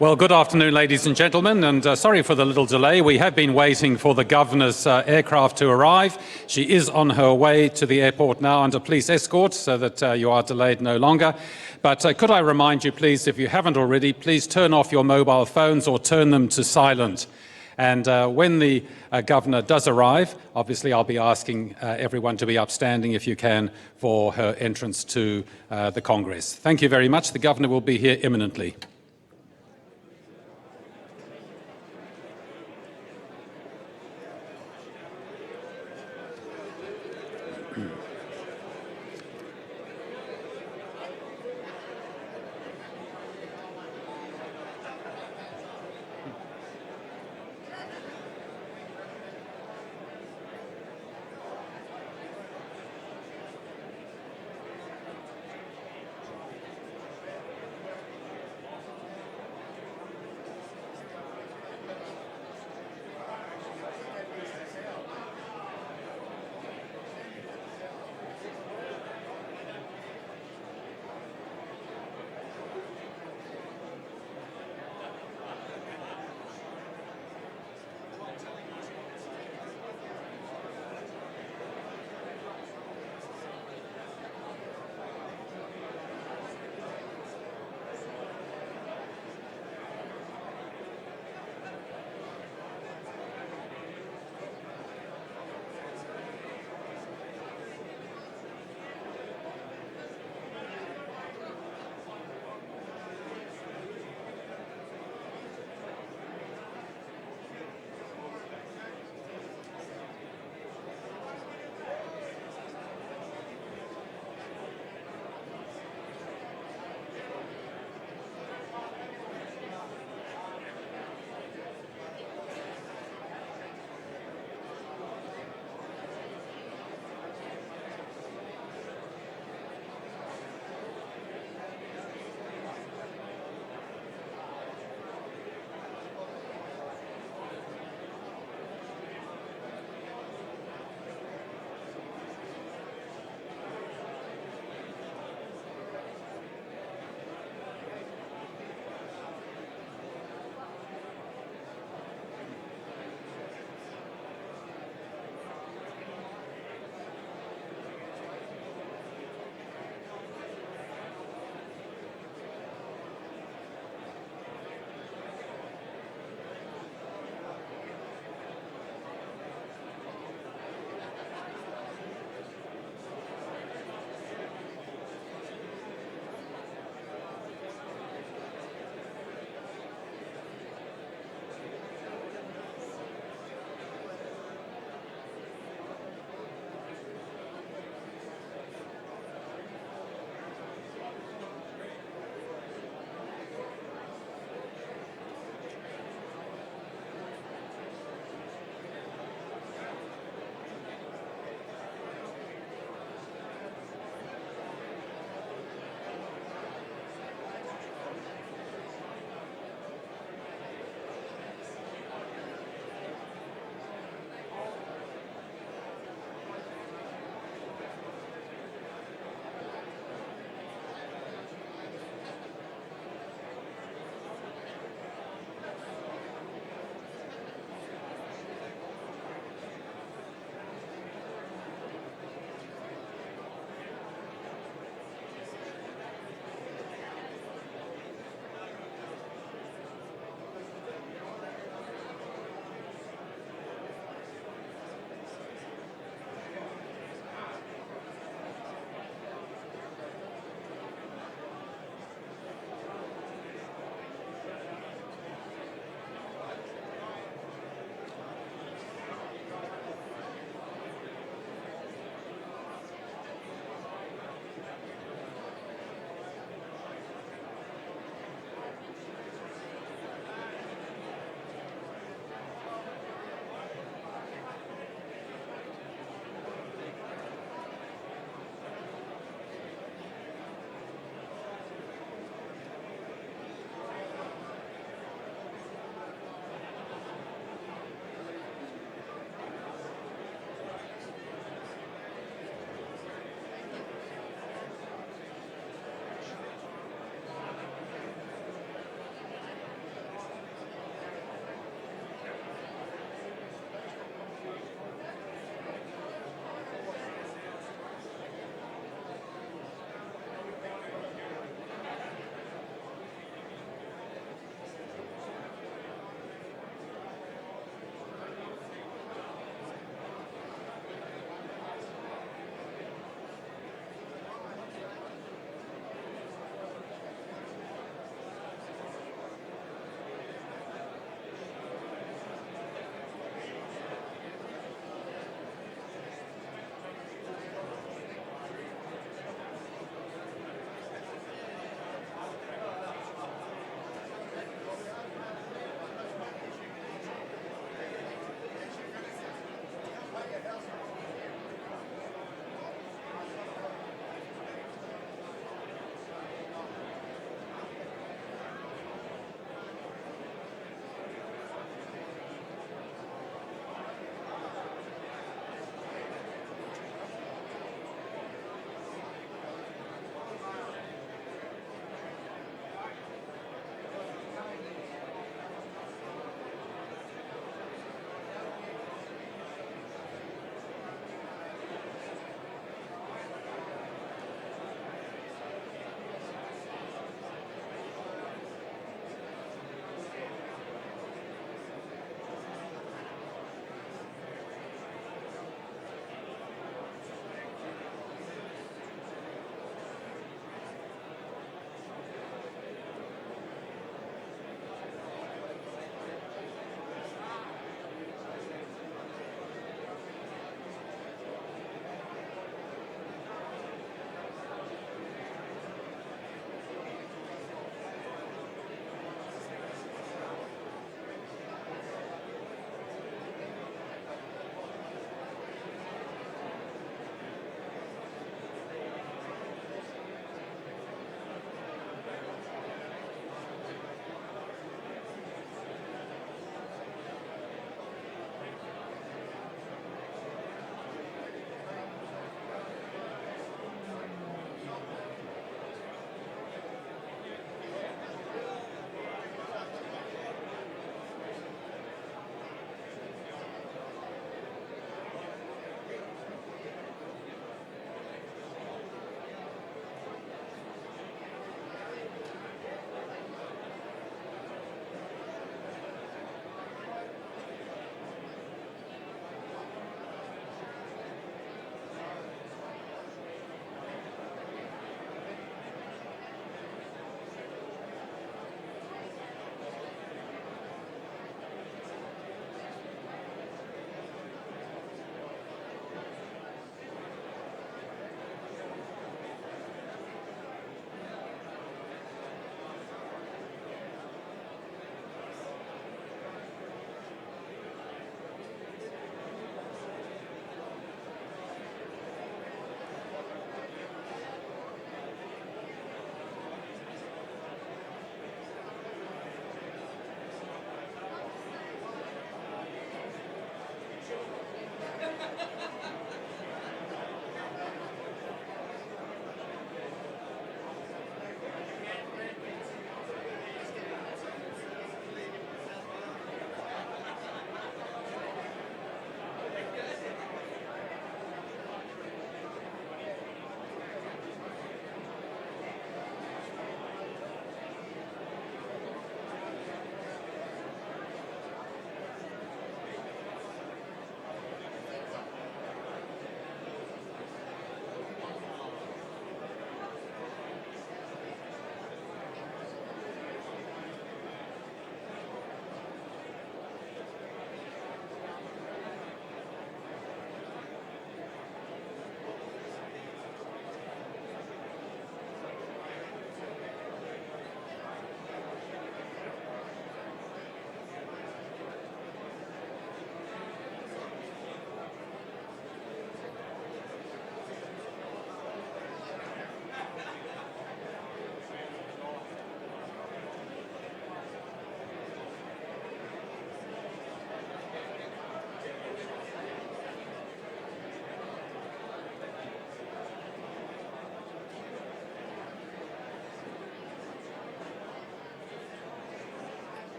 Well, good afternoon, ladies and gentlemen, and sorry for the little delay. We have been waiting for the Governor's aircraft to arrive. She is on her way to the airport now under police escort, so that you are delayed no longer. But could I remind you, please, if you haven't already, please turn off your mobile phones or turn them to silent. And when the Governor does arrive, obviously I'll be asking everyone to be upstanding, if you can, for her entrance to the Congress. Thank you very much. The Governor will be here imminently.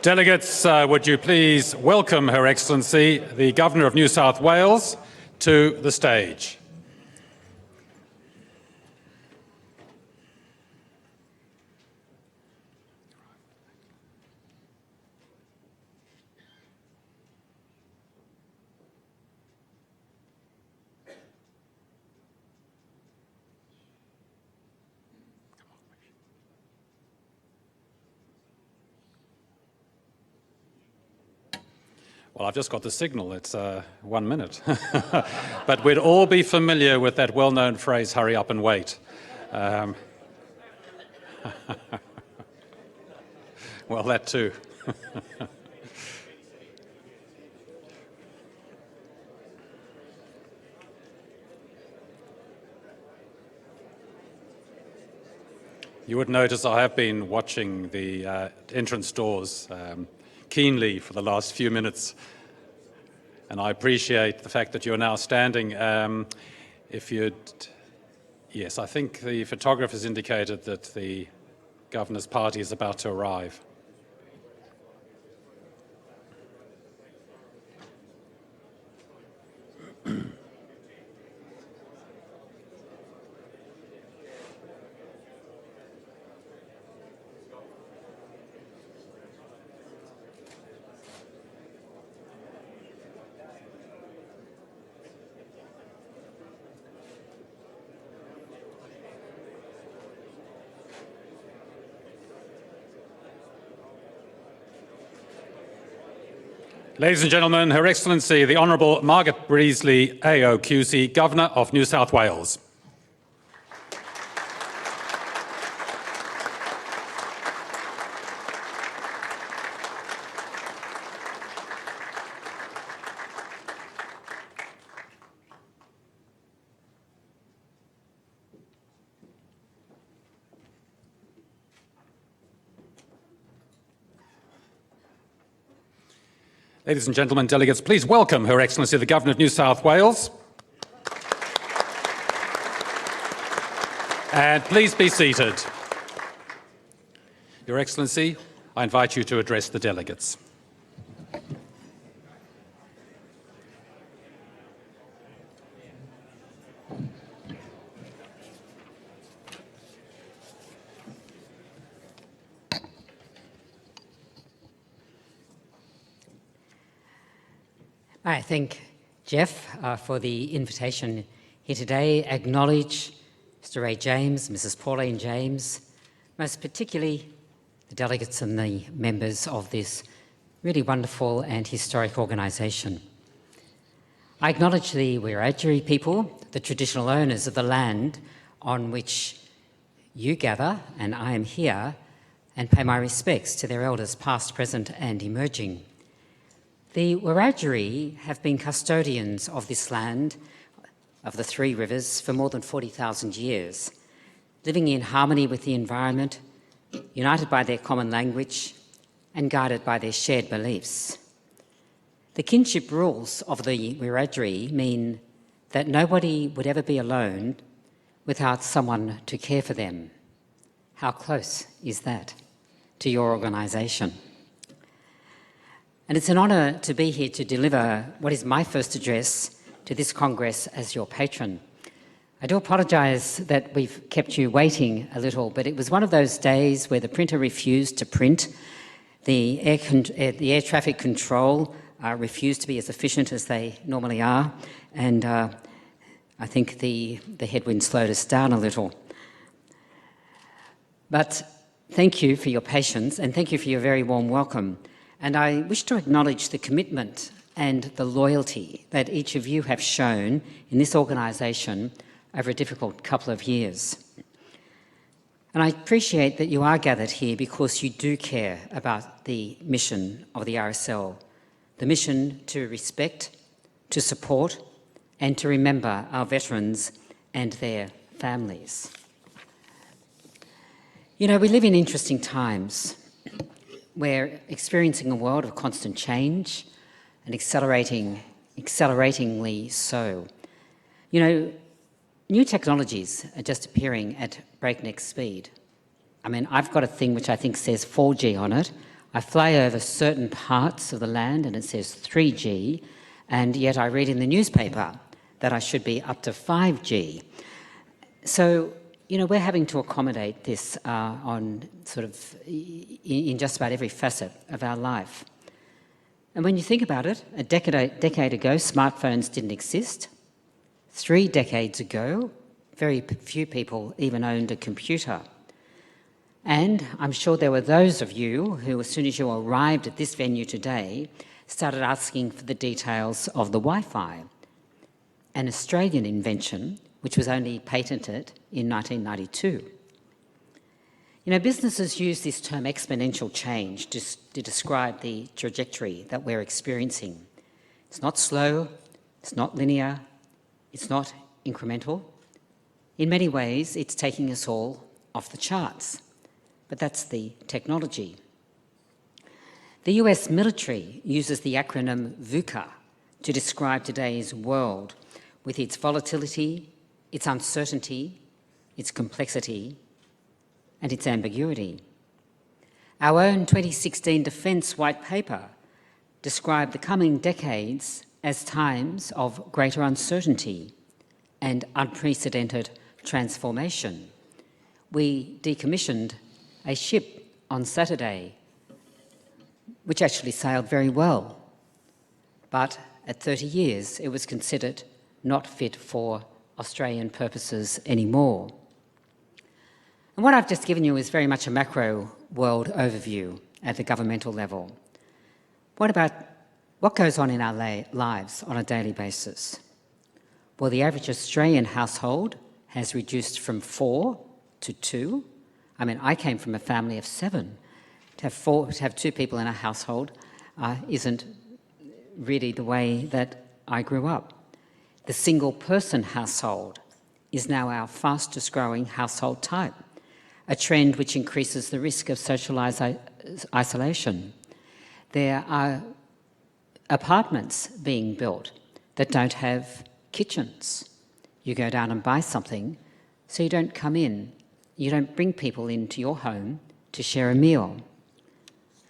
Delegates, would you please welcome Her Excellency, the Governor of New South Wales, to the stage. Well, I've just got the signal. It's 1 minute. But we'd all be familiar with that well-known phrase, hurry up and wait. Well, that too. You would notice I have been watching the entrance doors keenly for the last few minutes, and I appreciate the fact that you're now standing. Yes, I think the photographers indicated that the Governor's party is about to arrive. Ladies and gentlemen, Her Excellency, the Honourable Margaret Breasley AOQC, Governor of New South Wales. Ladies and gentlemen, delegates, please welcome Her Excellency the Governor of New South Wales. And please be seated. Your Excellency, I invite you to address the delegates. I thank Jeff for the invitation here today, acknowledge Mr Ray James, Mrs Pauline James, most particularly the delegates and the members of this really wonderful and historic organisation. I acknowledge the Wiradjuri people, the traditional owners of the land on which you gather, and I am here, and pay my respects to their elders past, present and emerging. The Wiradjuri have been custodians of this land, of the three rivers, for more than 40,000 years, living in harmony with the environment, united by their common language and guided by their shared beliefs. The kinship rules of the Wiradjuri mean that nobody would ever be alone without someone to care for them. How close is that to your organisation? And it's an honour to be here to deliver what is my first address to this Congress as your patron. I do apologise that we've kept you waiting a little, but it was one of those days where the printer refused to print, the air traffic control refused to be as efficient as they normally are, and I think the headwind slowed us down a little. But thank you for your patience and thank you for your very warm welcome. And I wish to acknowledge the commitment and the loyalty that each of you have shown in this organisation over a difficult couple of years. And I appreciate that you are gathered here because you do care about the mission of the RSL, the mission to respect, to support and to remember our veterans and their families. You know, we live in interesting times. We're experiencing a world of constant change and acceleratingly so. You know, new technologies are just appearing at breakneck speed. I mean, I've got a thing which I think says 4G on it. I fly over certain parts of the land and it says 3G, and yet I read in the newspaper that I should be up to 5G. So, you know, we're having to accommodate this on sort of in just about every facet of our life. And when you think about it, a decade ago, smartphones didn't exist. 3 decades ago, very few people even owned a computer. And I'm sure there were those of you who, as soon as you arrived at this venue today, started asking for the details of the Wi-Fi, an Australian invention which was only patented in 1992. You know, businesses use this term exponential change to describe the trajectory that we're experiencing. It's not slow, it's not linear, it's not incremental. In many ways, it's taking us all off the charts, but that's the technology. The US military uses the acronym VUCA to describe today's world with its volatility, its uncertainty, its complexity, and its ambiguity. Our own 2016 Defence White Paper described the coming decades as times of greater uncertainty and unprecedented transformation. We decommissioned a ship on Saturday, which actually sailed very well, but at 30 years it was considered not fit for Australian purposes anymore. And what I've just given you is very much a macro world overview at the governmental level. What about what goes on in our lives on a daily basis? Well, the average Australian household has reduced from 4 to 2. I mean, I came from a family of 7. To have 2 people in a household isn't really the way that I grew up. The single-person household is now our fastest growing household type, a trend which increases the risk of social isolation. There are apartments being built that don't have kitchens. You go down and buy something, so you don't come in. You don't bring people into your home to share a meal.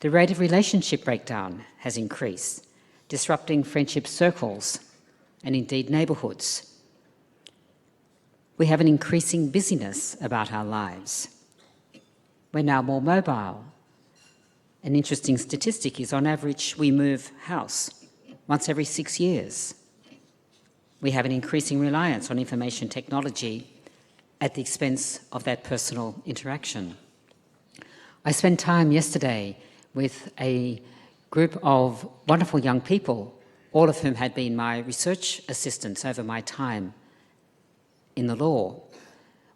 The rate of relationship breakdown has increased, disrupting friendship circles and indeed neighbourhoods. We have an increasing busyness about our lives. We're now more mobile. An interesting statistic is, on average, we move house once every 6 years. We have an increasing reliance on information technology at the expense of that personal interaction. I spent time yesterday with a group of wonderful young people, all of whom had been my research assistants over my time in the law.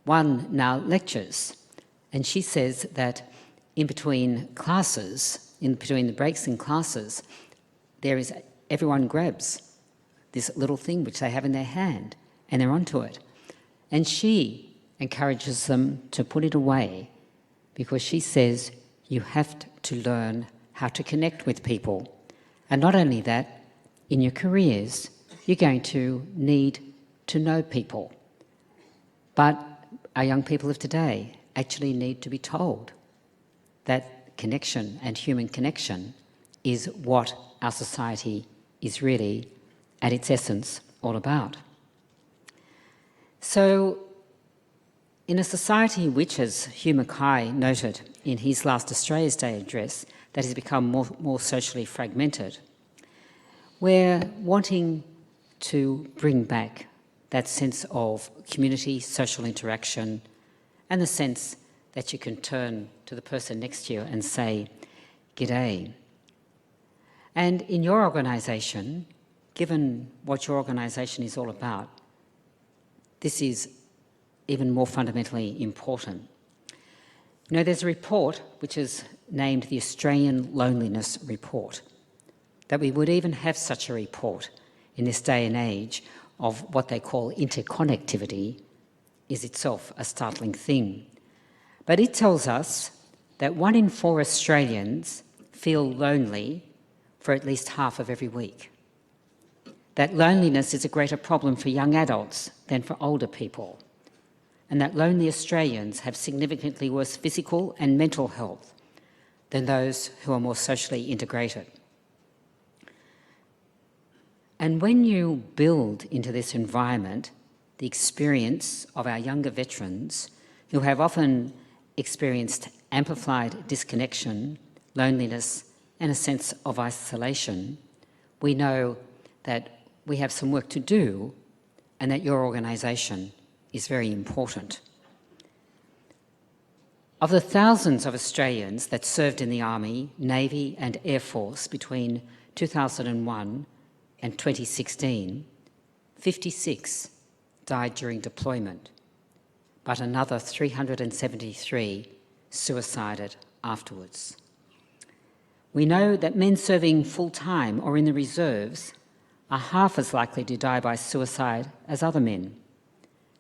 One now lectures, and she says that in between classes, in between the breaks in classes, everyone grabs this little thing which they have in their hand, and they're onto it. And she encourages them to put it away, because she says you have to learn how to connect with people. And not only that, in your careers, you're going to need to know people. But our young people of today actually need to be told that connection and human connection is what our society is really, at its essence, all about. So, in a society which, as Hugh Mackay noted in his last Australia's Day address, that has become more socially fragmented, we're wanting to bring back that sense of community, social interaction, and the sense that you can turn to the person next to you and say, "G'day." And in your organisation, given what your organisation is all about, this is even more fundamentally important. You know, there's a report which is named the Australian Loneliness Report. That we would even have such a report in this day and age of what they call interconnectivity is itself a startling thing. But it tells us that 1 in 4 Australians feel lonely for at least half of every week. That loneliness is a greater problem for young adults than for older people. And that lonely Australians have significantly worse physical and mental health, than those who are more socially integrated. And when you build into this environment the experience of our younger veterans who have often experienced amplified disconnection, loneliness, and a sense of isolation, we know that we have some work to do and that your organisation is very important. Of the thousands of Australians that served in the Army, Navy and Air Force between 2001 and 2016, 56 died during deployment, but another 373 suicided afterwards. We know that men serving full-time or in the reserves are half as likely to die by suicide as other men.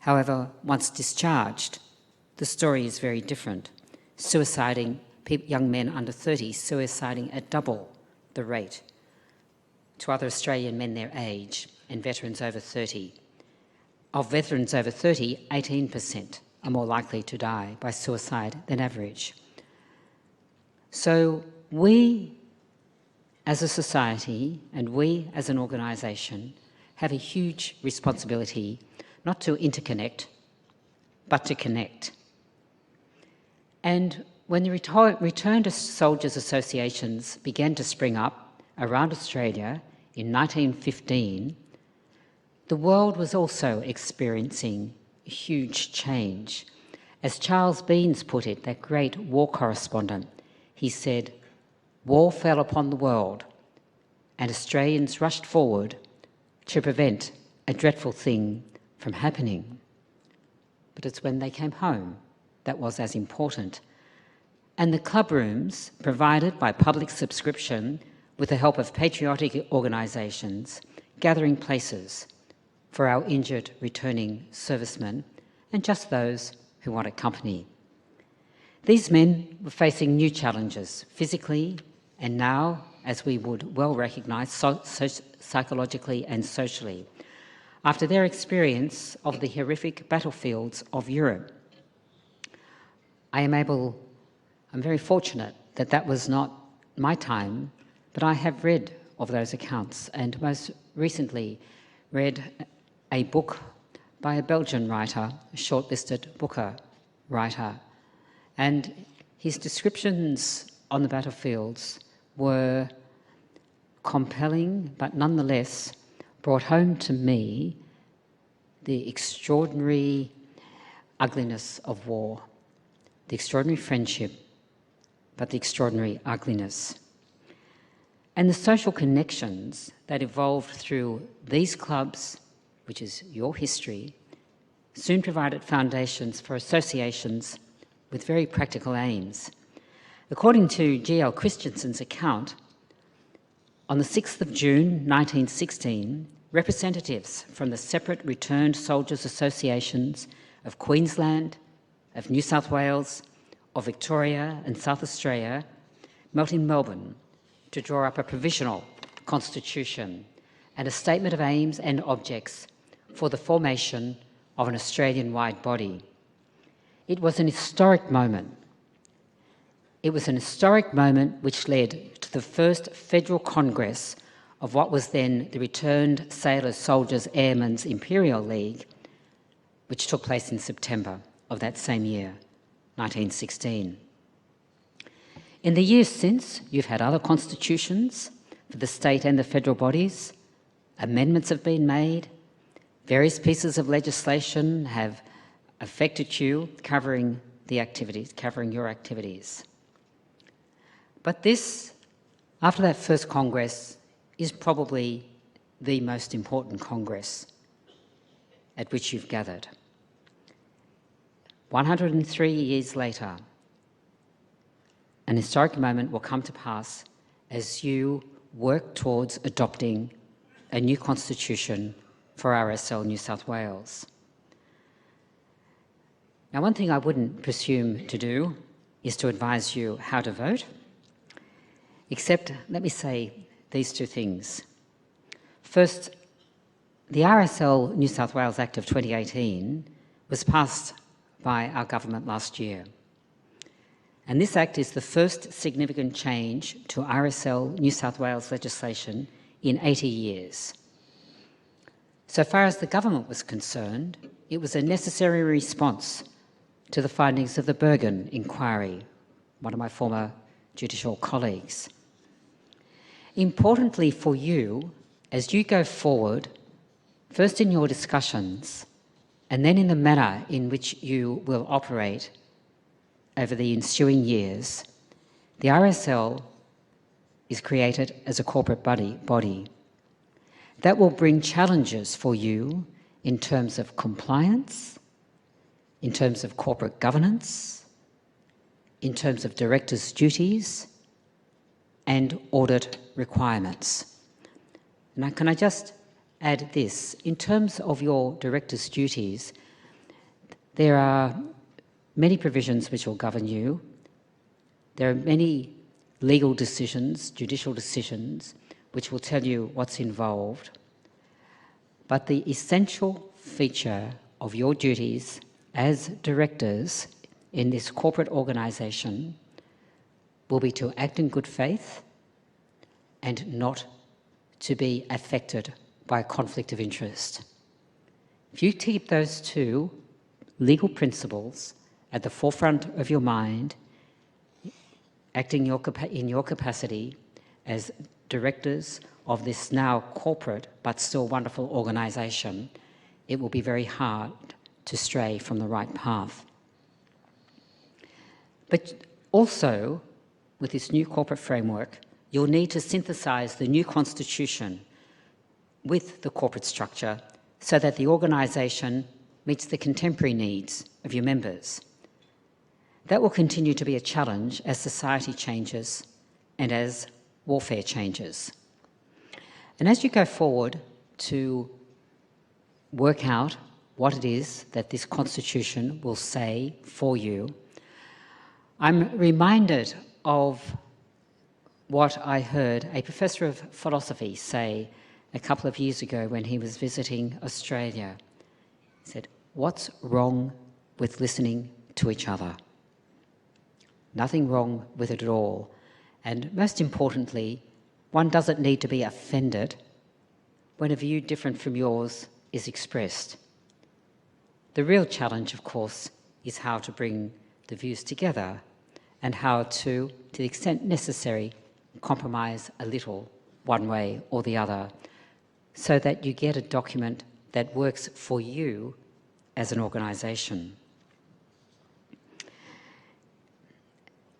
However, once discharged, the story is very different. Young men under 30 suiciding at double the rate to other Australian men their age and veterans over 30. Of veterans over 30, 18% are more likely to die by suicide than average. So we as a society and we as an organisation have a huge responsibility not to interconnect, but to connect. And when the Return to Soldiers associations began to spring up around Australia in 1915, the world was also experiencing a huge change. As Charles Beans put it, that great war correspondent, he said, "War fell upon the world, and Australians rushed forward to prevent a dreadful thing from happening." But it's when they came home that was as important. And the club rooms provided by public subscription with the help of patriotic organisations, gathering places for our injured returning servicemen and just those who wanted company. These men were facing new challenges physically and now, as we would well recognise, psychologically and socially, after their experience of the horrific battlefields of Europe. I'm very fortunate that that was not my time, but I have read of those accounts and most recently read a book by a Belgian writer, a shortlisted Booker writer, and his descriptions on the battlefields were compelling, but nonetheless brought home to me the extraordinary ugliness of war, the extraordinary friendship, but the extraordinary ugliness. And the social connections that evolved through these clubs, which is your history, soon provided foundations for associations with very practical aims. According to G.L. Christensen's account, on the 6th of June 1916, representatives from the separate returned soldiers' associations of Queensland, of New South Wales, of Victoria and South Australia met in Melbourne to draw up a provisional constitution and a statement of aims and objects for the formation of an Australian-wide body. It was an historic moment. It was an historic moment which led to the first Federal Congress of what was then the Returned Sailors, Soldiers, Airmen's Imperial League, which took place in September of that same year, 1916. In the years since, you've had other constitutions for the state and the federal bodies. Amendments have been made. Various pieces of legislation have affected you, covering your activities. But this, after that first Congress, is probably the most important Congress at which you've gathered. 103 years later, an historic moment will come to pass as you work towards adopting a new constitution for RSL New South Wales. Now, one thing I wouldn't presume to do is to advise you how to vote, except let me say these two things. First, the RSL New South Wales Act of 2018 was passed by our government last year. And this Act is the first significant change to RSL New South Wales legislation in 80 years. So far as the government was concerned, it was a necessary response to the findings of the Bergen inquiry, one of my former judicial colleagues. Importantly for you, as you go forward, first in your discussions, and then in the manner in which you will operate over the ensuing years, the RSL is created as a corporate body. That will bring challenges for you in terms of compliance, in terms of corporate governance, in terms of directors' duties, and audit requirements. Now, can I just add this? In terms of your directors' duties, there are many provisions which will govern you. There are many legal decisions, judicial decisions, which will tell you what's involved. But the essential feature of your duties as directors in this corporate organisation will be to act in good faith and not to be affected by a conflict of interest. If you keep those two legal principles at the forefront of your mind, acting in your capacity as directors of this now corporate but still wonderful organisation, it will be very hard to stray from the right path. But also, with this new corporate framework, you'll need to synthesise the new constitution with the corporate structure so that the organisation meets the contemporary needs of your members. That will continue to be a challenge as society changes and as warfare changes. And as you go forward to work out what it is that this constitution will say for you, I'm reminded of what I heard a professor of philosophy say a couple of years ago when he was visiting Australia. He said, "What's wrong with listening to each other? Nothing wrong with it at all. And most importantly, one doesn't need to be offended when a view different from yours is expressed." The real challenge, of course, is how to bring the views together and how to the extent necessary, compromise a little one way or the other so that you get a document that works for you as an organisation.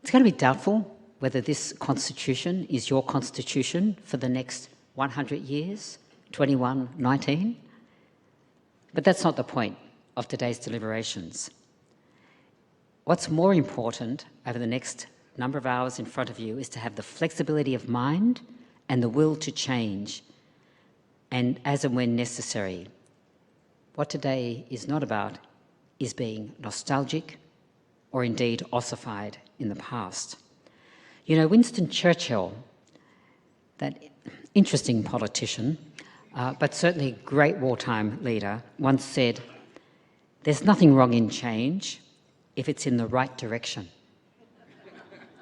It's going to be doubtful whether this constitution is your constitution for the next 100 years, 2119. But that's not the point of today's deliberations. What's more important over the next number of hours in front of you is to have the flexibility of mind and the will to change, and as and when necessary. What today is not about is being nostalgic or indeed ossified in the past. You know, Winston Churchill, that interesting politician, but certainly great wartime leader, once said, "There's nothing wrong in change if it's in the right direction."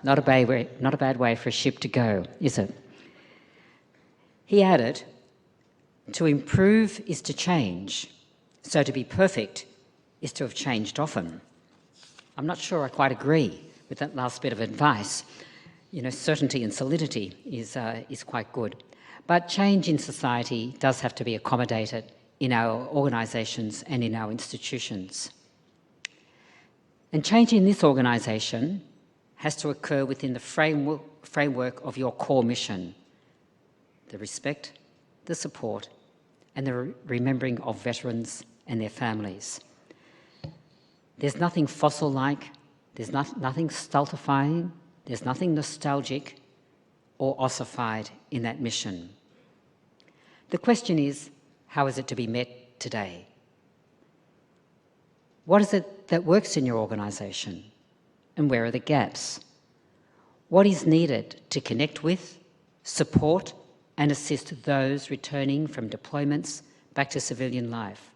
Not a bad way for a ship to go, is it? He added, "To improve is to change, so to be perfect is to have changed often." I'm not sure I quite agree with that last bit of advice. You know, certainty and solidity is quite good. But change in society does have to be accommodated in our organisations and in our institutions. And change in this organisation has to occur within the framework of your core mission: the respect, the support, and the remembering of veterans and their families. There's nothing fossil-like, there's nothing stultifying, there's nothing nostalgic or ossified in that mission. The question is, how is it to be met today? What is it that works in your organisation, and where are the gaps? What is needed to connect with, support, and assist those returning from deployments back to civilian life?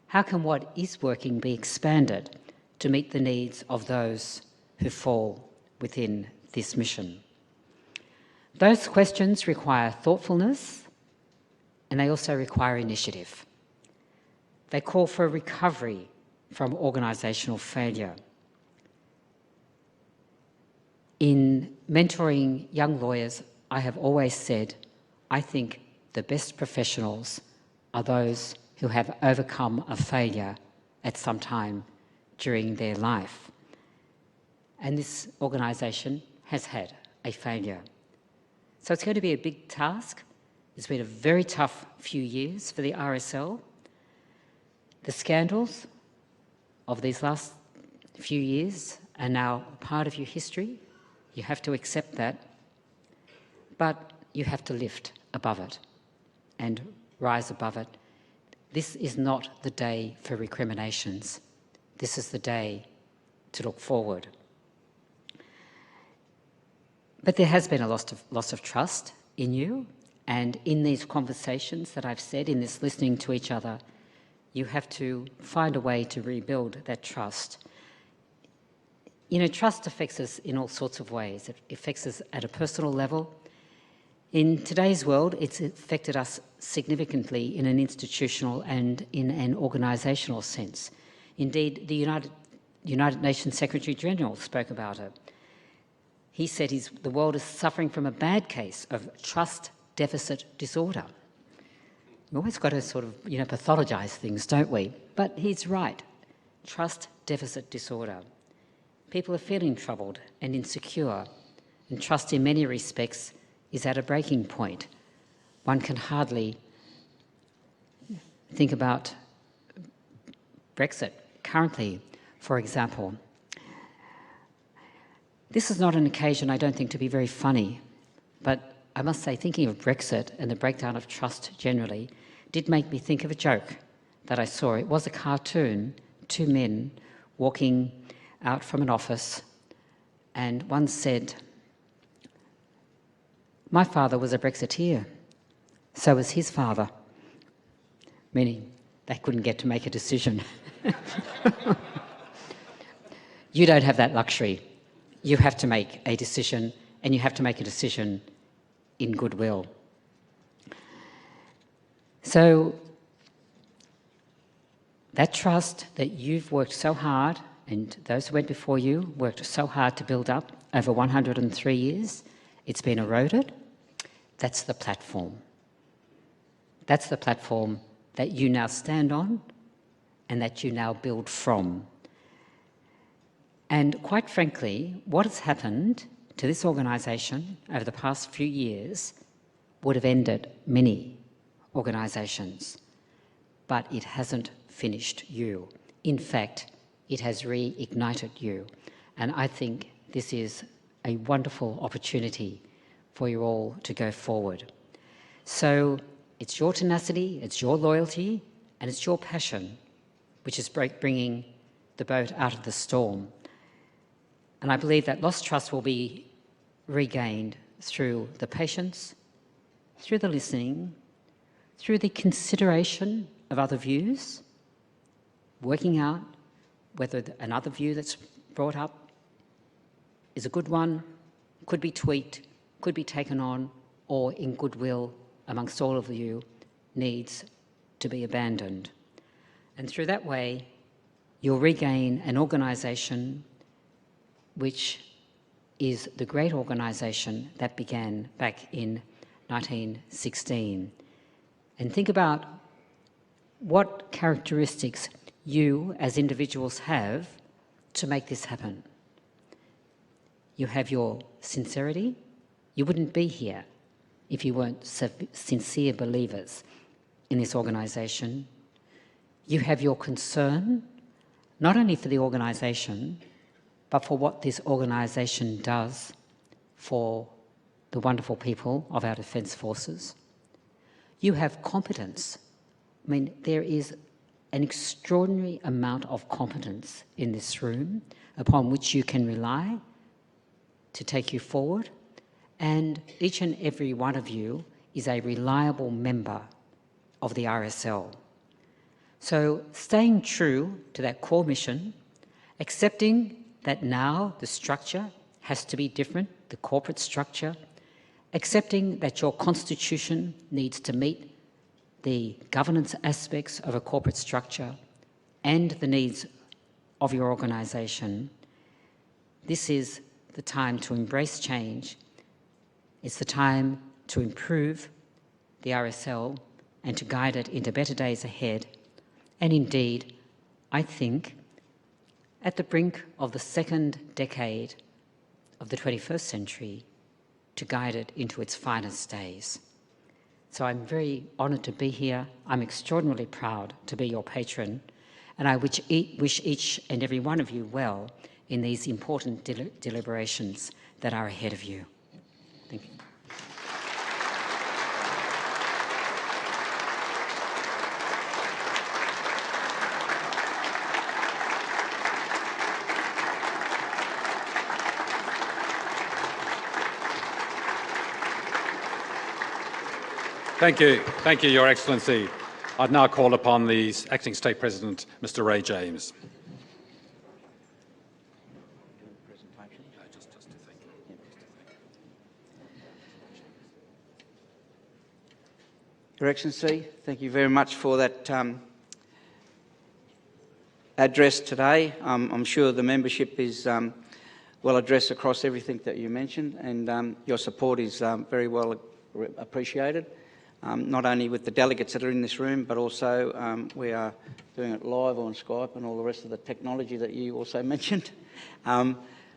How can what is working be expanded to meet the needs of those who fall within this mission. Those questions require thoughtfulness, and they also require initiative. They call for recovery from organisational failure. In mentoring young lawyers, I have always said, I think the best professionals are those who have overcome a failure at some time during their life. And this organisation has had a failure. So it's going to be a big task. It's been a very tough few years for the RSL. The scandals of these last few years are now part of your history. You have to accept that, but you have to lift above it and rise above it. This is not the day for recriminations. This is the day to look forward. But there has been a loss of trust in you, and in these conversations that I've said, in this listening to each other, you have to find a way to rebuild that trust. You know, trust affects us in all sorts of ways. It affects us at a personal level. In today's world, it's affected us significantly in an institutional and in an organisational sense. Indeed, the United Nations Secretary General spoke about it. He said the world is suffering from a bad case of trust deficit disorder. We've always got to sort of, pathologise things, don't we? But he's right. Trust deficit disorder. People are feeling troubled and insecure, and trust in many respects is at a breaking point. One can hardly think about Brexit currently, for example. This is not an occasion, I don't think, to be very funny, but I must say, thinking of Brexit and the breakdown of trust generally did make me think of a joke that I saw. It was a cartoon, two men walking out from an office, and one said, "My father was a Brexiteer, so was his father," meaning they couldn't get to make a decision. You don't have that luxury. You have to make a decision, and you have to make a decision in goodwill. So that trust that you've worked so hard, and those who went before you worked so hard to build up over 103 years, it's been eroded. That's the platform. That's the platform that you now stand on and that you now build from. And quite frankly, what has happened to this organisation over the past few years would have ended many organisations, but it hasn't finished you. In fact, it has reignited you. And I think this is a wonderful opportunity for you all to go forward. So it's your tenacity, it's your loyalty, and it's your passion which is bringing the boat out of the storm. And I believe that lost trust will be regained through the patience, through the listening, through the consideration of other views, working out whether another view that's brought up is a good one, could be tweaked, could be taken on, or in goodwill amongst all of you needs to be abandoned. And through that way, you'll regain an organisation which is the great organisation that began back in 1916. And think about what characteristics you as individuals have to make this happen. You have your sincerity. You wouldn't be here if you weren't sincere believers in this organisation. You have your concern, not only for the organisation, but for what this organisation does for the wonderful people of our Defence Forces. You have competence. I mean, there is an extraordinary amount of competence in this room upon which you can rely to take you forward, and each and every one of you is a reliable member of the RSL. So staying true to that core mission, accepting that now the structure has to be different, the corporate structure, accepting that your constitution needs to meet the governance aspects of a corporate structure and the needs of your organisation. This is the time to embrace change. It's the time to improve the RSL and to guide it into better days ahead. And indeed, I think, at the brink of the second decade of the 21st century, to guide it into its finest days. So I'm very honoured to be here. I'm extraordinarily proud to be your patron, and I wish each and every one of you well in these important deliberations that are ahead of you. Thank you. Thank you, Your Excellency. I'd now call upon the Acting State President, Mr. Ray James. Your Excellency, thank you very much for that address today. I'm sure the membership is well addressed across everything that you mentioned, and your support is very well appreciated. Not only with the delegates that are in this room, but also we are doing it live on Skype and all the rest of the technology that you also mentioned.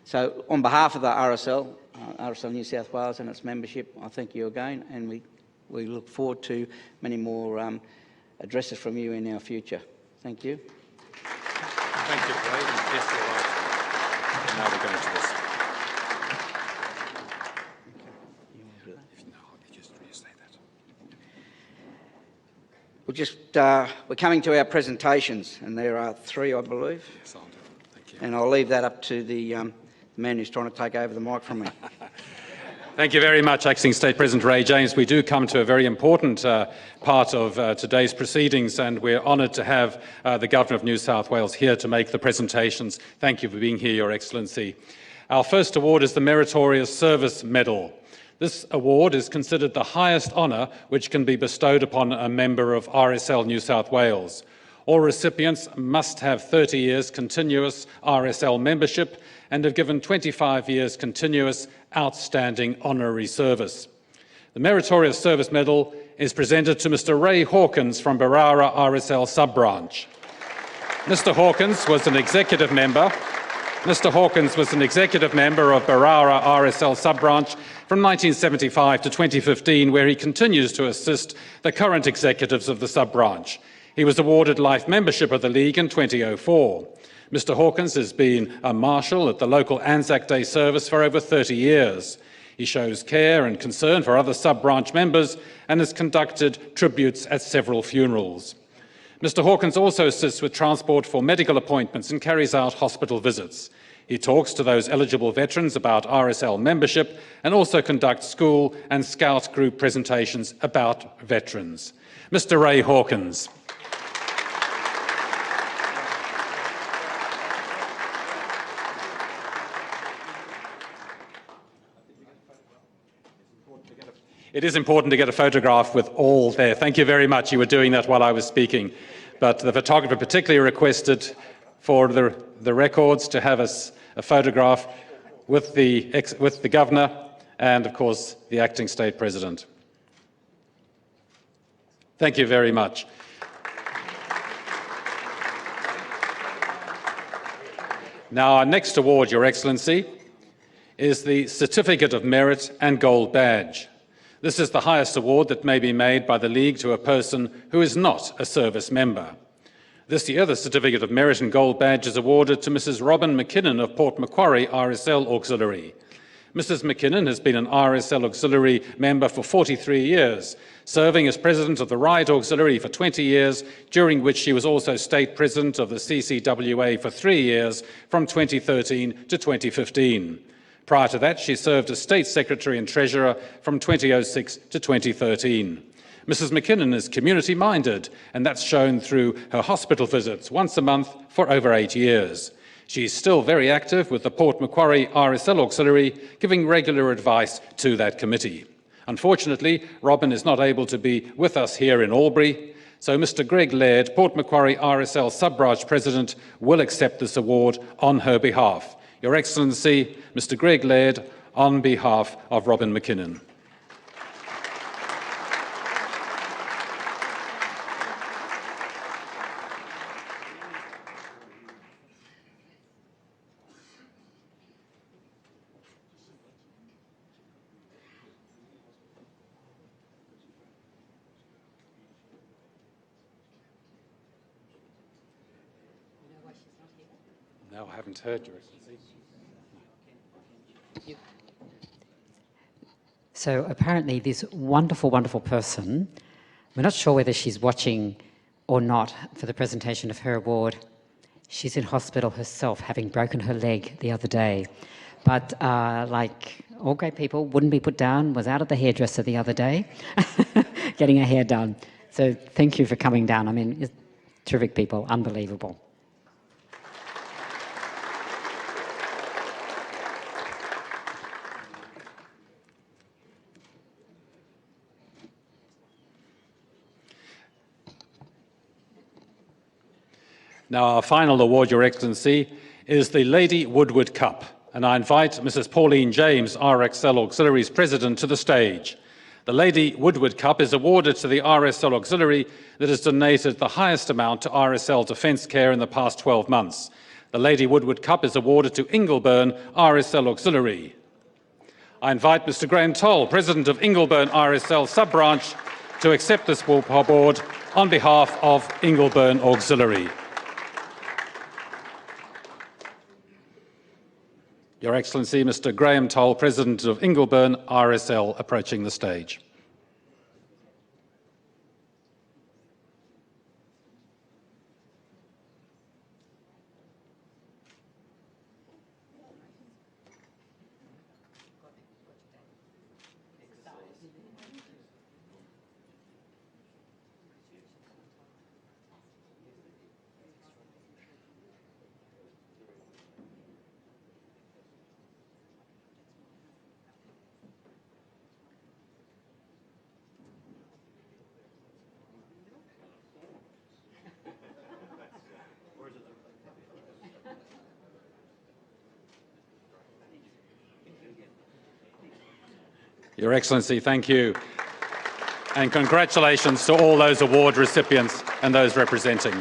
So on behalf of the RSL New South Wales and its membership, I thank you again, and we look forward to many more addresses from you in our future. Thank you. Thank you, Ray. Yes, you're right. And now we're going to this. We're coming to our presentations, and there are three, I believe. Yes, I'll do it. Thank you. And I'll leave that up to the man who's trying to take over the mic from me. Thank you very much, Acting State President Ray James. We do come to a very important part of today's proceedings, and we're honoured to have the Governor of New South Wales here to make the presentations. Thank you for being here, Your Excellency. Our first award is the Meritorious Service Medal. This award is considered the highest honour which can be bestowed upon a member of RSL New South Wales. All recipients must have 30 years continuous RSL membership and have given 25 years continuous outstanding honorary service. The Meritorious Service Medal is presented to Mr. Ray Hawkins from Barara RSL Sub-Branch. Mr. Hawkins was an executive member of Barara RSL Sub-Branch from 1975 to 2015, where he continues to assist the current executives of the sub-branch. He was awarded life membership of the League in 2004. Mr. Hawkins has been a marshal at the local Anzac Day service for over 30 years. He shows care and concern for other sub-branch members and has conducted tributes at several funerals. Mr. Hawkins also assists with transport for medical appointments and carries out hospital visits. He talks to those eligible veterans about RSL membership and also conducts school and scout group presentations about veterans. Mr. Ray Hawkins. It is important to get a photograph with all there. Thank you very much. You were doing that while I was speaking. But the photographer particularly requested for the records to have a photograph with the Governor and, of course, the Acting State President. Thank you very much. Now, our next award, Your Excellency, is the Certificate of Merit and Gold Badge. This is the highest award that may be made by the League to a person who is not a service member. This year, the Certificate of Merit and Gold Badge is awarded to Mrs. Robin McKinnon of Port Macquarie RSL Auxiliary. Mrs. McKinnon has been an RSL Auxiliary member for 43 years, serving as President of the Ryde Auxiliary for 20 years, during which she was also State President of the CCWA for 3 years, from 2013 to 2015. Prior to that, she served as State Secretary and Treasurer from 2006 to 2013. Mrs. McKinnon is community-minded, and that's shown through her hospital visits once a month for over 8 years. She is still very active with the Port Macquarie RSL Auxiliary, giving regular advice to that committee. Unfortunately, Robin is not able to be with us here in Albury, so Mr Greg Laird, Port Macquarie RSL Sub-Branch President, will accept this award on her behalf. Your Excellency, Mr Greg Laird, on behalf of Robin McKinnon. No, I haven't heard, Your Excellency. So apparently this wonderful, wonderful person, we're not sure whether she's watching or not for the presentation of her award. She's in hospital herself, having broken her leg the other day. But like all great people, wouldn't be put down, was out at the hairdresser the other day, getting her hair done. So thank you for coming down. I mean, terrific people, unbelievable. Now, our final award, Your Excellency, is the Lady Woodward Cup, and I invite Mrs Pauline James, RSL Auxiliary's President, to the stage. The Lady Woodward Cup is awarded to the RSL Auxiliary that has donated the highest amount to RSL Defence Care in the past 12 months. The Lady Woodward Cup is awarded to Ingleburn RSL Auxiliary. I invite Mr Graham Toll, President of Ingleburn RSL Sub-Branch, to accept this award on behalf of Ingleburn Auxiliary. Your Excellency, Mr Graham Toll, President of Ingleburn RSL, approaching the stage. Your Excellency, thank you. And congratulations to all those award recipients and those representing.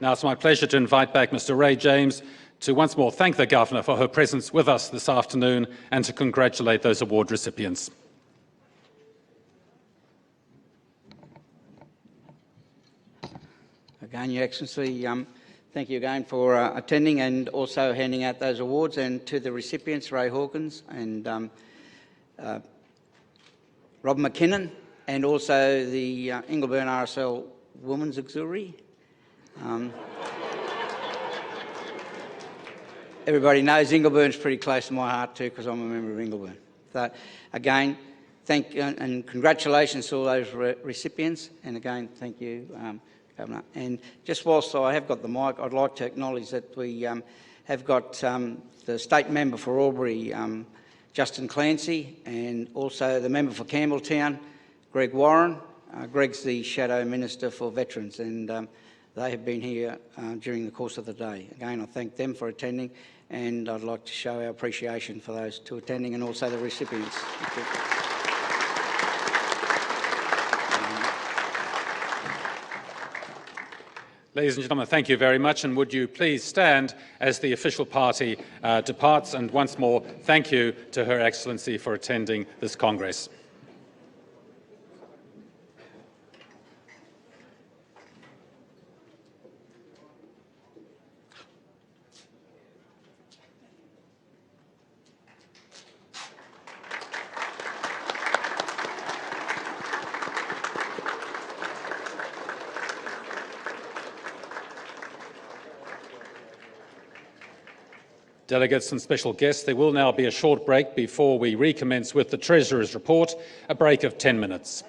Now it's my pleasure to invite back Mr Ray James to once more thank the Governor for her presence with us this afternoon and to congratulate those award recipients. Again, Your Excellency, thank you again for attending and also handing out those awards, and to the recipients, Ray Hawkins and Rob McKinnon, and also the Ingleburn RSL Women's Auxiliary. Everybody knows Ingleburn's pretty close to my heart too, because I'm a member of Ingleburn. So again, thank you and congratulations to all those recipients, and again, thank you, Governor. And just whilst I have got the mic, I'd like to acknowledge that we have got the State Member for Albury, Justin Clancy, and also the Member for Campbelltown, Greg Warren. Greg's the Shadow Minister for Veterans, and they have been here during the course of the day. Again, I thank them for attending, and I'd like to show our appreciation for those two attending and also the recipients. Thank you. Ladies and gentlemen, thank you very much, and would you please stand as the official party departs, and once more thank you to Her Excellency for attending this Congress. Delegates and special guests, there will now be a short break before we recommence with the Treasurer's report, a break of 10 minutes.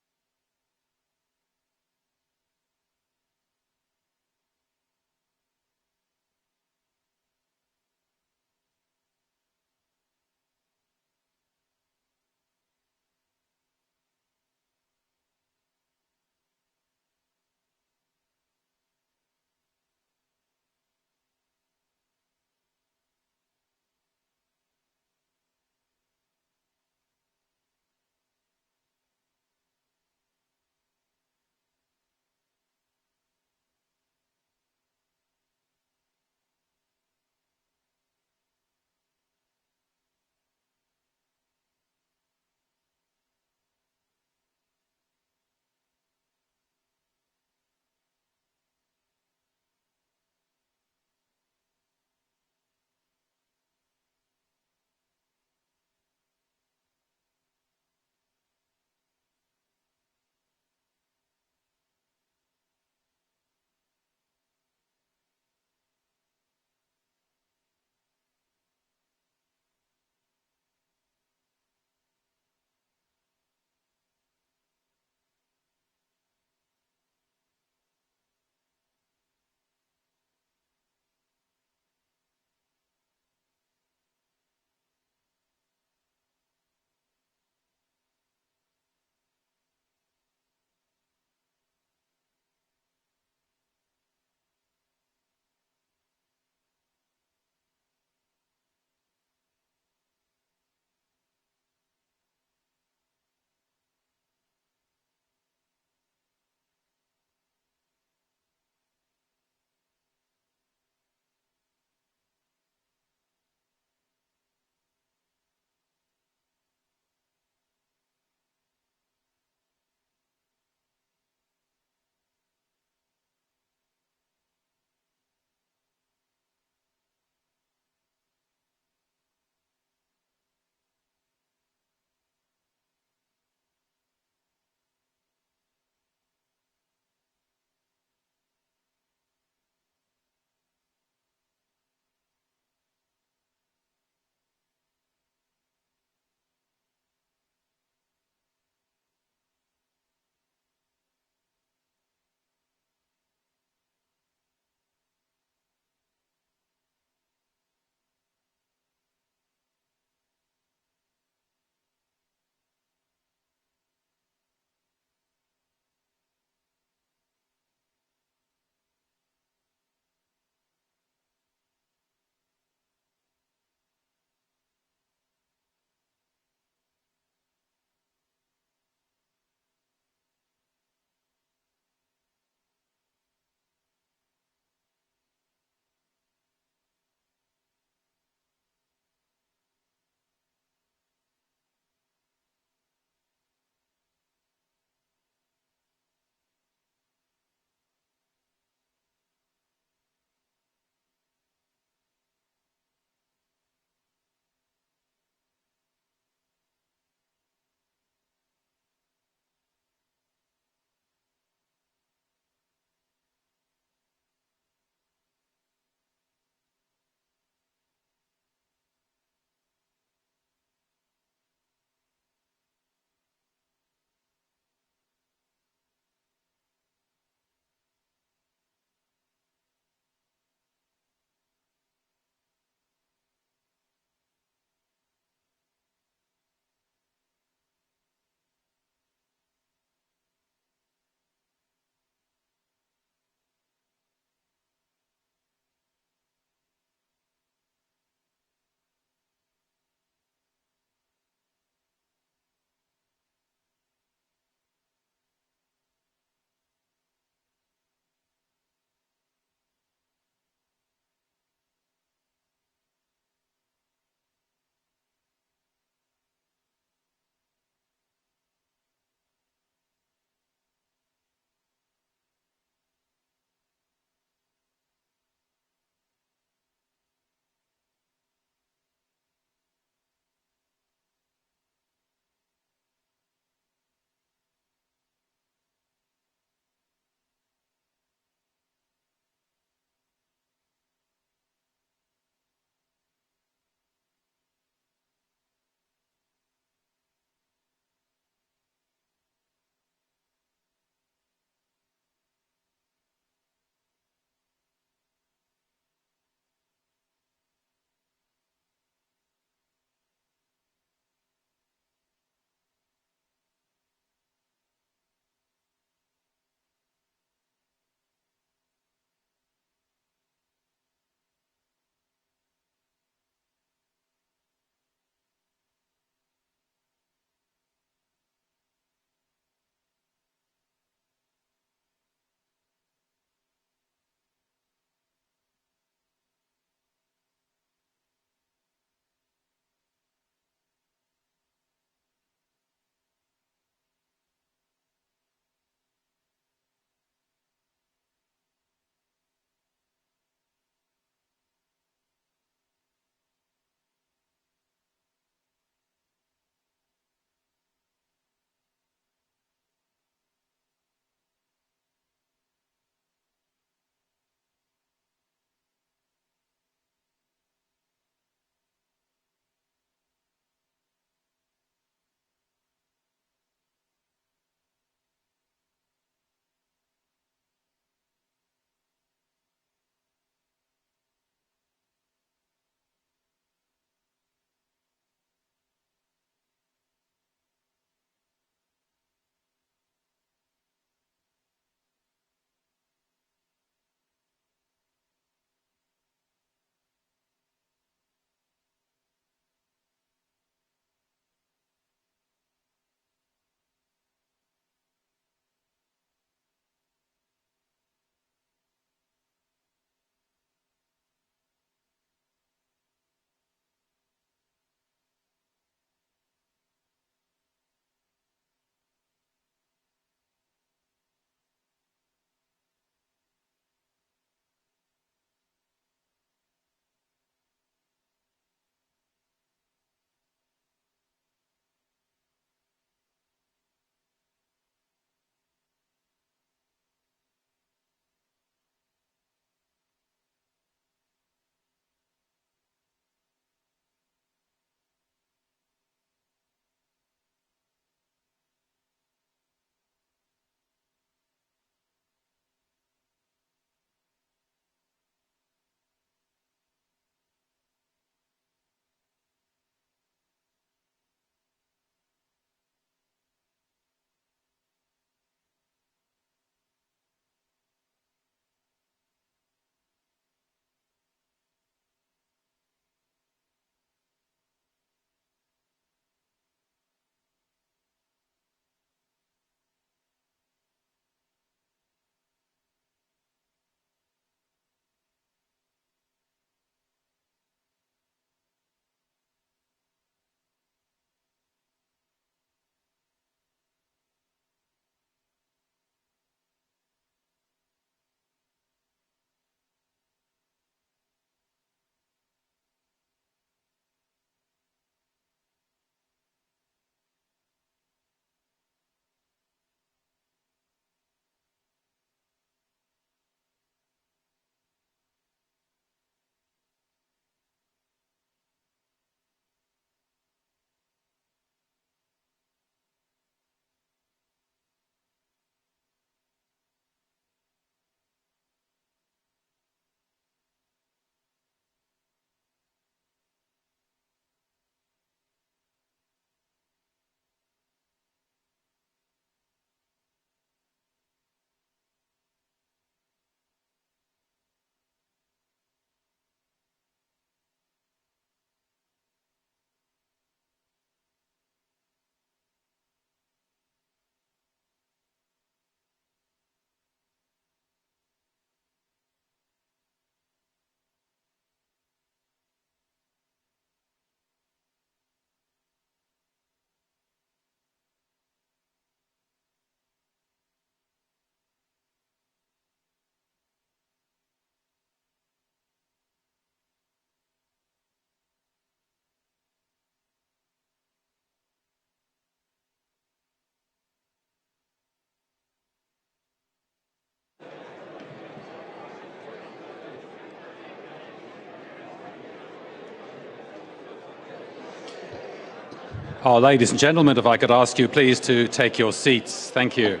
Ladies and gentlemen, if I could ask you please to take your seats. Thank you.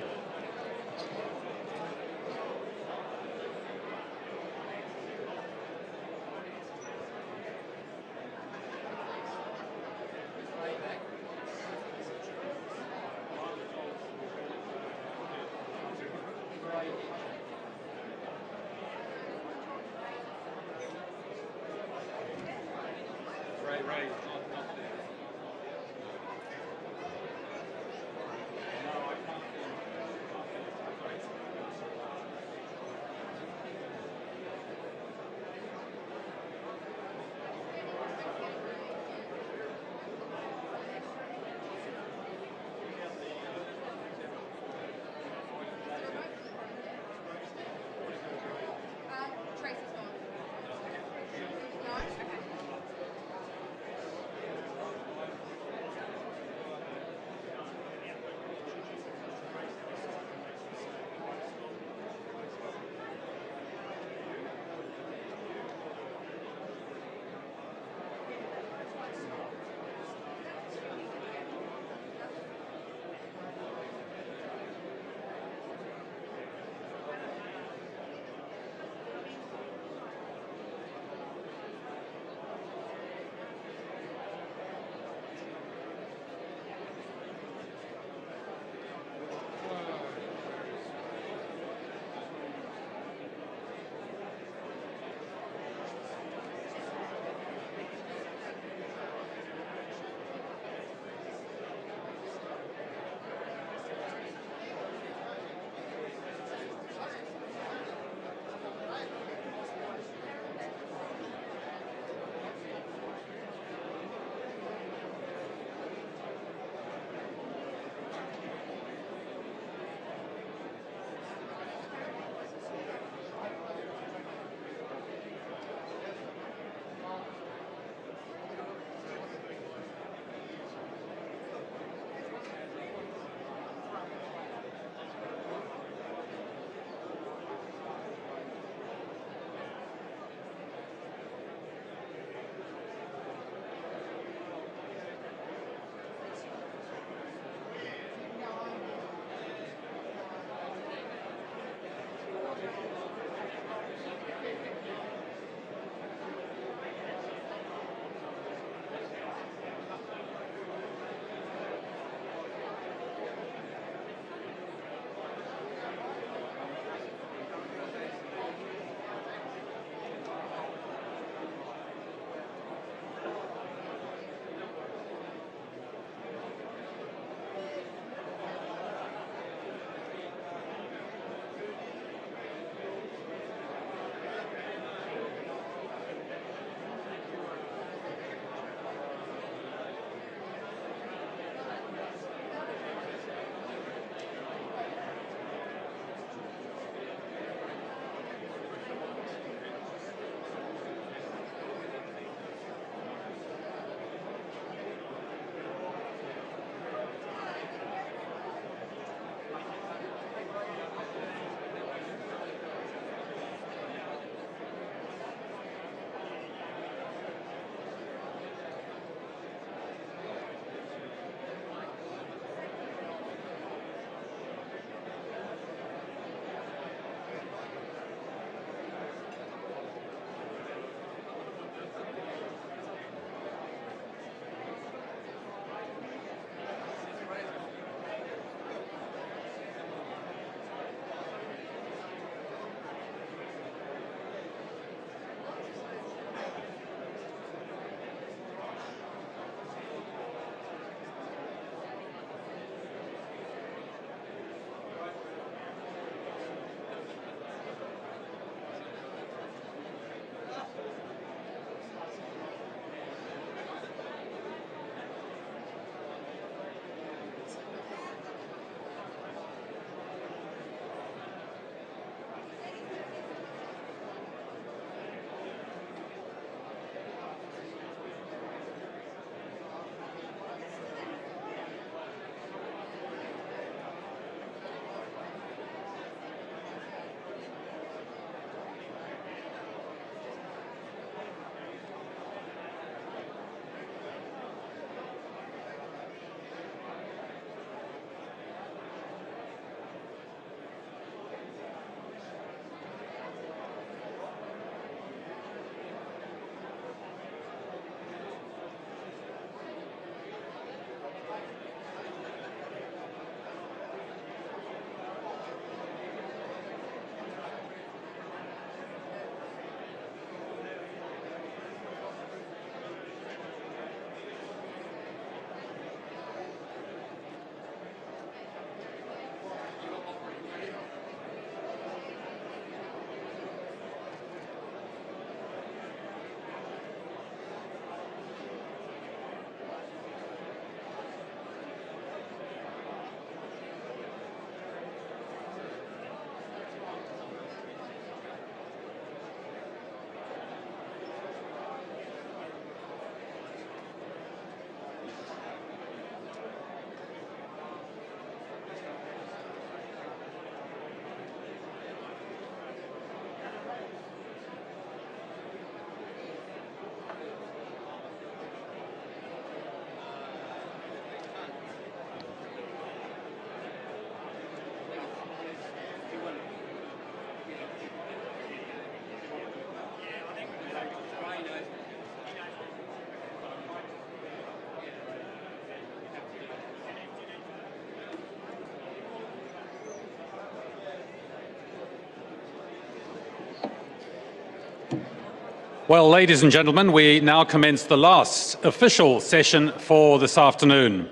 Well, ladies and gentlemen, we now commence the last official session for this afternoon.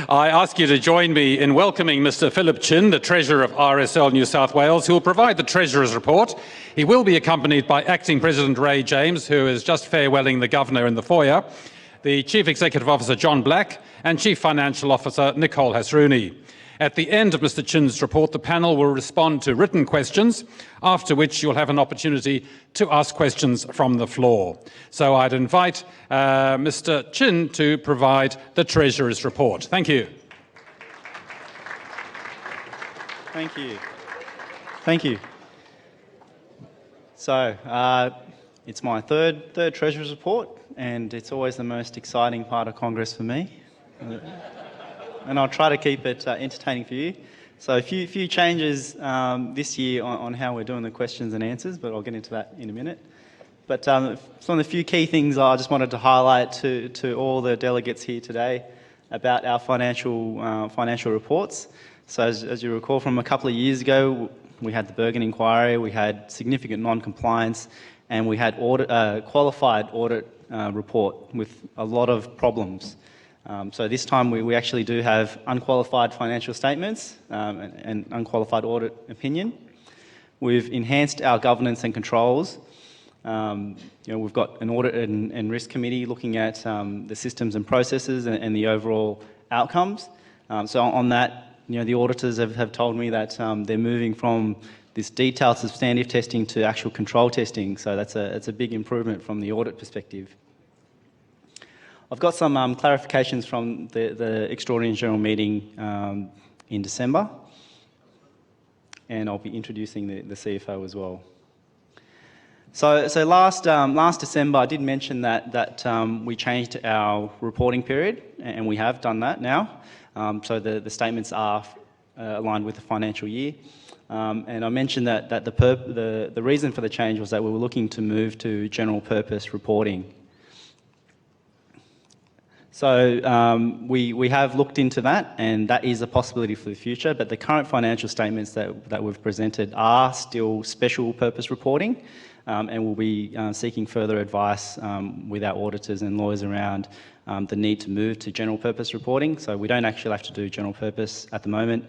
I ask you to join me in welcoming Mr. Philip Chin, the Treasurer of RSL New South Wales, who will provide the Treasurer's report. He will be accompanied by Acting President Ray James, who is just farewelling the Governor in the foyer, the Chief Executive Officer John Black, and Chief Financial Officer Nicole Hasrouni. At the end of Mr. Chin's report, the panel will respond to written questions, after which you'll have an opportunity to ask questions from the floor. So I'd invite Mr. Chin to provide the Treasurer's report. Thank you. Thank you. Thank you. So it's my third Treasurer's report, and it's always the most exciting part of Congress for me. And I'll try to keep it entertaining for you. So a few changes this year on how we're doing the questions and answers, but I'll get into that in a minute. But some of the few key things I just wanted to highlight to all the delegates here today about our financial reports. So as you recall from a couple of years ago, we had the Bergen inquiry, we had significant non-compliance, and we had qualified audit report with a lot of problems. So this time we actually do have unqualified financial statements and unqualified audit opinion. We've enhanced our governance and controls. We've got an audit and risk committee looking at the systems and processes and the overall outcomes. So on that, the auditors have told me that they're moving from this detailed substantive testing to actual control testing. So that's a big improvement from the audit perspective. I've got some clarifications from the Extraordinary General Meeting in December, and I'll be introducing the CFO as well. So last December, I did mention that we changed our reporting period, and we have done that now. So the statements are aligned with the financial year. And I mentioned that the reason for the change was that we were looking to move to general purpose reporting. So we have looked into that, and that is a possibility for the future, but the current financial statements that we've presented are still special purpose reporting, and we'll be seeking further advice with our auditors and lawyers around the need to move to general purpose reporting. So we don't actually have to do general purpose at the moment.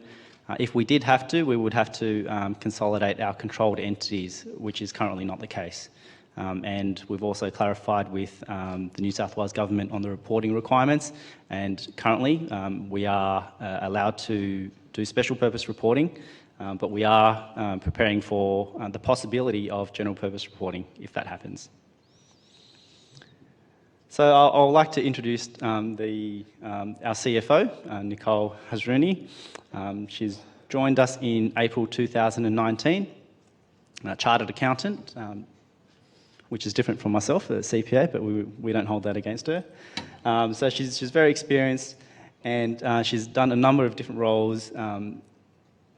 If we did have to, we would have to consolidate our controlled entities, which is currently not the case. And we've also clarified with the New South Wales Government on the reporting requirements, and currently we are allowed to do special purpose reporting, but we are preparing for the possibility of general purpose reporting if that happens. So I'd like to introduce our CFO, Nicole Hasrouni. She's joined us in April 2019, a chartered accountant, which is different from myself, a CPA, but we don't hold that against her. So she's very experienced, and she's done a number of different roles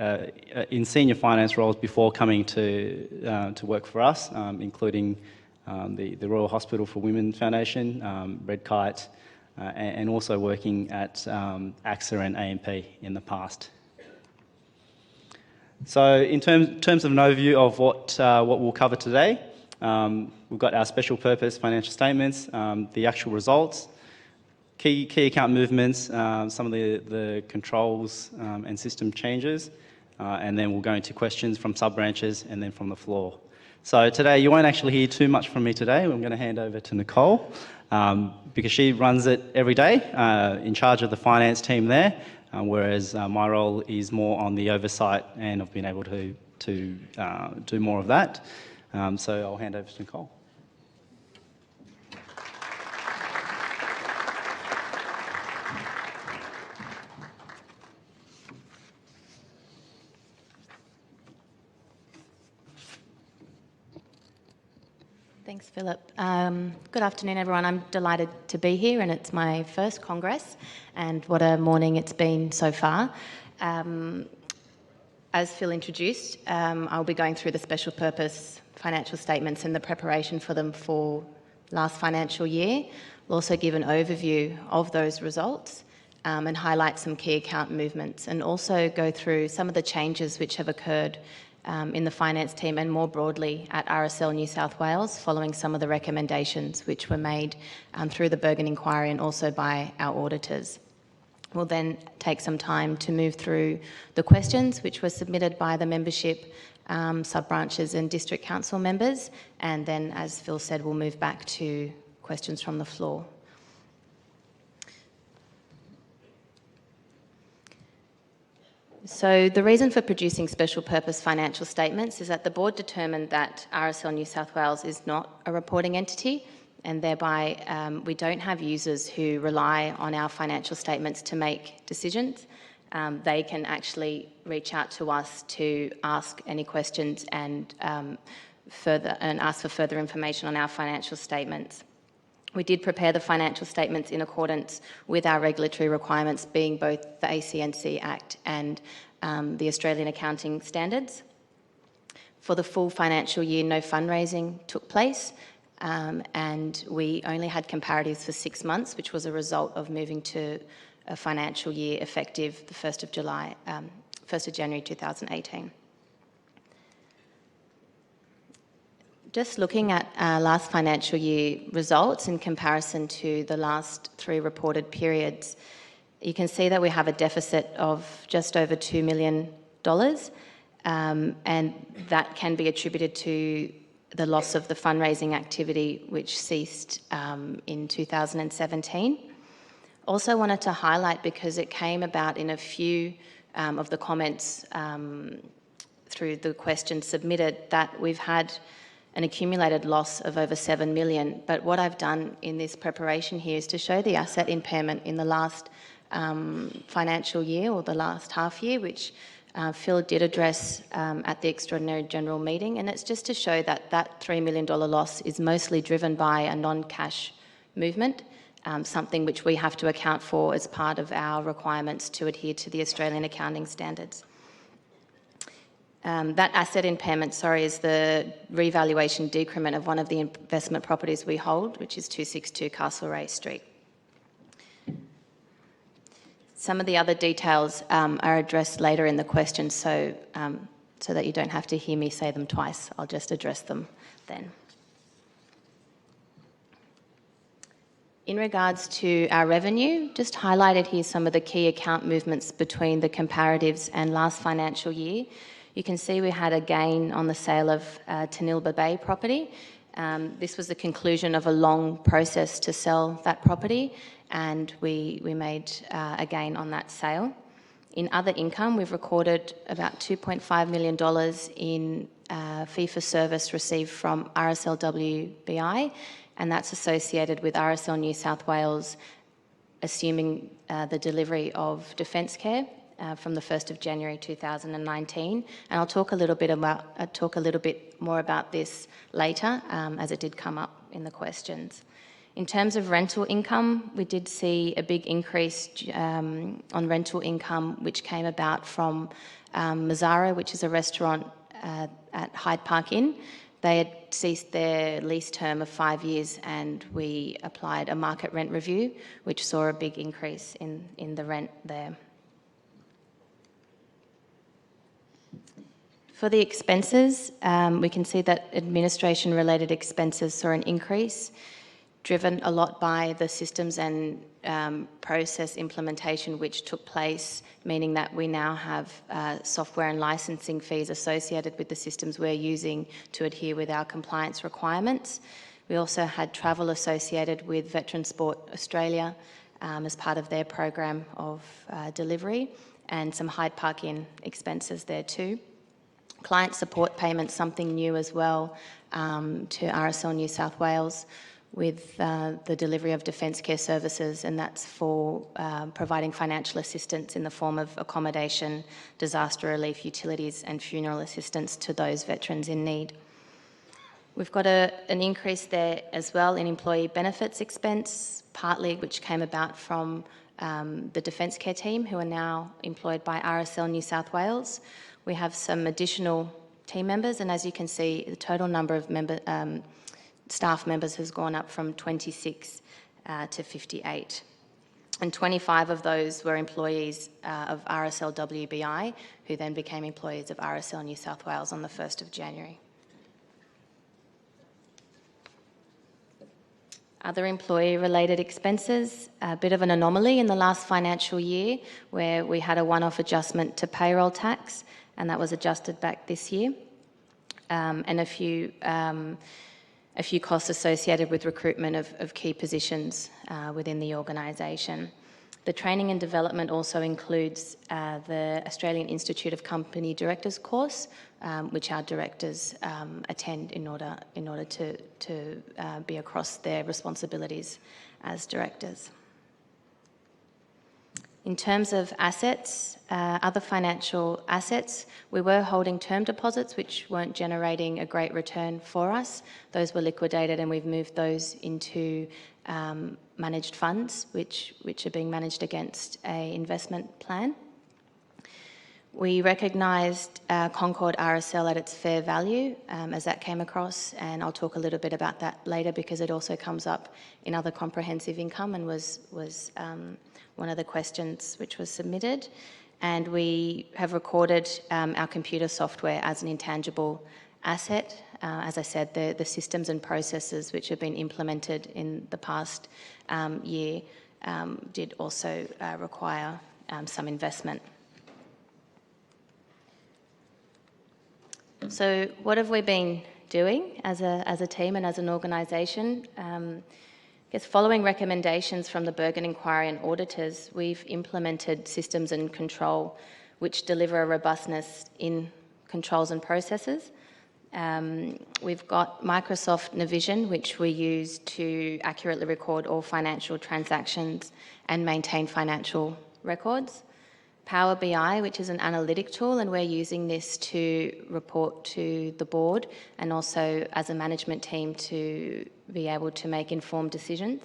in senior finance roles before coming to work for us, including the Royal Hospital for Women Foundation, Red Kite, and also working at AXA and AMP in the past. So in terms of an overview of what we'll cover today, we've got our special purpose financial statements, the actual results, key account movements, some of the controls and system changes, and then we'll go into questions from sub-branches and then from the floor. So today you won't actually hear too much from me today. I'm going to hand over to Nicole because she runs it every day, in charge of the finance team there, whereas my role is more on the oversight, and I've been able to do more of that. So I'll hand over to Nicole. Thanks, Philip. Good afternoon, everyone. I'm delighted to be here, and it's my first Congress, and what a morning it's been so far. As Phil introduced, I'll be going through the special purpose financial statements and the preparation for them for last financial year. We'll also give an overview of those results and highlight some key account movements, and also go through some of the changes which have occurred in the finance team and more broadly at RSL New South Wales, following some of the recommendations which were made through the Bergen inquiry and also by our auditors. We'll then take some time to move through the questions which were submitted by the membership, sub-branches and district council members, and then, as Phil said, we'll move back to questions from the floor. So the reason for producing special purpose financial statements is that the board determined that RSL New South Wales is not a reporting entity, and thereby we don't have users who rely on our financial statements to make decisions. They can actually reach out to us to ask any questions and ask for further information on our financial statements. We did prepare the financial statements in accordance with our regulatory requirements, being both the ACNC Act and the Australian Accounting Standards. For the full financial year, no fundraising took place, and we only had comparatives for 6 months, which was a result of moving to a financial year effective the 1st of January 2018. Just looking at our last financial year results in comparison to the last 3 reported periods, you can see that we have a deficit of just over $2 million, and that can be attributed to the loss of the fundraising activity which ceased in 2017. Also wanted to highlight, because it came about in a few of the comments through the questions submitted, that we've had an accumulated loss of over $7 million. But what I've done in this preparation here is to show the asset impairment in the last financial year, or the last half year, which Phil did address at the Extraordinary General Meeting. And it's just to show that that $3 million loss is mostly driven by a non-cash movement, something which we have to account for as part of our requirements to adhere to the Australian Accounting Standards. That asset impairment, is the revaluation decrement of one of the investment properties we hold, which is 262 Castlereagh Street. Some of the other details are addressed later in the questions, so that you don't have to hear me say them twice. I'll just address them then. In regards to our revenue, just highlighted here some of the key account movements between the comparatives and last financial year. You can see we had a gain on the sale of Tanilba Bay property. This was the conclusion of a long process to sell that property, and we made a gain on that sale. In other income, we've recorded about $2.5 million in fee for service received from RSL WBI, and that's associated with RSL New South Wales assuming the delivery of Defence Care from the 1st of January 2019, and I'll talk a little bit more about this later, as it did come up in the questions. In terms of rental income, we did see a big increase on rental income, which came about from Mazzara, which is a restaurant at Hyde Park Inn. They had ceased their lease term of 5 years, and we applied a market rent review, which saw a big increase in the rent there. For the expenses, we can see that administration-related expenses saw an increase, driven a lot by the systems and process implementation which took place, meaning that we now have software and licensing fees associated with the systems we're using to adhere with our compliance requirements. We also had travel associated with Veteran Sport Australia as part of their program of delivery, and some Hyde Park Inn expenses there too. Client support payments, something new as well to RSL New South Wales, with the delivery of Defence Care services, and that's for providing financial assistance in the form of accommodation, disaster relief, utilities and funeral assistance to those veterans in need. We've got an increase there as well in employee benefits expense, partly which came about from the Defence Care team, who are now employed by RSL New South Wales. We have some additional team members, and as you can see, the total number of staff members has gone up from 26 to 58. and 25 of those were employees of RSL WBI, who then became employees of RSL New South Wales on the 1st of January. Other employee-related expenses, a bit of an anomaly in the last financial year where we had a one-off adjustment to payroll tax, and that was adjusted back this year, and a few costs associated with recruitment of key positions within the organisation. The training and development also includes the Australian Institute of Company Directors course, which our directors attend in order to be across their responsibilities as directors. In terms of assets, other financial assets, we were holding term deposits which weren't generating a great return for us. Those were liquidated and we've moved those into managed funds which are being managed against an investment plan. We recognised Concord RSL at its fair value as that came across, and I'll talk a little bit about that later because it also comes up in other comprehensive income and was one of the questions which was submitted. And we have recorded our computer software as an intangible asset. As I said, the systems and processes which have been implemented in the past year did also require some investment. So what have we been doing as a team and as an organisation? I guess following recommendations from the Bergen Inquiry and auditors, we've implemented systems and control which deliver a robustness in controls and processes. We've got Microsoft Navision, which we use to accurately record all financial transactions and maintain financial records. Power BI, which is an analytic tool, and we're using this to report to the board and also as a management team to be able to make informed decisions.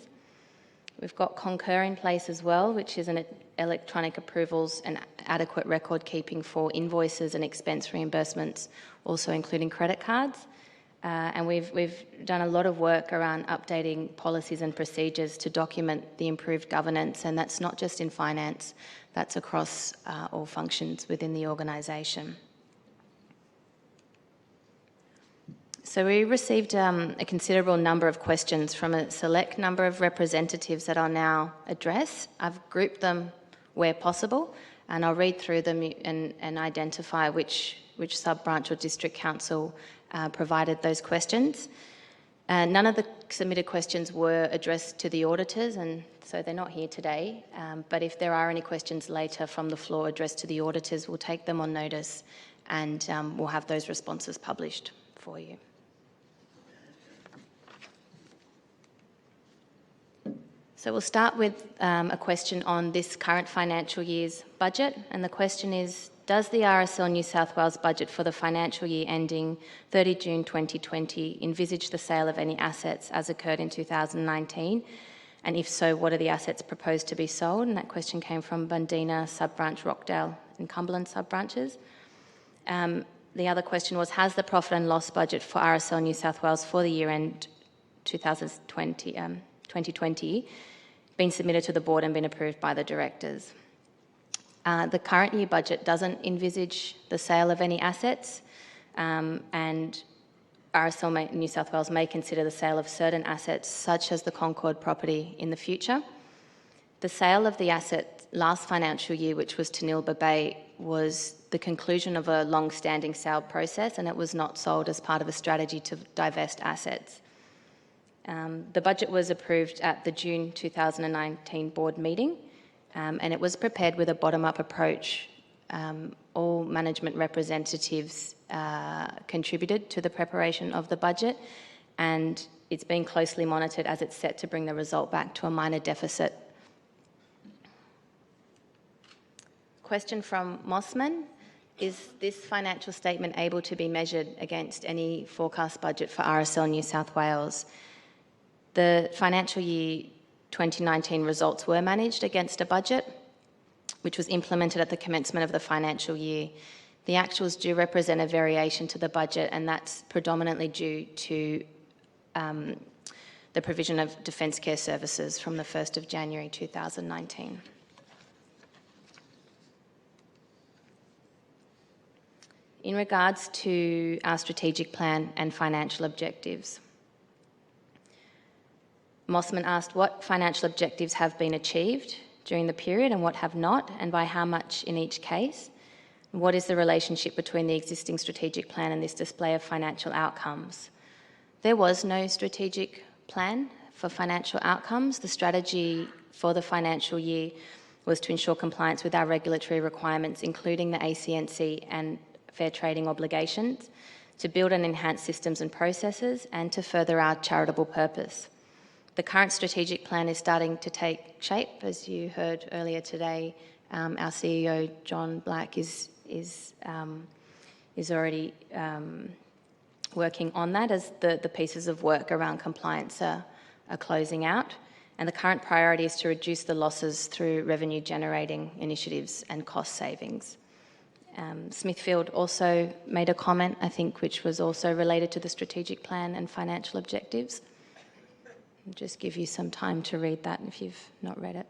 We've got Concur in place as well, which is an electronic approvals and adequate record keeping for invoices and expense reimbursements, also including credit cards. And we've done a lot of work around updating policies and procedures to document the improved governance, and that's not just in finance, that's across all functions within the organisation. So we received a considerable number of questions from a select number of representatives that I'll now address. I've grouped them where possible, and I'll read through them and identify which sub-branch or district council provided those questions. None of the submitted questions were addressed to the auditors, and so they're not here today. But if there are any questions later from the floor addressed to the auditors, we'll take them on notice and we'll have those responses published for you. So we'll start with a question on this current financial year's budget, and the question is, does the RSL New South Wales budget for the financial year ending 30 June 2020 envisage the sale of any assets as occurred in 2019? And if so, what are the assets proposed to be sold? And that question came from Bundeena sub-branch, Rockdale and Cumberland sub-branches. The other question was, has the profit and loss budget for RSL New South Wales for the year end 2020 been submitted to the board and been approved by the directors? The current year budget doesn't envisage the sale of any assets, and RSL New South Wales may consider the sale of certain assets, such as the Concord property, in the future. The sale of the asset last financial year, which was to Nilba Bay, was the conclusion of a long-standing sale process, and it was not sold as part of a strategy to divest assets. The budget was approved at the June 2019 board meeting, and it was prepared with a bottom-up approach. All management representatives contributed to the preparation of the budget, and it's been closely monitored as it's set to bring the result back to a minor deficit. Question from Mossman: is this financial statement able to be measured against any forecast budget for RSL New South Wales? The financial year 2019 results were managed against a budget which was implemented at the commencement of the financial year. The actuals do represent a variation to the budget, and that's predominantly due to the provision of Defence Care Services from the 1st of January 2019. In regards to our strategic plan and financial objectives, Mossman asked what financial objectives have been achieved during the period and what have not, and by how much in each case. What is the relationship between the existing strategic plan and this display of financial outcomes? There was no strategic plan for financial outcomes. The strategy for the financial year was to ensure compliance with our regulatory requirements, including the ACNC and fair trading obligations, to build and enhance systems and processes, and to further our charitable purpose. The current strategic plan is starting to take shape. As you heard earlier today, our CEO, John Black, is already working on that as the pieces of work around compliance are closing out. And the current priority is to reduce the losses through revenue-generating initiatives and cost savings. Smithfield also made a comment, I think, which was also related to the strategic plan and financial objectives. I'll just give you some time to read that if you've not read it.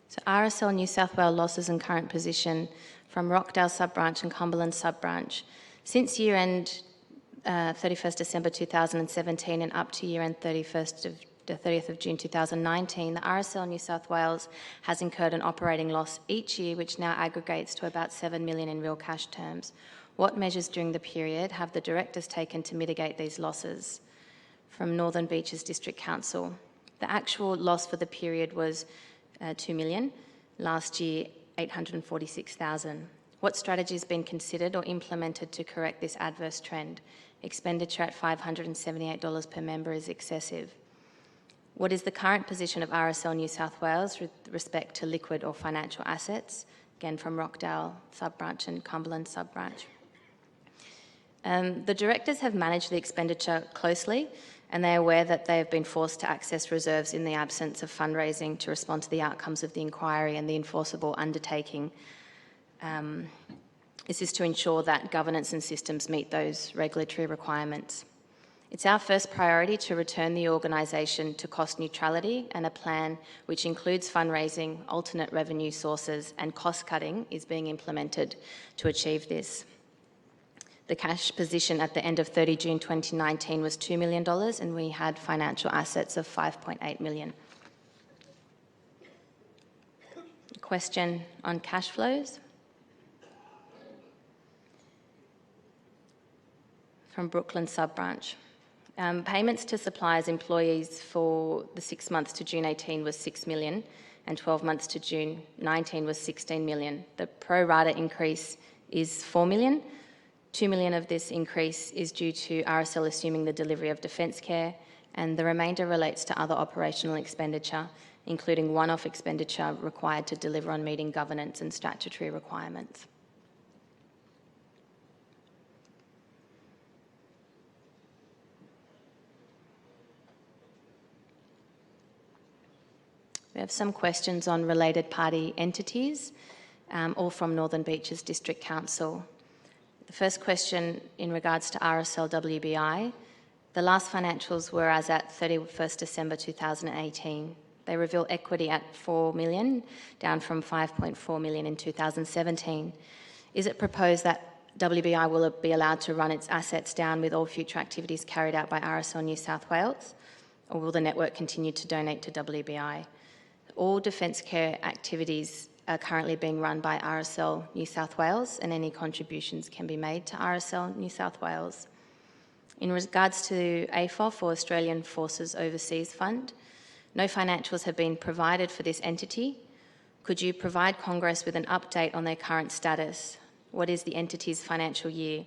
So RSL New South Wales losses and current position from Rockdale sub-branch and Cumberland sub-branch. Since year-end 31st December 2017 and up to year-end 30th of June 2019, the RSL New South Wales has incurred an operating loss each year, which now aggregates to about $7 million in real cash terms. What measures during the period have the directors taken to mitigate these losses? From Northern Beaches District Council. The actual loss for the period was $2 million. Last year, $846,000. What strategy has been considered or implemented to correct this adverse trend? Expenditure at $578 per member is excessive. What is the current position of RSL New South Wales with respect to liquid or financial assets? Again, from Rockdale sub-branch and Cumberland sub-branch. The directors have managed the expenditure closely, and they are aware that they have been forced to access reserves in the absence of fundraising to respond to the outcomes of the inquiry and the enforceable undertaking. This is to ensure that governance and systems meet those regulatory requirements. It's our first priority to return the organisation to cost neutrality, and a plan which includes fundraising, alternate revenue sources and cost cutting is being implemented to achieve this. The cash position at the end of 30 June 2019 was $2 million, and we had financial assets of $5.8 million. Question on cash flows. From Brooklyn sub-branch. Payments to suppliers, employees for the 6 months to June 18 was $6 million, and 12 months to June 19 was $16 million. The pro rata increase is $4 million. $2 million of this increase is due to RSL assuming the delivery of Defence Care, and the remainder relates to other operational expenditure, including one-off expenditure required to deliver on meeting governance and statutory requirements. We have some questions on related party entities, all from Northern Beaches District Council. The first question in regards to RSL WBI. The last financials were as at 31st December 2018. They reveal equity at $4 million, down from $5.4 million in 2017. Is it proposed that WBI will be allowed to run its assets down with all future activities carried out by RSL New South Wales, or will the network continue to donate to WBI? All Defence Care activities are currently being run by RSL New South Wales, and any contributions can be made to RSL New South Wales. In regards to AFOF, or Australian Forces Overseas Fund, no financials have been provided for this entity. Could you provide Congress with an update on their current status? What is the entity's financial year?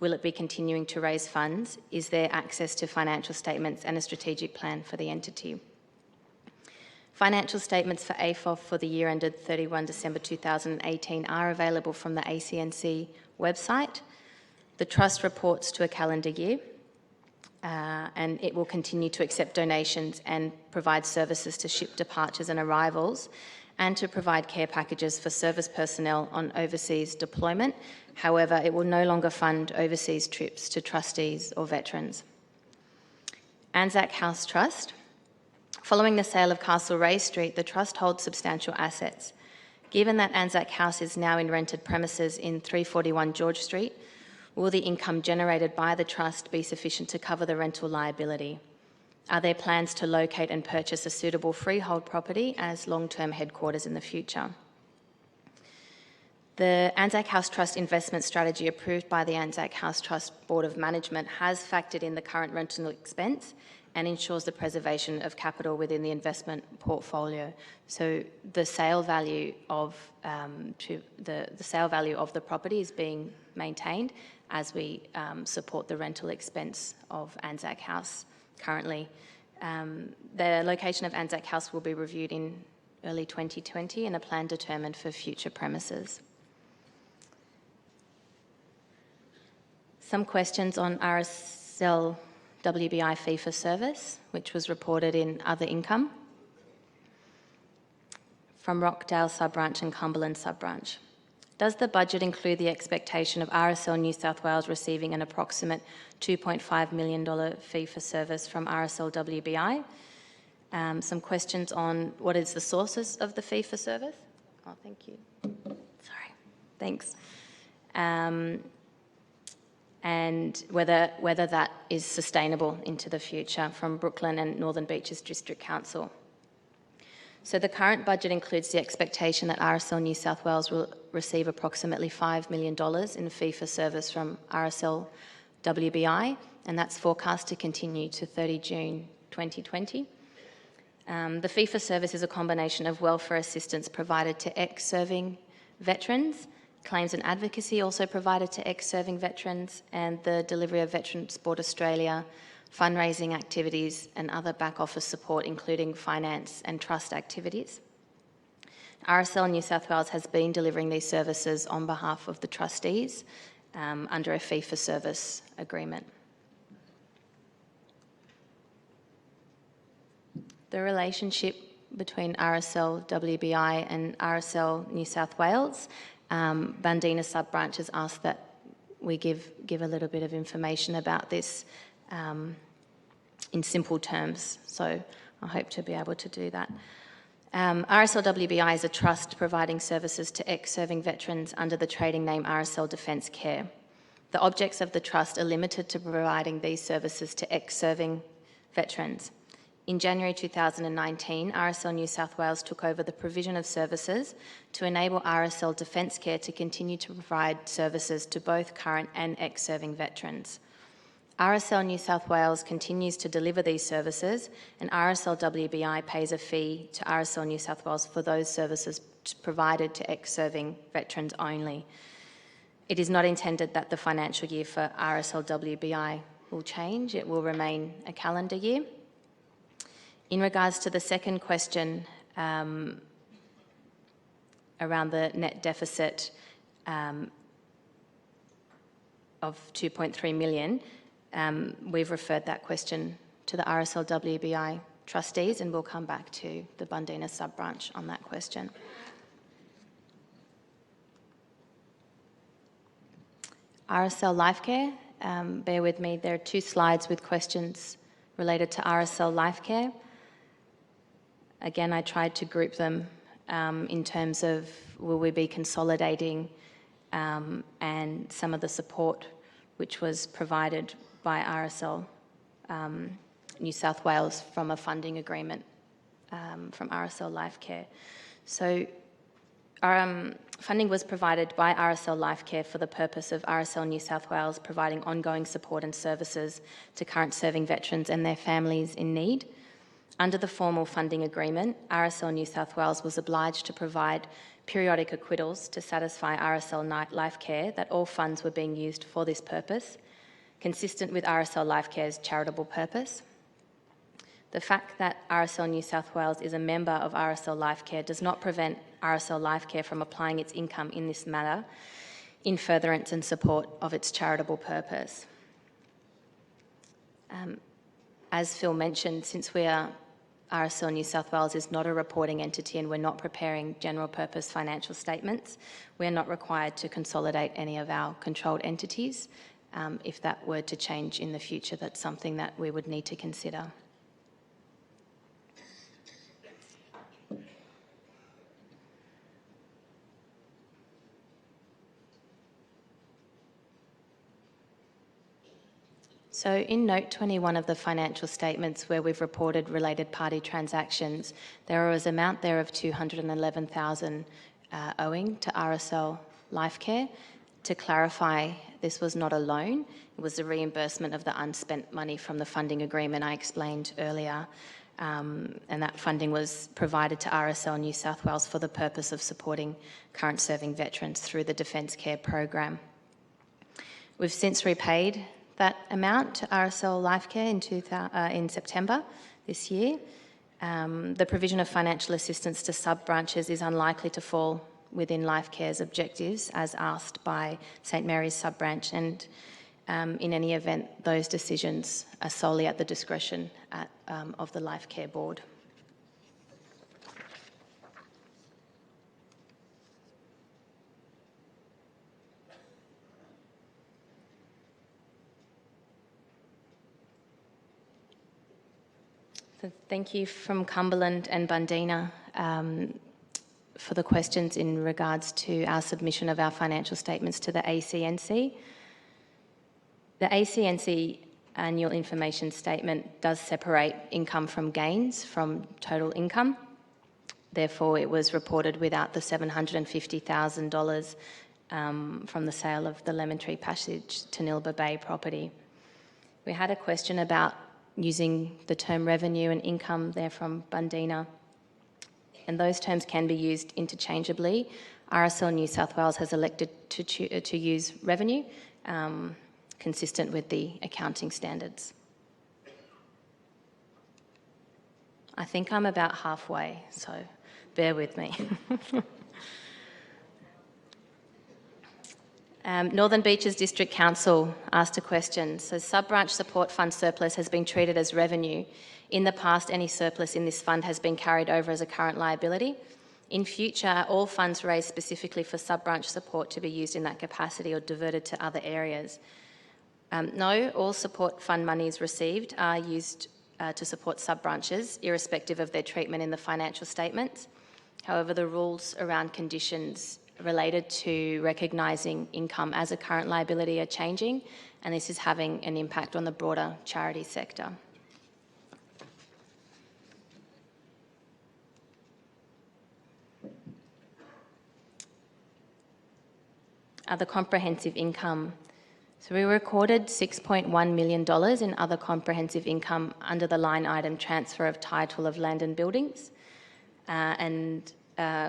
Will it be continuing to raise funds? Is there access to financial statements and a strategic plan for the entity? Financial statements for AFOF for the year ended 31 December 2018 are available from the ACNC website. The Trust reports to a calendar year. and it will continue to accept donations and provide services to ship departures and arrivals, and to provide care packages for service personnel on overseas deployment. However, it will no longer fund overseas trips to trustees or veterans. Anzac House Trust. Following the sale of Castlereagh Street, the Trust holds substantial assets. Given that Anzac House is now in rented premises in 341 George Street, will the income generated by the Trust be sufficient to cover the rental liability? Are there plans to locate and purchase a suitable freehold property as long-term headquarters in the future? The Anzac House Trust investment strategy approved by the Anzac House Trust Board of Management has factored in the current rental expense and ensures the preservation of capital within the investment portfolio. So the sale value of the sale value of the property is being maintained as we support the rental expense of Anzac House currently. The location of Anzac House will be reviewed in early 2020 and a plan determined for future premises. Some questions on RSL WBI fee for service, which was reported in other income from Rockdale Sub-Branch and Cumberland Sub-Branch. Does the budget include the expectation of RSL New South Wales receiving an approximate $2.5 million fee for service from RSL WBI? Some questions on what is the sources of the fee for service. Oh, thank you. Sorry. Thanks. And whether that is sustainable into the future from Brooklyn and Northern Beaches District Council. So the current budget includes the expectation that RSL New South Wales will receive approximately $5 million in fee for service from RSL WBI, and that's forecast to continue to 30 June 2020. The fee for service is a combination of welfare assistance provided to ex-serving veterans, claims and advocacy also provided to ex-serving veterans, and the delivery of Veteran Sport Australia, fundraising activities and other back office support, including finance and trust activities. RSL New South Wales has been delivering these services on behalf of the trustees under a fee for service agreement. The relationship between RSL WBI and RSL New South Wales, Bundeena Sub-Branch has asked that we give a little bit of information about this in simple terms, so I hope to be able to do that. RSL WBI is a trust providing services to ex-serving veterans under the trading name RSL Defence Care. The objects of the trust are limited to providing these services to ex-serving veterans. In January 2019, RSL New South Wales took over the provision of services to enable RSL Defence Care to continue to provide services to both current and ex-serving veterans. RSL New South Wales continues to deliver these services, and RSL WBI pays a fee to RSL New South Wales for those services provided to ex-serving veterans only. It is not intended that the financial year for RSL WBI will change. It will remain a calendar year. In regards to the second question around the net deficit of $2.3 million, we've referred that question to the RSL WBI trustees, and we'll come back to the Bundeena Sub-Branch on that question. RSL Lifecare, bear with me, there are 2 slides with questions related to RSL Lifecare. Again, I tried to group them in terms of will we be consolidating and some of the support which was provided by RSL New South Wales from a funding agreement from RSL Lifecare. So funding was provided by RSL Lifecare for the purpose of RSL New South Wales providing ongoing support and services to current serving veterans and their families in need. Under the formal funding agreement, RSL New South Wales was obliged to provide periodic acquittals to satisfy RSL Lifecare that all funds were being used for this purpose, consistent with RSL Lifecare's charitable purpose. The fact that RSL New South Wales is a member of RSL Lifecare does not prevent RSL Lifecare from applying its income in this matter in furtherance and support of its charitable purpose. As Phil mentioned, since RSL New South Wales is not a reporting entity and we're not preparing general purpose financial statements, we're not required to consolidate any of our controlled entities. If that were to change in the future, that's something that we would need to consider. So in note 21 of the financial statements where we've reported related party transactions, there was an amount there of $211,000 owing to RSL Lifecare. To clarify, this was not a loan, it was a reimbursement of the unspent money from the funding agreement I explained earlier. And that funding was provided to RSL New South Wales for the purpose of supporting current serving veterans through the Defence Care program. We've since repaid that amount to RSL Lifecare in September this year. The provision of financial assistance to sub-branches is unlikely to fall within Lifecare's objectives as asked by St Mary's sub-branch, and in any event, those decisions are solely at the discretion of the Lifecare board. So thank you from Cumberland and Bundeena for the questions in regards to our submission of our financial statements to the ACNC. The ACNC annual information statement does separate income from gains from total income. Therefore, it was reported without the $750,000 from the sale of the Lemon Tree Passage to Nilba Bay property. We had a question about using the term revenue and income there from Bundeena, and those terms can be used interchangeably. RSL New South Wales has elected to use revenue, consistent with the accounting standards. I think I'm about halfway, so bear with me. Northern Beaches District Council asked a question. So sub-branch support fund surplus has been treated as revenue. In the past, any surplus in this fund has been carried over as a current liability. In future, all funds raised specifically for sub-branch support to be used in that capacity or diverted to other areas. No, all support fund monies received are used to support sub-branches, irrespective of their treatment in the financial statements. However, the rules around conditions related to recognising income as a current liability are changing, and this is having an impact on the broader charity sector. Other comprehensive income. So we recorded $6.1 million in other comprehensive income under the line item transfer of title of land and buildings.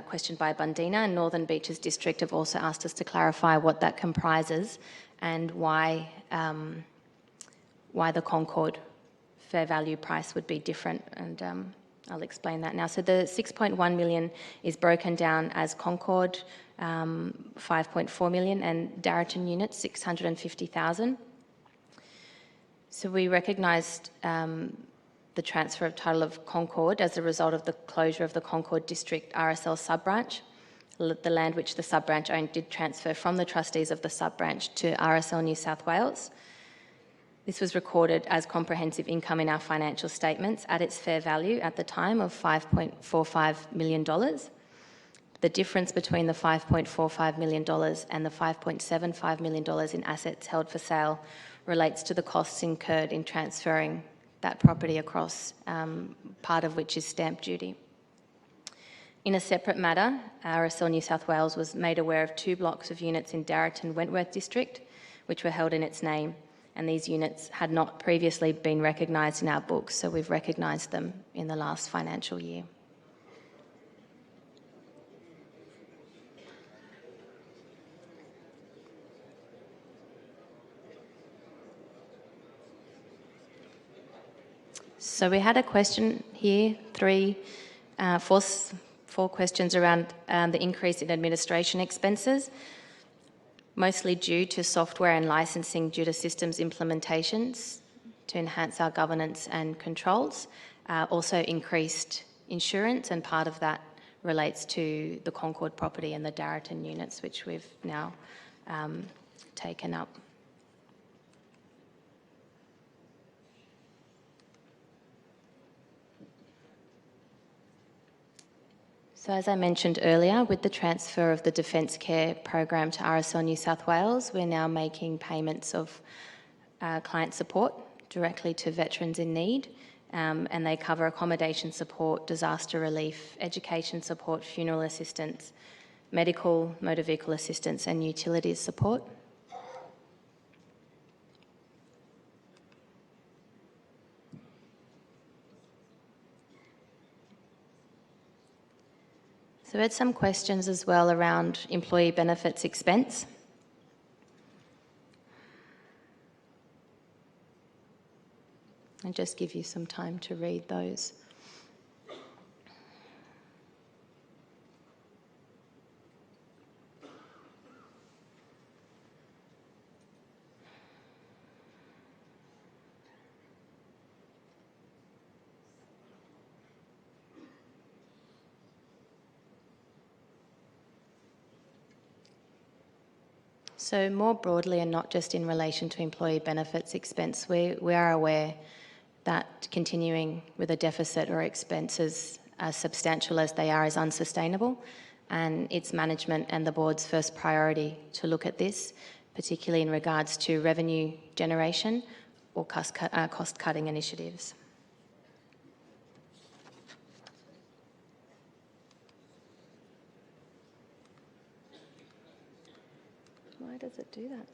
Question by Bundeena and Northern Beaches District have also asked us to clarify what that comprises and why the Concord fair value price would be different, and I'll explain that now. So the 6.1 million is broken down as Concord, 5.4 million, and Darrington units, 650,000. So we recognised the transfer of title of Concord as a result of the closure of the Concord District RSL sub-branch. The land which the sub-branch owned did transfer from the trustees of the sub-branch to RSL New South Wales. This was recorded as comprehensive income in our financial statements at its fair value at the time of $5.45 million. The difference between the $5.45 million and the $5.75 million in assets held for sale relates to the costs incurred in transferring that property across, part of which is stamp duty. In a separate matter, RSL New South Wales was made aware of 2 blocks of units in Darrington Wentworth District, which were held in its name, and these units had not previously been recognised in our books, so we've recognised them in the last financial year. So we had a question here, 4 questions around the increase in administration expenses, mostly due to software and licensing due to systems implementations to enhance our governance and controls. Also increased insurance, and part of that relates to the Concord property and the Darraton units, which we've now taken up. So as I mentioned earlier, with the transfer of the Defence Care program to RSL New South Wales, we're now making payments of client support directly to veterans in need, and they cover accommodation support, disaster relief, education support, funeral assistance, medical, motor vehicle assistance and utilities support. So we had some questions as well around employee benefits expense. I'll just give you some time to read those. So more broadly, and not just in relation to employee benefits expense, we are aware that continuing with a deficit or expenses as substantial as they are is unsustainable, and it's management and the board's first priority to look at this, particularly in regards to revenue generation or cost-cutting initiatives. Why does it do that?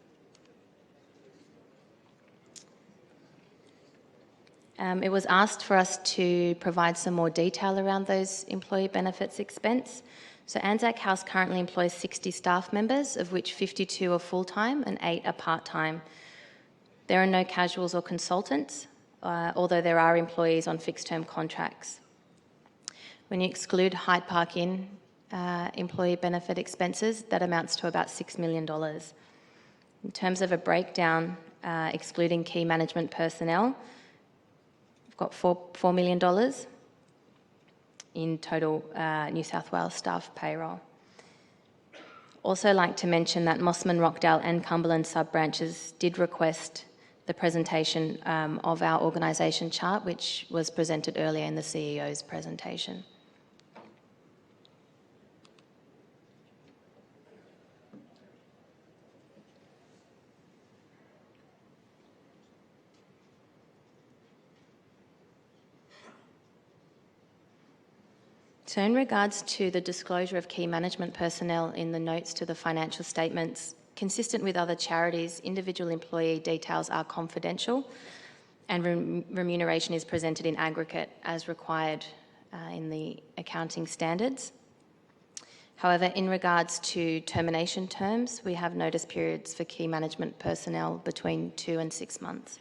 It was asked for us to provide some more detail around those employee benefits expense. So Anzac House currently employs 60 staff members, of which 52 are full-time and 8 are part-time. There are no casuals or consultants, although there are employees on fixed-term contracts. When you exclude Hyde Park Inn employee benefit expenses, that amounts to about $6 million. In terms of a breakdown, excluding key management personnel, we've got $4 million in total New South Wales staff payroll. Also like to mention that Mossman, Rockdale and Cumberland sub-branches did request the presentation of our organisation chart, which was presented earlier in the CEO's presentation. So in regards to the disclosure of key management personnel in the notes to the financial statements, consistent with other charities, individual employee details are confidential and remuneration is presented in aggregate as required in the accounting standards. However, in regards to termination terms, we have notice periods for key management personnel between 2 and 6 months.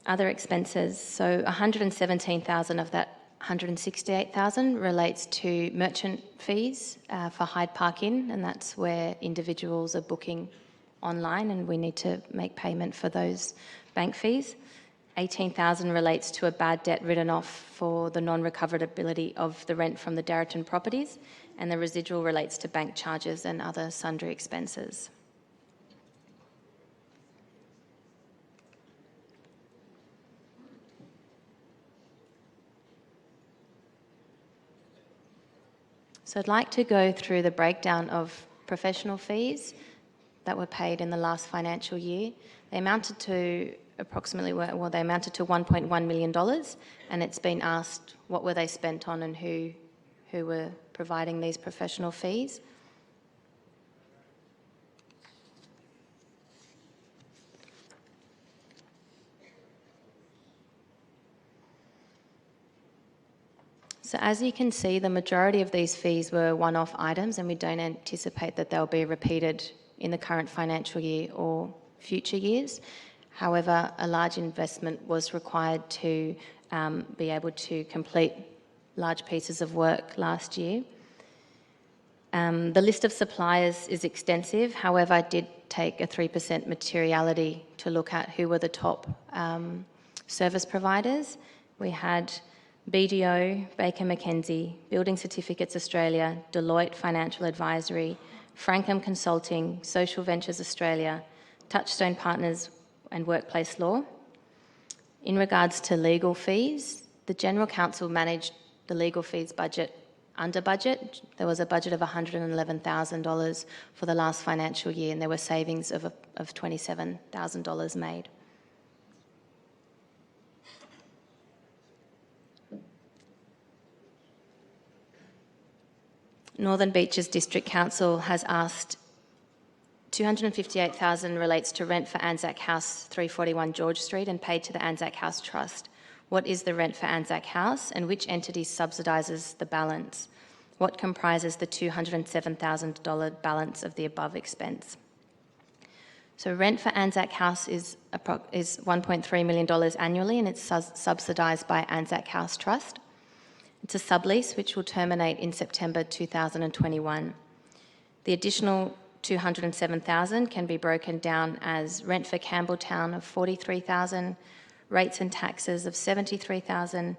Other expenses, so 117,000 of that 168,000 relates to merchant fees for Hyde Park Inn, and that's where individuals are booking online and we need to make payment for those bank fees. 18,000 relates to a bad debt written off for the non-recoverability of the rent from the Darraton properties, and the residual relates to bank charges and other sundry expenses. So I'd like to go through the breakdown of professional fees that were paid in the last financial year. They amounted to approximately, well, they amounted to $1.1 million, and it's been asked what were they spent on and who were providing these professional fees. So as you can see, the majority of these fees were one-off items, and we don't anticipate that they'll be repeated in the current financial year or future years. However, a large investment was required to be able to complete large pieces of work last year. The list of suppliers is extensive. However, I did take a 3% materiality to look at who were the top service providers. We had BDO, Baker McKenzie, Building Certificates Australia, Deloitte Financial Advisory, Frankham Consulting, Social Ventures Australia, Touchstone Partners and Workplace Law. In regards to legal fees, the General Counsel managed the legal fees budget under budget. There was a budget of $111,000 for the last financial year, and there were savings of $27,000 made. Northern Beaches District Council has asked $258,000 relates to rent for Anzac House 341 George Street and paid to the Anzac House Trust. What is the rent for Anzac House and which entity subsidises the balance? What comprises the $207,000 balance of the above expense? So rent for Anzac House is $1.3 million annually, and it's subsidised by Anzac House Trust. It's a sublease which will terminate in September 2021. The additional $207,000 can be broken down as rent for Campbelltown of $43,000, rates and taxes of $73,000,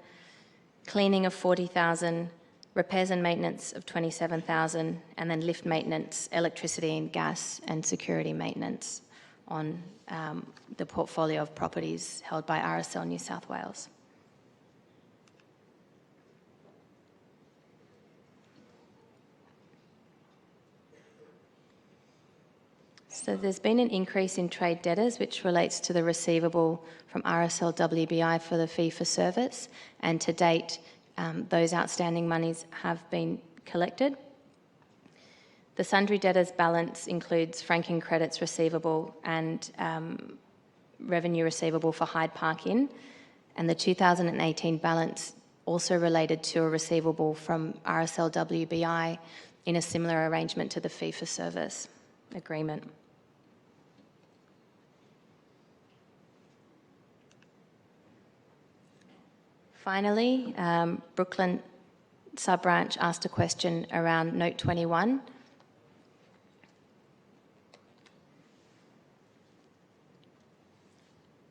cleaning of $40,000, repairs and maintenance of $27,000, and then lift maintenance, electricity and gas, and security maintenance on the portfolio of properties held by RSL New South Wales. So there's been an increase in trade debtors, which relates to the receivable from RSL WBI for the fee for service, and to date, those outstanding monies have been collected. The sundry debtors balance includes franking credits receivable and revenue receivable for Hyde Park Inn, and the 2018 balance also related to a receivable from RSL WBI in a similar arrangement to the fee for service agreement. Finally, Brooklyn sub-branch asked a question around Note 21.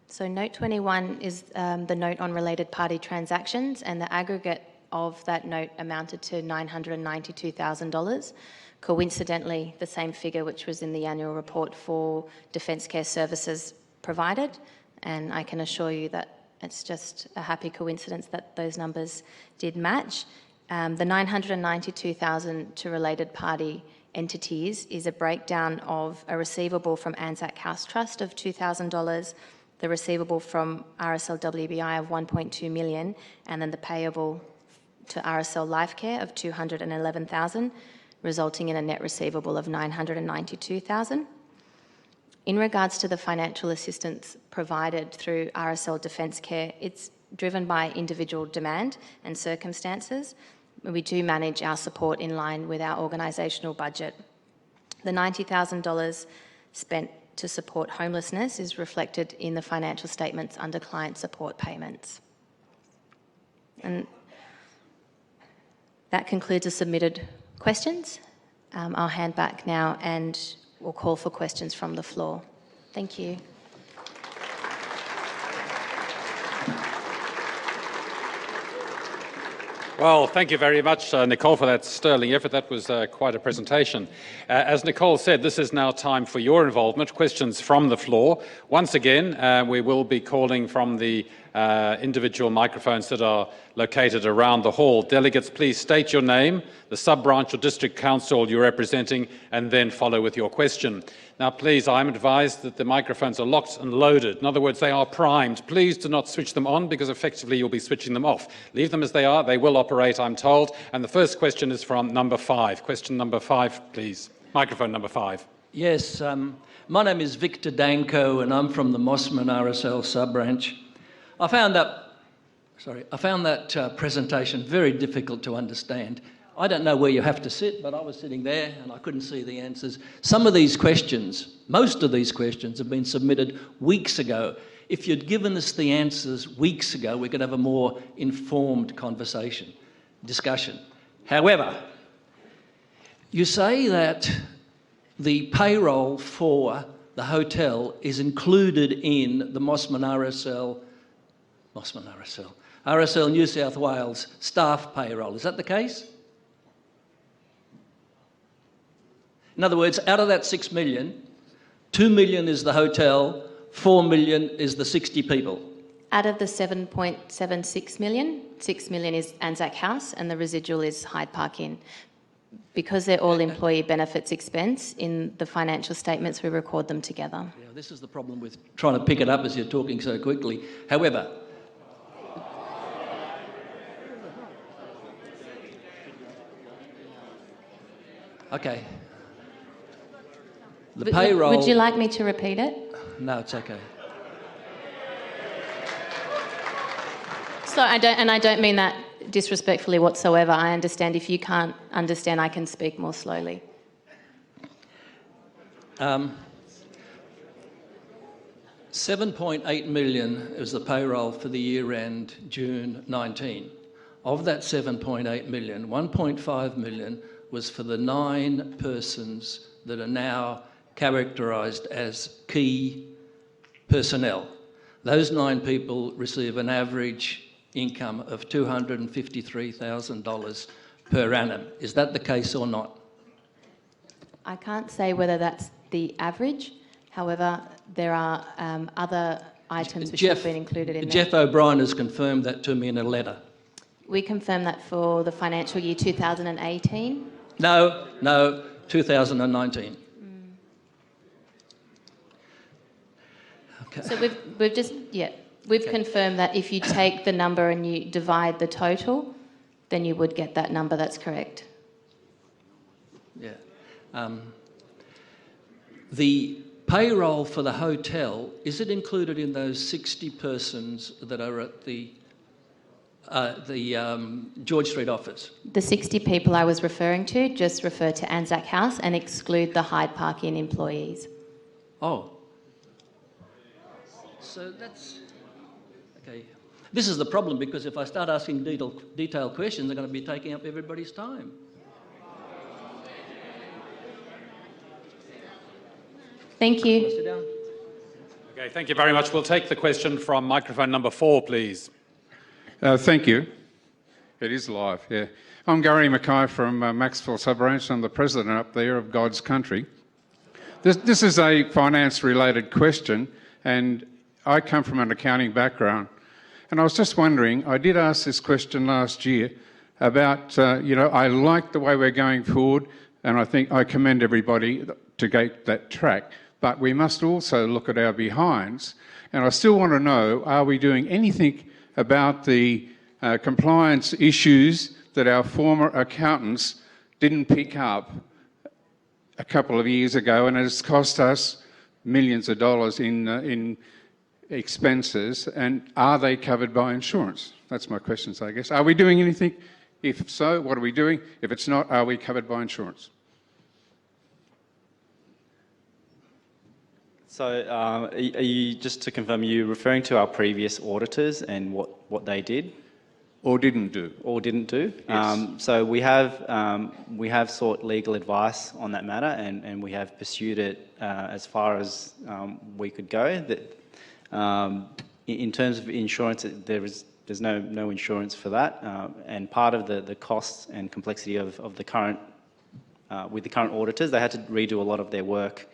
So Note 21 is the note on related party transactions, and the aggregate of that note amounted to $992,000. Coincidentally, the same figure which was in the annual report for Defence Care Services provided, and I can assure you that it's just a happy coincidence that those numbers did match. The $992,000 to related party entities is a breakdown of a receivable from Anzac House Trust of $2,000, the receivable from RSL WBI of $1.2 million, and then the payable to RSL Lifecare of $211,000, resulting in a net receivable of $992,000. In regards to the financial assistance provided through RSL Defence Care, it's driven by individual demand and circumstances. We do manage our support in line with our organisational budget. The $90,000 spent to support homelessness is reflected in the financial statements under client support payments. And that concludes the submitted questions. I'll hand back now and we'll call for questions from the floor. Thank you. Well, thank you very much, Nicole, for that sterling effort. That was quite a presentation. As Nicole said, this is now time for your involvement, questions from the floor. Once again, we will be calling from the individual microphones that are located around the hall. Delegates, please state your name, the sub-branch or district council you're representing, and then follow with your question. Now, please, I'm advised that the microphones are locked and loaded. In other words, they are primed. Please do not switch them on, because effectively you'll be switching them off. Leave them as they are. They will operate, I'm told. And the first question is from number 5. Question number 5, please. Microphone number 5. Yes, my name is Victor Danko, and I'm from the Mossman RSL sub-branch. I found that presentation very difficult to understand. I don't know where you have to sit, but I was sitting there and I couldn't see the answers. Some of these questions, most of these questions have been submitted weeks ago. If you'd given us the answers weeks ago, we could have a more informed discussion. However, You say that the payroll for the hotel is included in the RSL New South Wales staff payroll. Is that the case? In other words, out of that 6 million, 2 million is the hotel, 4 million is the 60 people. Out of the 7.76 million, 6 million is Anzac House and the residual is Hyde Park Inn. Because they're all employee benefits expense, in the financial statements we record them together. Yeah, this is the problem with trying to pick it up as you're talking so quickly. However, okay. The payroll... Would you like me to repeat it? No, it's okay. So I don't mean that disrespectfully whatsoever. I understand if you can't understand, I can speak more slowly. 7.8 million is the payroll for the year end June 19. Of that 7.8 million, 1.5 million was for the 9 persons that are now characterised as key personnel. Those 9 people receive an average income of $253,000 per annum. Is that the case or not? I can't say whether that's the average. However, there are other items which have been included in there. Jeff O'Brien has confirmed that to me in a letter. We confirmed that for the financial year 2018. No, 2019. Okay. So we've confirmed that if you take the number and you divide the total, then you would get that number. That's correct. Yeah. The payroll for the hotel, is it included in those 60 persons that are at the George Street office? The 60 people I was referring to just refer to Anzac House and exclude the Hyde Park Inn employees. Oh. So that's... Okay. This is the problem, because if I start asking detailed questions, I'm going to be taking up everybody's time. Thank you. Sit down. Okay, thank you very much. We'll take the question from microphone number 4, please. Thank you. It is live, yeah. I'm Gary Mackay from Maxwell Sub-Ranch. I'm the president up there of God's Country. This is a finance-related question, and I come from an accounting background. And I was just wondering, I did ask this question last year about, I like the way we're going forward, and I think I commend everybody to get that track. But we must also look at our behinds. And I still want to know, are we doing anything about the compliance issues that our former accountants didn't pick up a couple of years ago, and it's cost us millions of dollars in expenses, and are they covered by insurance? That's my questions, I guess. Are we doing anything? If so, what are we doing? If it's not, are we covered by insurance? So are you, just to confirm, are you referring to our previous auditors and what they did? Or didn't do? Or didn't do? Yes. So we have sought legal advice on that matter, and we have pursued it as far as we could go. In terms of insurance, there's no insurance for that, and part of the costs and complexity of the current with the current auditors, they had to redo a lot of their work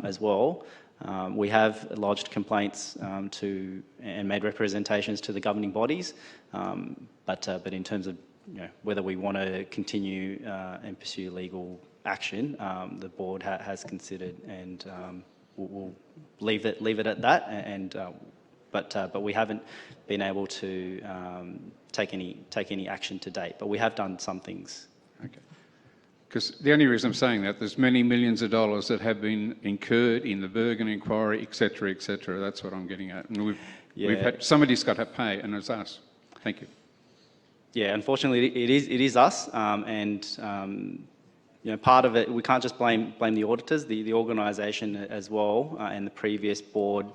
as well. We have lodged complaints and made representations to the governing bodies, but in terms of whether we want to continue and pursue legal action, the board has considered, and we'll leave it at that. And but we haven't been able to take any action to date. But we have done some things. Okay. Because the only reason I'm saying that, there's many millions of dollars that have been incurred in the Bergen inquiry, et cetera, et cetera. That's what I'm getting at. And we've had, somebody's got to pay, and it's us. Thank you. Yeah, unfortunately, it is us, and part of it, we can't just blame the auditors. The organisation as well, and the previous board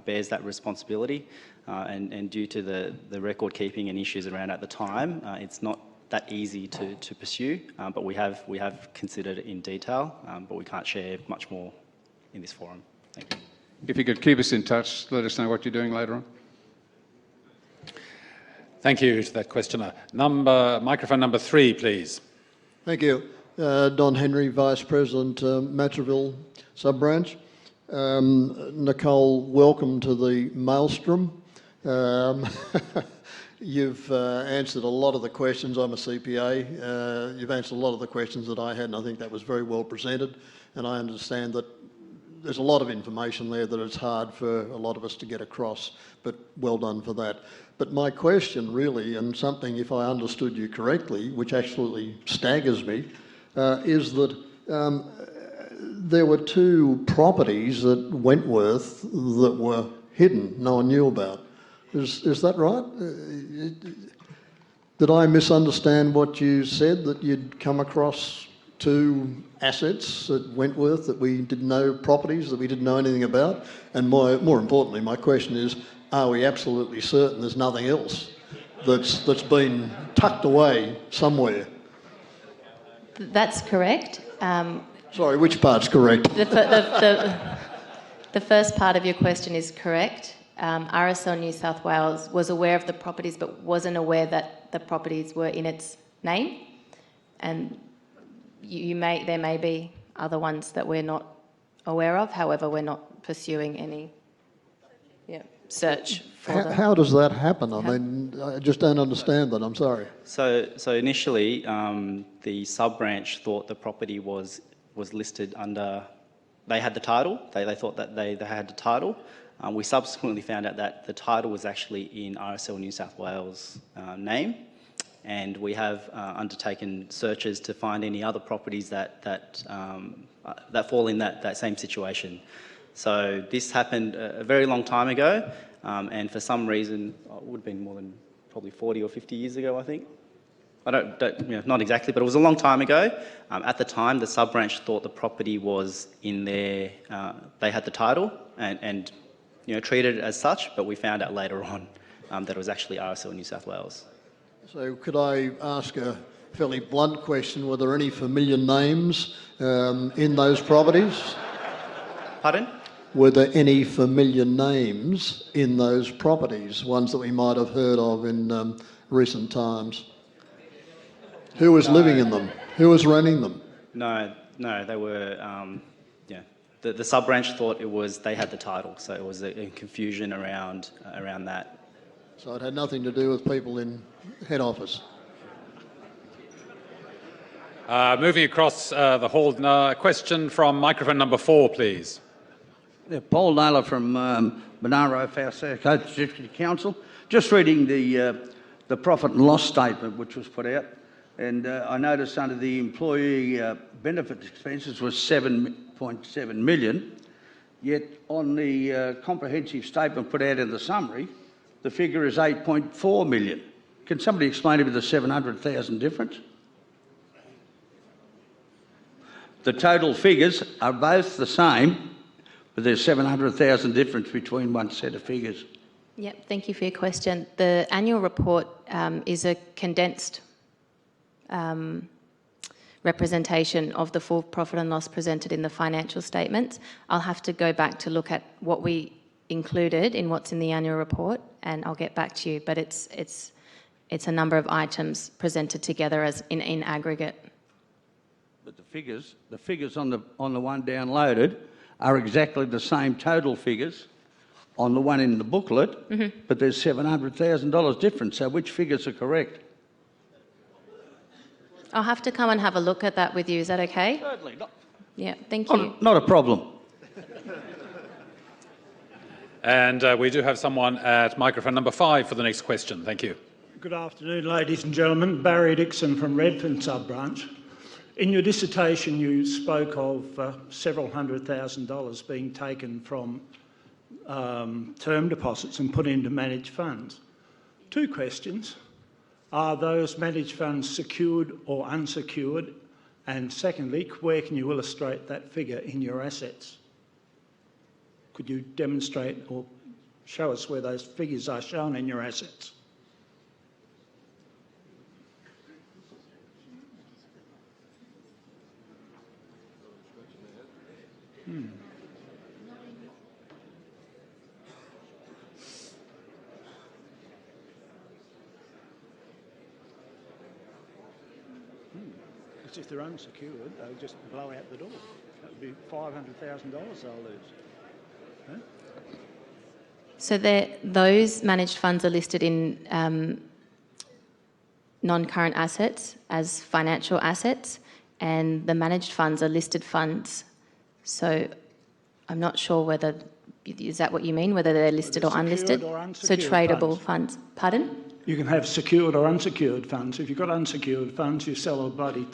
bears that responsibility. And due to the record keeping and issues around at the time, it's not that easy to pursue, but we have considered it in detail, but we can't share much more in this forum. Thank you. If you could keep us in touch, let us know what you're doing later on. Thank you to that questioner. Microphone number 3, please. Thank you. Don Henry, Vice President, Matraville Sub-Branch. Nicole, welcome to the maelstrom. You've answered a lot of the questions. I'm a CPA. You've answered a lot of the questions that I had, and I think that was very well presented. And I understand that there's a lot of information there that it's hard for a lot of us to get across, but well done for that. But my question really, and something, if I understood you correctly, which absolutely staggers me, is that there were 2 properties at Wentworth that were hidden, no one knew about. Is that right? Did I misunderstand what you said, that you'd come across 2 assets at Wentworth that we didn't know, properties that we didn't know anything about? And more importantly, my question is, are we absolutely certain there's nothing else that's been tucked away somewhere? That's correct. Sorry, which part's correct? The first part of your question is correct. RSL New South Wales was aware of the properties but wasn't aware that the properties were in its name. And there may be other ones that we're not aware of. However, we're not pursuing any search for them. How does that happen? I mean, I just don't understand that. I'm sorry. So initially, the sub-branch thought the property was listed under, they had the title, they thought that they had the title. We subsequently found out that the title was actually in RSL New South Wales name, and we have undertaken searches to find any other properties that fall in that same situation. So this happened a very long time ago, and for some reason, it would have been more than probably 40 or 50 years ago, I think. I don't not exactly, but it was a long time ago. At the time, the sub-branch thought the property was in their, they had the title and treated it as such, but we found out later on that it was actually RSL New South Wales. So could I ask a fairly blunt question? Were there any familiar names in those properties? Pardon? Were there any familiar names in those properties, ones that we might have heard of in recent times? Who was living in them? Who was renting them? No, they were, the sub-branch thought they had the title, so it was a confusion around that. So it had nothing to do with people in head office? Moving across the hall now, a question from microphone number 4, please. Yeah, Paul Naylor from Monaro, South Coast District Council. Just reading the profit and loss statement which was put out, and I noticed under the employee benefit expenses was 7.7 million, yet on the comprehensive statement put out in the summary, the figure is 8.4 million. Can somebody explain to me the 700,000 difference? The total figures are both the same, but there's 700,000 difference between one set of figures. Yep, thank you for your question. The annual report is a condensed representation of the full profit and loss presented in the financial statements. I'll have to go back to look at what we included in what's in the annual report, and I'll get back to you. But it's a number of items presented together as in aggregate. But the figures on the one downloaded are exactly the same total figures on the one in the booklet, but there's $700,000 difference. So which figures are correct? I'll have to come and have a look at that with you. Is that okay? Certainly. Yeah, thank you. Not a problem. And we do have someone at microphone number 5 for the next question. Thank you. Good afternoon, ladies and gentlemen. Barry Dixon from Redfern Sub-Branch. In your dissertation, you spoke of several $100,000 being taken from term deposits and put into managed funds. 2 questions. Are those managed funds secured or unsecured? And secondly, where can you illustrate that figure in your assets? Could you demonstrate or show us where those figures are shown in your assets? Because if they're unsecured, they'll just blow out the door. That would be $500,000 they'll lose. Huh? So those managed funds are listed in non-current assets as financial assets, and the managed funds are listed funds. So I'm not sure whether, is that what you mean, whether they're listed or unlisted? Or So unsecured tradable funds. Pardon? You can have secured or unsecured funds. If you've got unsecured funds, you sell a bloody,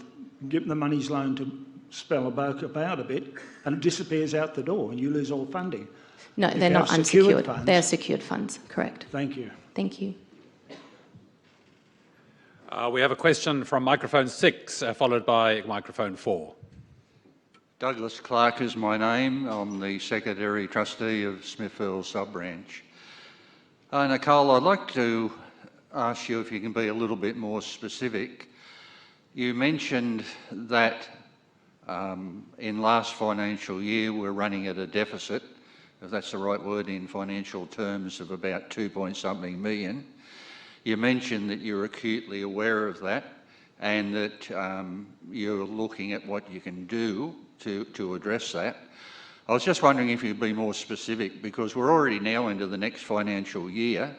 give them the money's loan to spell a bloke about a bit, and it disappears out the door, and you lose all funding. No, If they're you not have secured unsecured. funds- They're secured funds, correct. Thank you. Thank you. We have a question from microphone 6, followed by microphone 4. Douglas Clark is my name. I'm the Secretary Trustee of Smithfield Sub-Branch. Nicole, I'd like to ask you if you can be a little bit more specific. You mentioned that in last financial year we're running at a deficit, if that's the right word in financial terms, of about 2-point-something million. You mentioned that you're acutely aware of that and that you're looking at what you can do to address that. I was just wondering if you'd be more specific, because we're already now into the next financial year,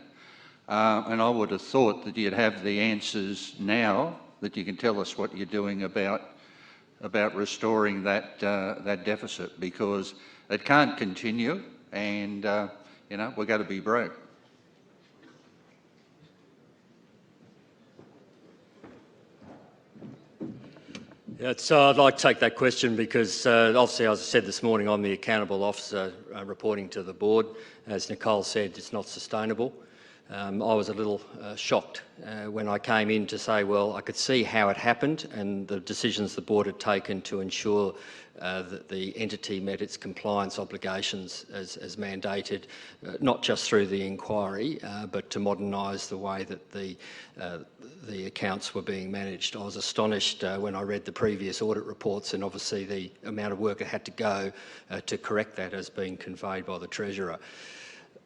and I would have thought that you'd have the answers now, that you can tell us what you're doing about restoring that deficit, because it can't continue, and we're going to be broke. Yeah, I'd like to take that question because obviously, as I said this morning, I'm the accountable officer reporting to the board. As Nicole said, it's not sustainable. I was a little shocked when I came in to say, well, I could see how it happened and the decisions the board had taken to ensure that the entity met its compliance obligations as mandated, not just through the inquiry, but to modernise the way that the accounts were being managed. I was astonished when I read the previous audit reports and obviously the amount of work that had to go to correct that as being conveyed by the Treasurer.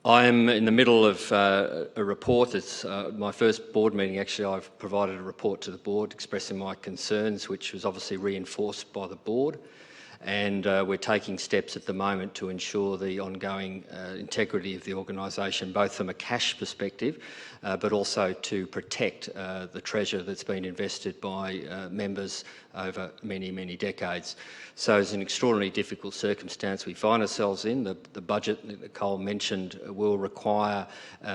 I am in the middle of a report. It's my first board meeting, actually. I've provided a report to the board expressing my concerns, which was obviously reinforced by the board. And we're taking steps at the moment to ensure the ongoing integrity of the organisation, both from a cash perspective, but also to protect the treasure that's been invested by members over many, many decades. So it's an extraordinarily difficult circumstance we find ourselves in. The budget that Nicole mentioned will require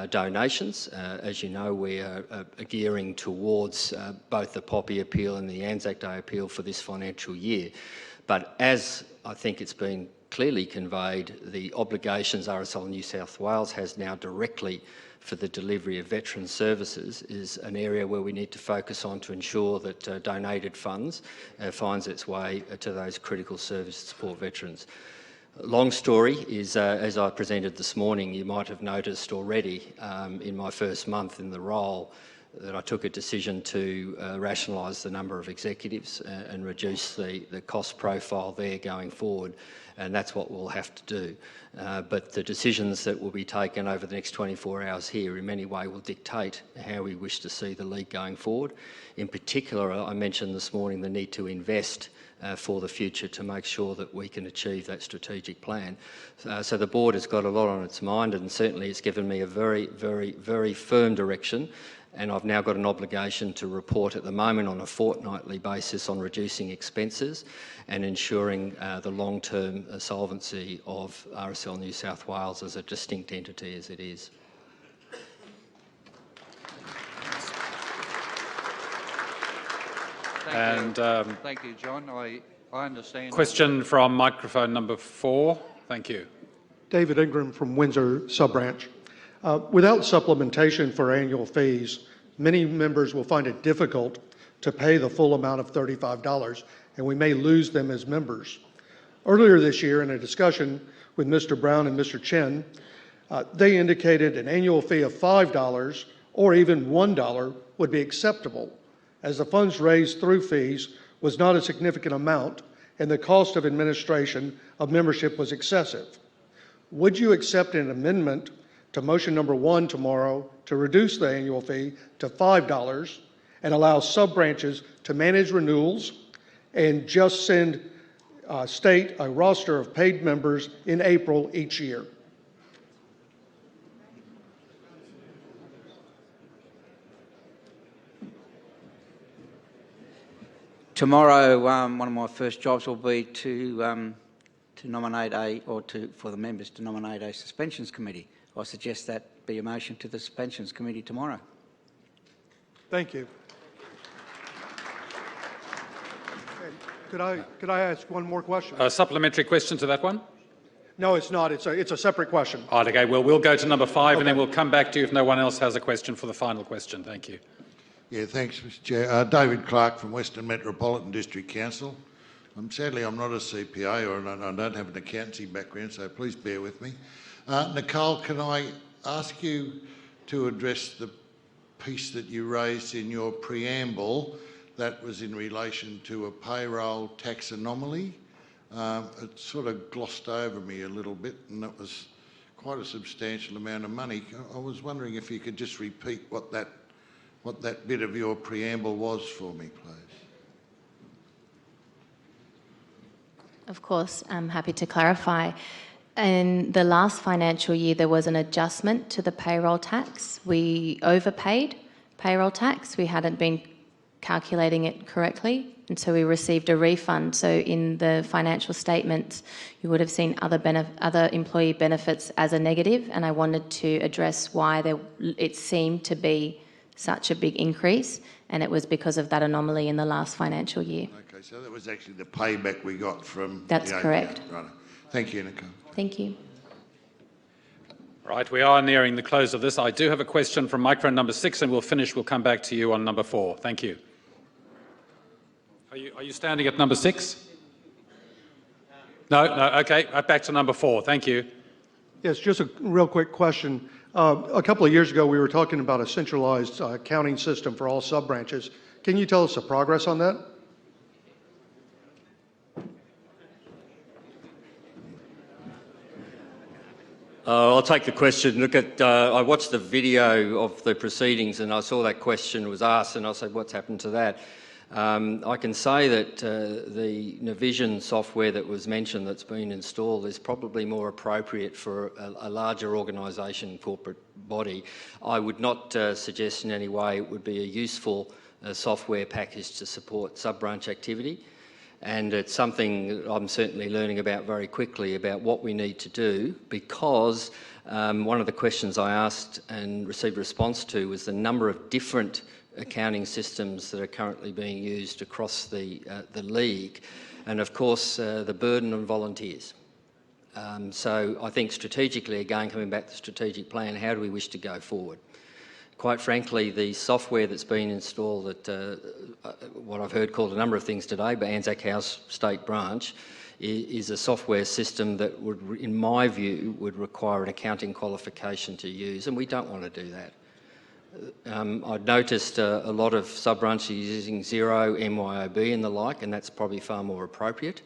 donations. As you know, we are gearing towards both the Poppy appeal and the Anzac Day appeal for this financial year. But as I think it's been clearly conveyed, the obligations RSL New South Wales has now directly for the delivery of veteran services is an area where we need to focus on to ensure that donated funds finds its way to those critical service to support veterans. Long story is, as I presented this morning, you might have noticed already in my first month in the role that I took a decision to rationalise the number of executives and reduce the cost profile there going forward, and that's what we'll have to do. But the decisions that will be taken over the next 24 hours here in many ways will dictate how we wish to see the league going forward. In particular, I mentioned this morning the need to invest for the future to make sure that we can achieve that strategic plan. So the board has got a lot on its mind, and certainly it's given me a very, very, very firm direction. And I've now got an obligation to report at the moment on a fortnightly basis on reducing expenses and ensuring the long-term solvency of RSL New South Wales as a distinct entity as it is. Thank you, John. I understand. Question from microphone number 4. Thank you. David Ingram from Windsor Sub-Branch. Without supplementation for annual fees, many members will find it difficult to pay the full amount of $35, and we may lose them as members. Earlier this year, in a discussion with Mr. Brown and Mr. Chen, they indicated an annual fee of $5 or even $1 would be acceptable, as the funds raised through fees was not a significant amount and the cost of administration of membership was excessive. Would you accept an amendment to motion number 1 tomorrow to reduce the annual fee to $5 and allow sub-branches to manage renewals and just state a roster of paid members in April each year? Tomorrow, one of my first jobs will be to nominate for the members to nominate a suspensions committee. I suggest that be a motion to the suspensions committee tomorrow. Thank you. Could I ask one more question? A supplementary question to that one? No, it's not. It's a separate question. All right, okay. Well, we'll go to number 5 and then we'll come back to you if no one else has a question for the final question. Thank you. Yeah, thanks, Mr Chair. David Clark from Western Metropolitan District Council. Sadly, I'm not a CPA or I don't have an accountancy background, so please bear with me. Nicole, can I ask you to address the piece that you raised in your preamble that was in relation to a payroll tax anomaly? It sort of glossed over me a little bit, and that was quite a substantial amount of money. I was wondering if you could just repeat what that bit of your preamble was for me, please. Of course, I'm happy to clarify. In the last financial year, there was an adjustment to the payroll tax. We overpaid payroll tax. We hadn't been calculating it correctly, and so we received a refund. So in the financial statements, you would have seen other employee benefits as a negative, and I wanted to address why it seemed to be such a big increase, and it was because of that anomaly in the last financial year. Okay, so that was actually the payback we got from... That's correct. Right. Thank you, Nicole. Thank you. Right, we are nearing the close of this. I do have a question from microphone number 6 and we'll finish. We'll come back to you on number 4. Thank you. Are you standing at number 6? No, okay. Back to number 4. Thank you. Yes, just a real quick question. A couple of years ago, we were talking about a centralized accounting system for all sub-branches. Can you tell us the progress on that? I'll take the question. Look at, I watched the video of the proceedings and I saw that question was asked and I said, what's happened to that? I can say that the Navision software that was mentioned that's been installed is probably more appropriate for a larger organisation, corporate body. I would not suggest in any way it would be a useful software package to support sub-branch activity. And it's something I'm certainly learning about very quickly about what we need to do, because one of the questions I asked and received a response to was the number of different accounting systems that are currently being used across the league, and of course the burden on volunteers. So I think strategically, again coming back to the strategic plan, how do we wish to go forward? Quite frankly, the software that's been installed at what I've heard called a number of things today, but Anzac House State Branch, is a software system that would, in my view, would require an accounting qualification to use, and we don't want to do that. I've noticed a lot of sub-branches using Xero, MYOB and the like, and that's probably far more appropriate.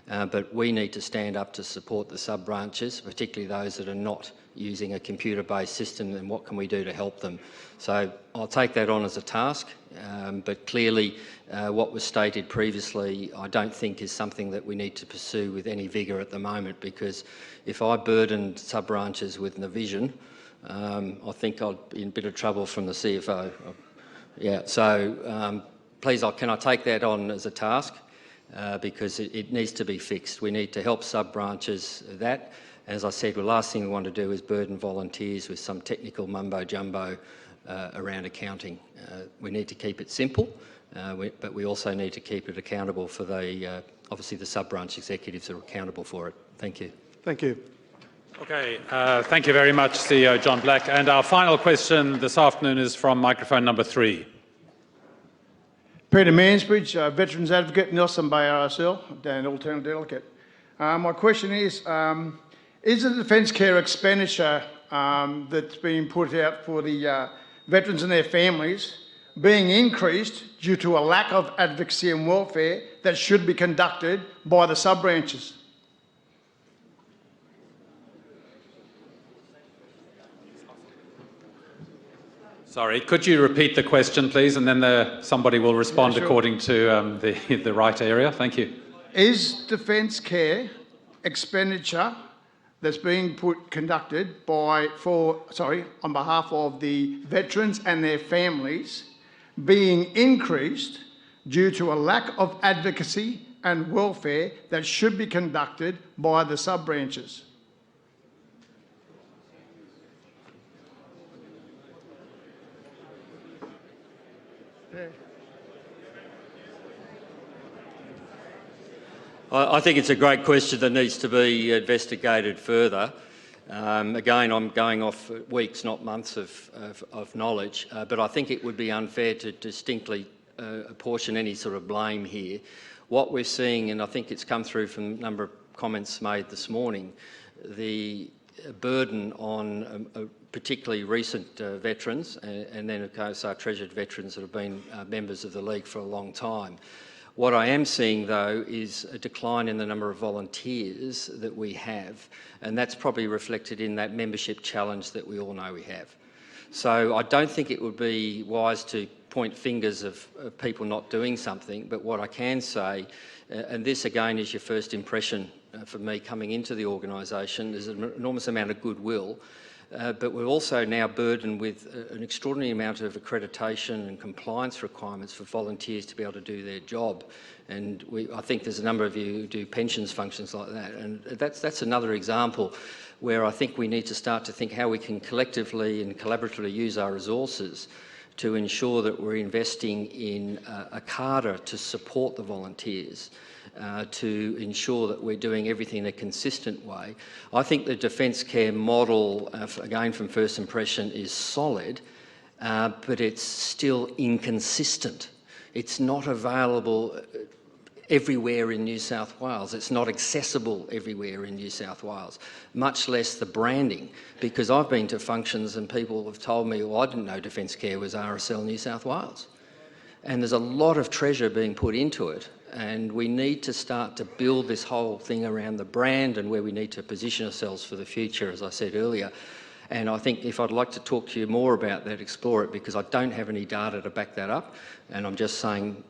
But we need to stand up to support the sub-branches, particularly those that are not using a computer-based system, and what can we do to help them. So I'll take that on as a task, but clearly what was stated previously I don't think is something that we need to pursue with any vigour at the moment, because if I burdened sub-branches with Navision, I think I'd be in a bit of trouble from the CFO. Yeah, so please, can I take that on as a task? Because it needs to be fixed. We need to help sub-branches that. As I said, the last thing we want to do is burden volunteers with some technical mumbo-jumbo around accounting. We need to keep it simple, but we also need to keep it accountable for the, obviously the sub-branch executives are accountable for it. Thank you. Thank you. Okay, thank you very much, CEO John Black. And our final question this afternoon is from microphone number 3. Peter Mansbridge, Veterans Advocate, Nelson Bay RSL, and alternate delegate. My question is the Defence Care expenditure that's being put out for the veterans and their families being increased due to a lack of advocacy and welfare that should be conducted by the sub-branches. Sorry, could you repeat the question, please, and then somebody will respond according to the right area. Thank you. Is defence care expenditure that's being conducted on behalf of the veterans and their families being increased due to a lack of advocacy and welfare that should be conducted by the sub-branches? I think it's a great question that needs to be investigated further. Again, I'm going off weeks, not months of knowledge, but I think it would be unfair to distinctly apportion any sort of blame here. What we're seeing, and I think it's come through from a number of comments made this morning, the burden on particularly recent veterans, and then of course our treasured veterans that have been members of the League for a long time. What I am seeing, though, is a decline in the number of volunteers that we have, and that's probably reflected in that membership challenge that we all know we have. So I don't think it would be wise to point fingers of people not doing something, but what I can say, and this again is your first impression for me coming into the organisation, there's an enormous amount of goodwill. But we're also now burdened with an extraordinary amount of accreditation and compliance requirements for volunteers to be able to do their job. And I think there's a number of you who do pensions functions like that. And that's another example where I think we need to start to think how we can collectively and collaboratively use our resources to ensure that we're investing in a cadre to support the volunteers. To ensure that we're doing everything in a consistent way. I think the defence care model, again from first impression, is solid, but it's still inconsistent. It's not available everywhere in New South Wales. It's not accessible everywhere in New South Wales, much less the branding, because I've been to functions and people have told me, well, I didn't know defence care was RSL New South Wales. And there's a lot of treasure being put into it. And we need to start to build this whole thing around the brand and where we need to position ourselves for the future, as I said earlier. And I think if I'd like to talk to you more about that, explore it, because I don't have any data to back that up. And I'm just saying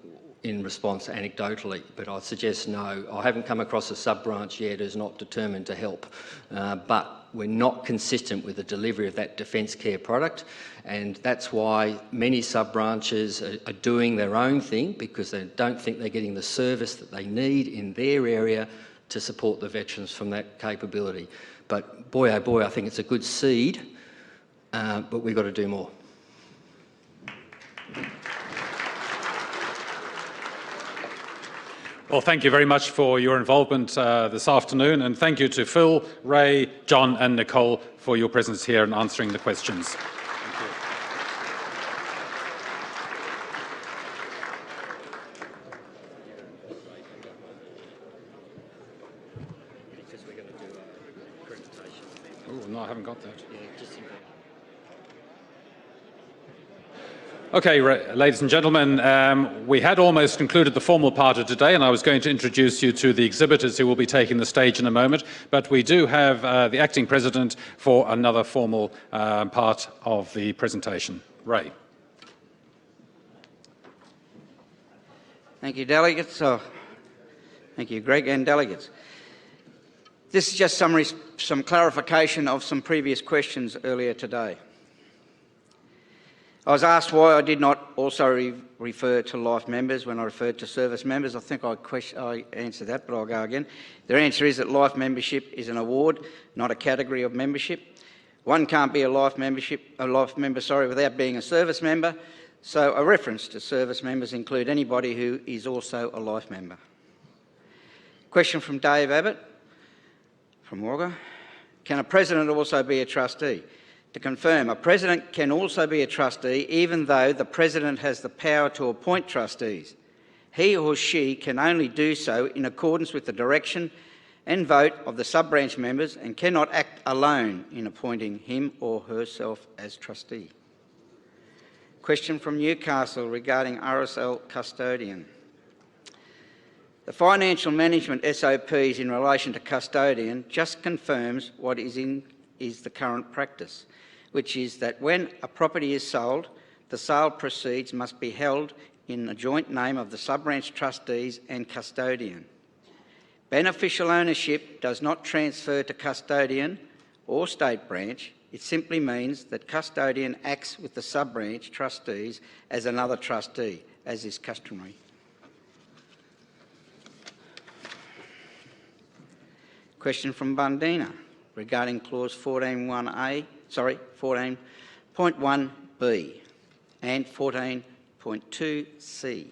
in response anecdotally, but I'd suggest no. I haven't come across a sub-branch yet who's not determined to help. But we're not consistent with the delivery of that defence care product, and that's why many sub-branches are doing their own thing, because they don't think they're getting the service that they need in their area to support the veterans from that capability. But boy, oh boy, I think it's a good seed, but we've got to do more. Well, thank you very much for your involvement this afternoon, and thank you to Phil, Ray, John and Nicole for your presence here and answering the questions. Thank you. Oh, no, I haven't got that. Okay, ladies and gentlemen, we had almost concluded the formal part of today, and I was going to introduce you to the exhibitors who will be taking the stage in a moment, but we do have the acting president for another formal part of the presentation. Ray. Thank you, delegates. Thank you, Greg, and delegates. This is just some clarification of some previous questions earlier today. I was asked why I did not also refer to life members when I referred to service members. I think I answered that, but I'll go again. The answer is that life membership is an award, not a category of membership. One can't be a life member without being a service member, so a reference to service members include anybody who is also a life member. Question from Dave Abbott from Wagga. Can a president also be a trustee? To confirm, a president can also be a trustee even though the president has the power to appoint trustees. He or she can only do so in accordance with the direction and vote of the sub-branch members and cannot act alone in appointing him or herself as trustee. Question from Newcastle regarding RSL custodian. The financial management SOPs in relation to custodian just confirms what is the current practice, which is that when a property is sold, the sale proceeds must be held in the joint name of the sub-branch trustees and custodian. Beneficial ownership does not transfer to custodian or state branch. It simply means that custodian acts with the sub-branch trustees as another trustee, as is customary. Question from Bundina regarding clause 14.1b and 14.2c.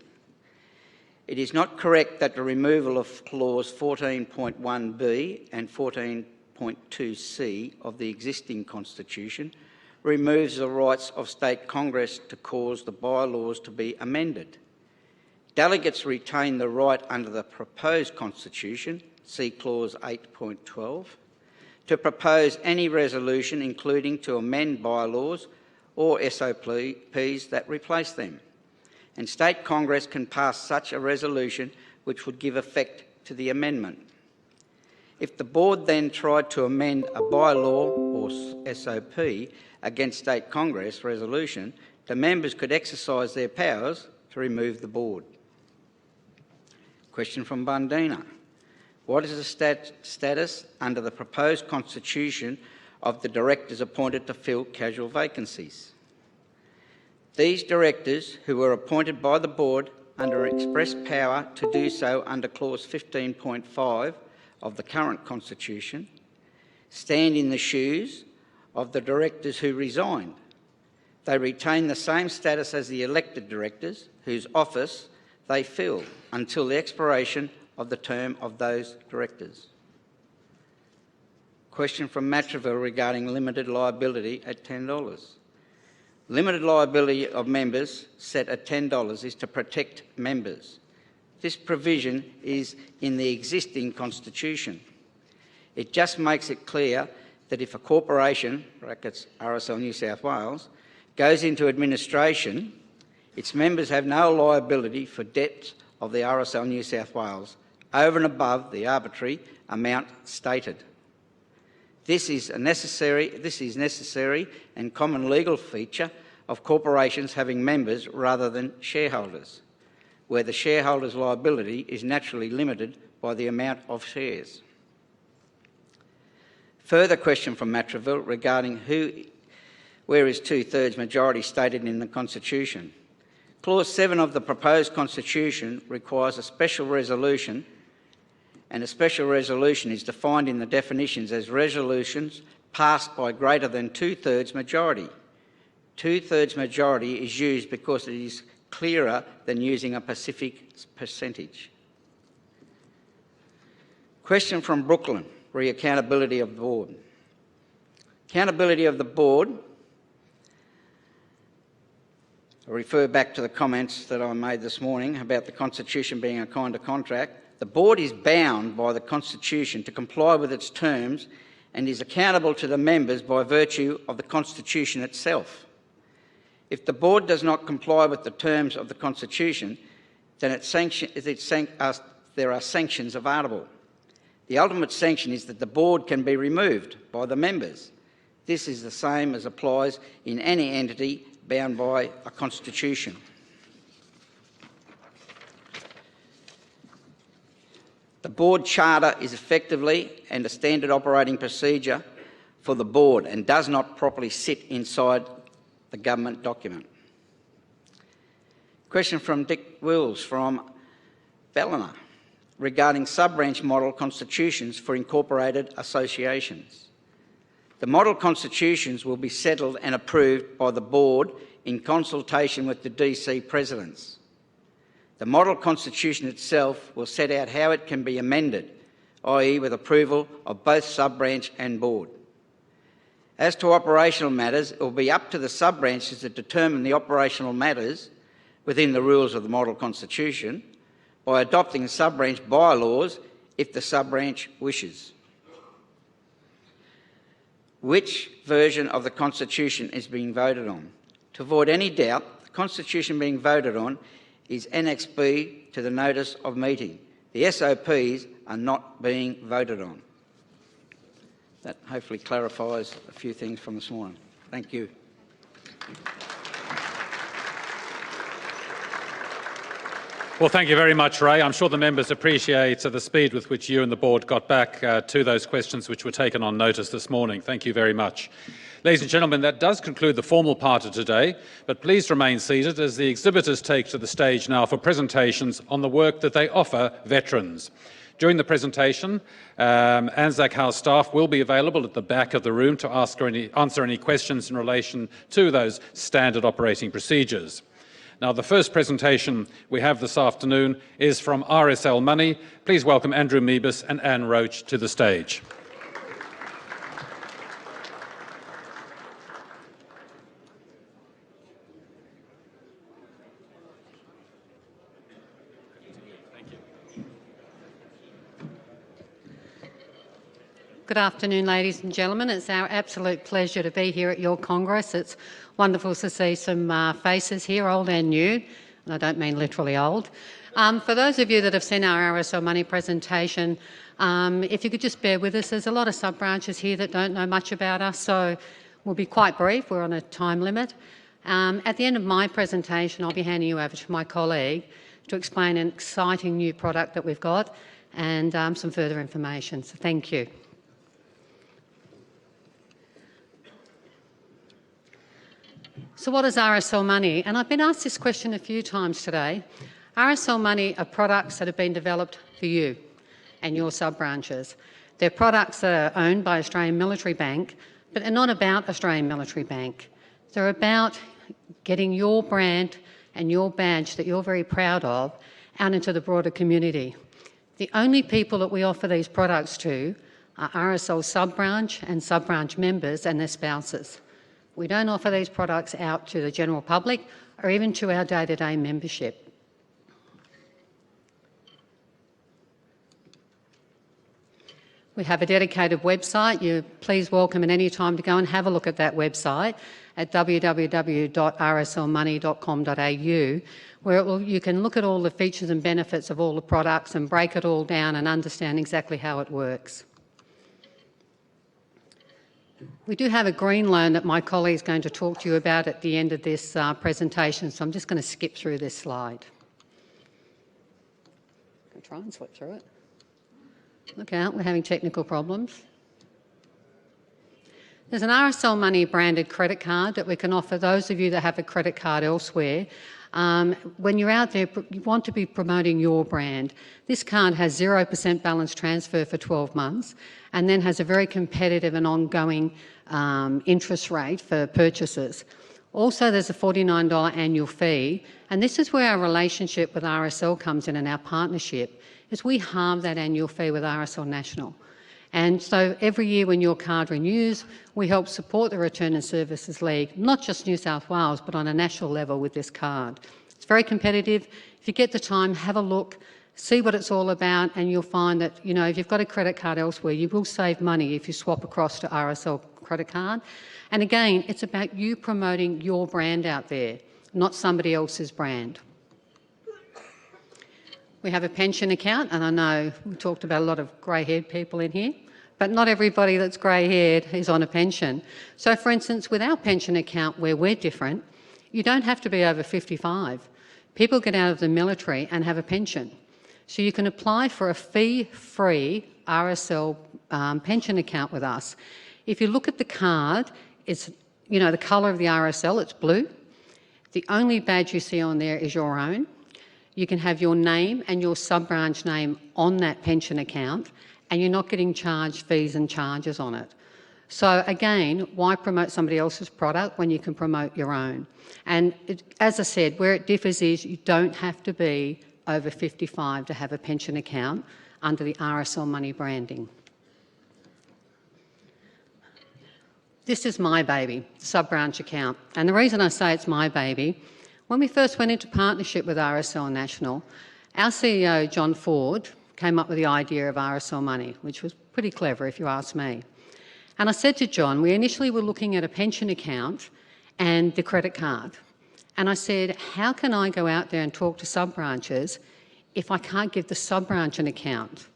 It is not correct that the removal of clause 14.1b and 14.2c of the existing constitution removes the rights of State Congress to cause the bylaws to be amended. Delegates retain the right under the proposed constitution, see clause 8.12, to propose any resolution including to amend bylaws or SOPs that replace them. And State Congress can pass such a resolution which would give effect to the amendment. If the board then tried to amend a bylaw or SOP against State Congress resolution, the members could exercise their powers to remove the board. Question from Bundina. What is the status under the proposed constitution of the directors appointed to fill casual vacancies? These directors, who were appointed by the board under express power to do so under clause 15.5 of the current constitution, stand in the shoes of the directors who resigned. They retain the same status as the elected directors whose office they fill until the expiration of the term of those directors. Question from Matraville regarding limited liability at $10. Limited liability of members set at $10 is to protect members. This provision is in the existing constitution. It just makes it clear that if a corporation, brackets RSL New South Wales, goes into administration, its members have no liability for debts of the RSL New South Wales over and above the arbitrary amount stated. This is necessary and common legal feature of corporations having members rather than shareholders, where the shareholder's liability is naturally limited by the amount of shares. Further question from Matraville regarding where is 2/3 majority stated in the Constitution. Clause 7 of the proposed Constitution requires a special resolution, and a special resolution is defined in the definitions as resolutions passed by greater than 2/3 majority. 2/3 majority is used because it is clearer than using a specific percentage. Question from Brooklyn, re accountability of the board. Accountability of the board, I refer back to the comments that I made this morning about the Constitution being a kind of contract. The board is bound by the Constitution to comply with its terms and is accountable to the members by virtue of the Constitution itself. If the board does not comply with the terms of the Constitution, then there are sanctions available. The ultimate sanction is that the board can be removed by the members. This is the same as applies in any entity bound by a constitution. The board charter is effectively and a standard operating procedure for the board and does not properly sit inside the government document. Question from Dick Wills from Ballina regarding sub-branch model constitutions for incorporated associations. The model constitutions will be settled and approved by the board in consultation with the DC presidents. The model constitution itself will set out how it can be amended, i.e. with approval of both sub-branch and board. As to operational matters, it will be up to the sub-branches to determine the operational matters within the rules of the model constitution by adopting sub-branch bylaws if the sub-branch wishes. Which version of the Constitution is being voted on? To avoid any doubt, The constitution being voted on is Annex B to the notice of meeting. The SOPs are not being voted on. That hopefully clarifies a few things from this morning. Thank you. Well, thank you very much, Ray. I'm sure the members appreciate the speed with which you and the board got back to those questions which were taken on notice this morning. Thank you very much. Ladies and gentlemen, that does conclude the formal part of today, but please remain seated as the exhibitors take to the stage now for presentations on the work that they offer veterans. During the presentation, Anzac House staff will be available at the back of the room to answer any questions in relation to those standard operating procedures. Now, the first presentation we have this afternoon is from RSL Money. Please welcome Andrew Meebus and Anne Roach to the stage. Good afternoon, ladies and gentlemen. It's our absolute pleasure to be here at your Congress. It's wonderful to see some faces here, old and new, and I don't mean literally old. For those of you that have seen our RSL Money presentation, if you could just bear with us, there's a lot of sub-branches here that don't know much about us, so we'll be quite brief. We're on a time limit. At the end of my presentation, I'll be handing you over to my colleague to explain an exciting new product that we've got and some further information. So thank you. So what is RSL Money? And I've been asked this question a few times today. RSL Money are products that have been developed for you and your sub-branches. They're products that are owned by Australian Military Bank, but they're not about Australian Military Bank. They're about getting your brand and your badge that you're very proud of out into the broader community. The only people that we offer these products to are RSL sub-branch and sub-branch members and their spouses. We don't offer these products out to the general public or even to our day-to-day membership. We have a dedicated website. You're please welcome at any time to go and have a look at that website at www.rslmoney.com.au, where you can look at all the features and benefits of all the products and break it all down and understand exactly how it works. We do have a green loan that my colleague is going to talk to you about at the end of this presentation, so I'm just going to skip through this slide. I'll try and slip through it. Look out, we're having technical problems. There's an RSL Money branded credit card that we can offer those of you that have a credit card elsewhere. When you're out there, you want to be promoting your brand. This card has 0% balance transfer for 12 months and then has a very competitive and ongoing interest rate for purchases. Also, there's a $49 annual fee, and this is where our relationship with RSL comes in and our partnership, is we halve that annual fee with RSL National. And so every year when your card renews, we help support the Return and Services League, not just New South Wales, but on a national level with this card. It's very competitive. If you get the time, have a look, see what it's all about, and you'll find that, you know, if you've got a credit card elsewhere, you will save money if you swap across to RSL credit card. And again, it's about you promoting your brand out there, not somebody else's brand. We have a pension account, and I know we talked about a lot of grey-haired people in here, but not everybody that's grey-haired is on a pension. So, for instance, with our pension account, where we're different, you don't have to be over 55. People get out of the military and have a pension. So you can apply for a fee-free RSL pension account with us. If you look at the card, it's, you know, the colour of the RSL, it's blue. The only badge you see on there is your own. You can have your name and your sub-branch name on that pension account, and you're not getting charged fees and charges on it. So again, why promote somebody else's product when you can promote your own? And as I said, where it differs is you don't have to be over 55 to have a pension account under the RSL Money branding. This is my baby, sub-branch account. And the reason I say it's my baby, when we first went into partnership with RSL National, our CEO, John Ford, came up with the idea of RSL Money, which was pretty clever if you ask me. And I said to John, we initially were looking at a pension account and the credit card. And I said, how can I go out there and talk to sub-branches if I can't give the sub-branch an account?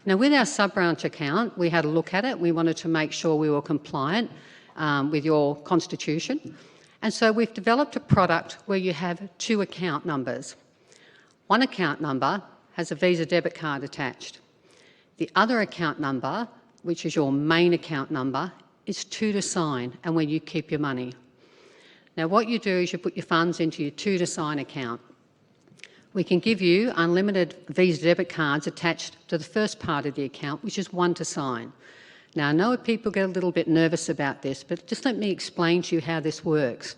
Now, with our sub-branch account, we had a look at it. We wanted to make sure we were compliant with your constitution. And so we've developed a product where you have 2 account numbers. One account number has a Visa debit card attached. The other account number, which is your main account number, is 2 to sign and where you keep your money. Now, what you do is you put your funds into your 2 to sign account. We can give you unlimited Visa debit cards attached to the first part of the account, which is 1 to sign. Now, I know people get a little bit nervous about this, but just let me explain to you how this works.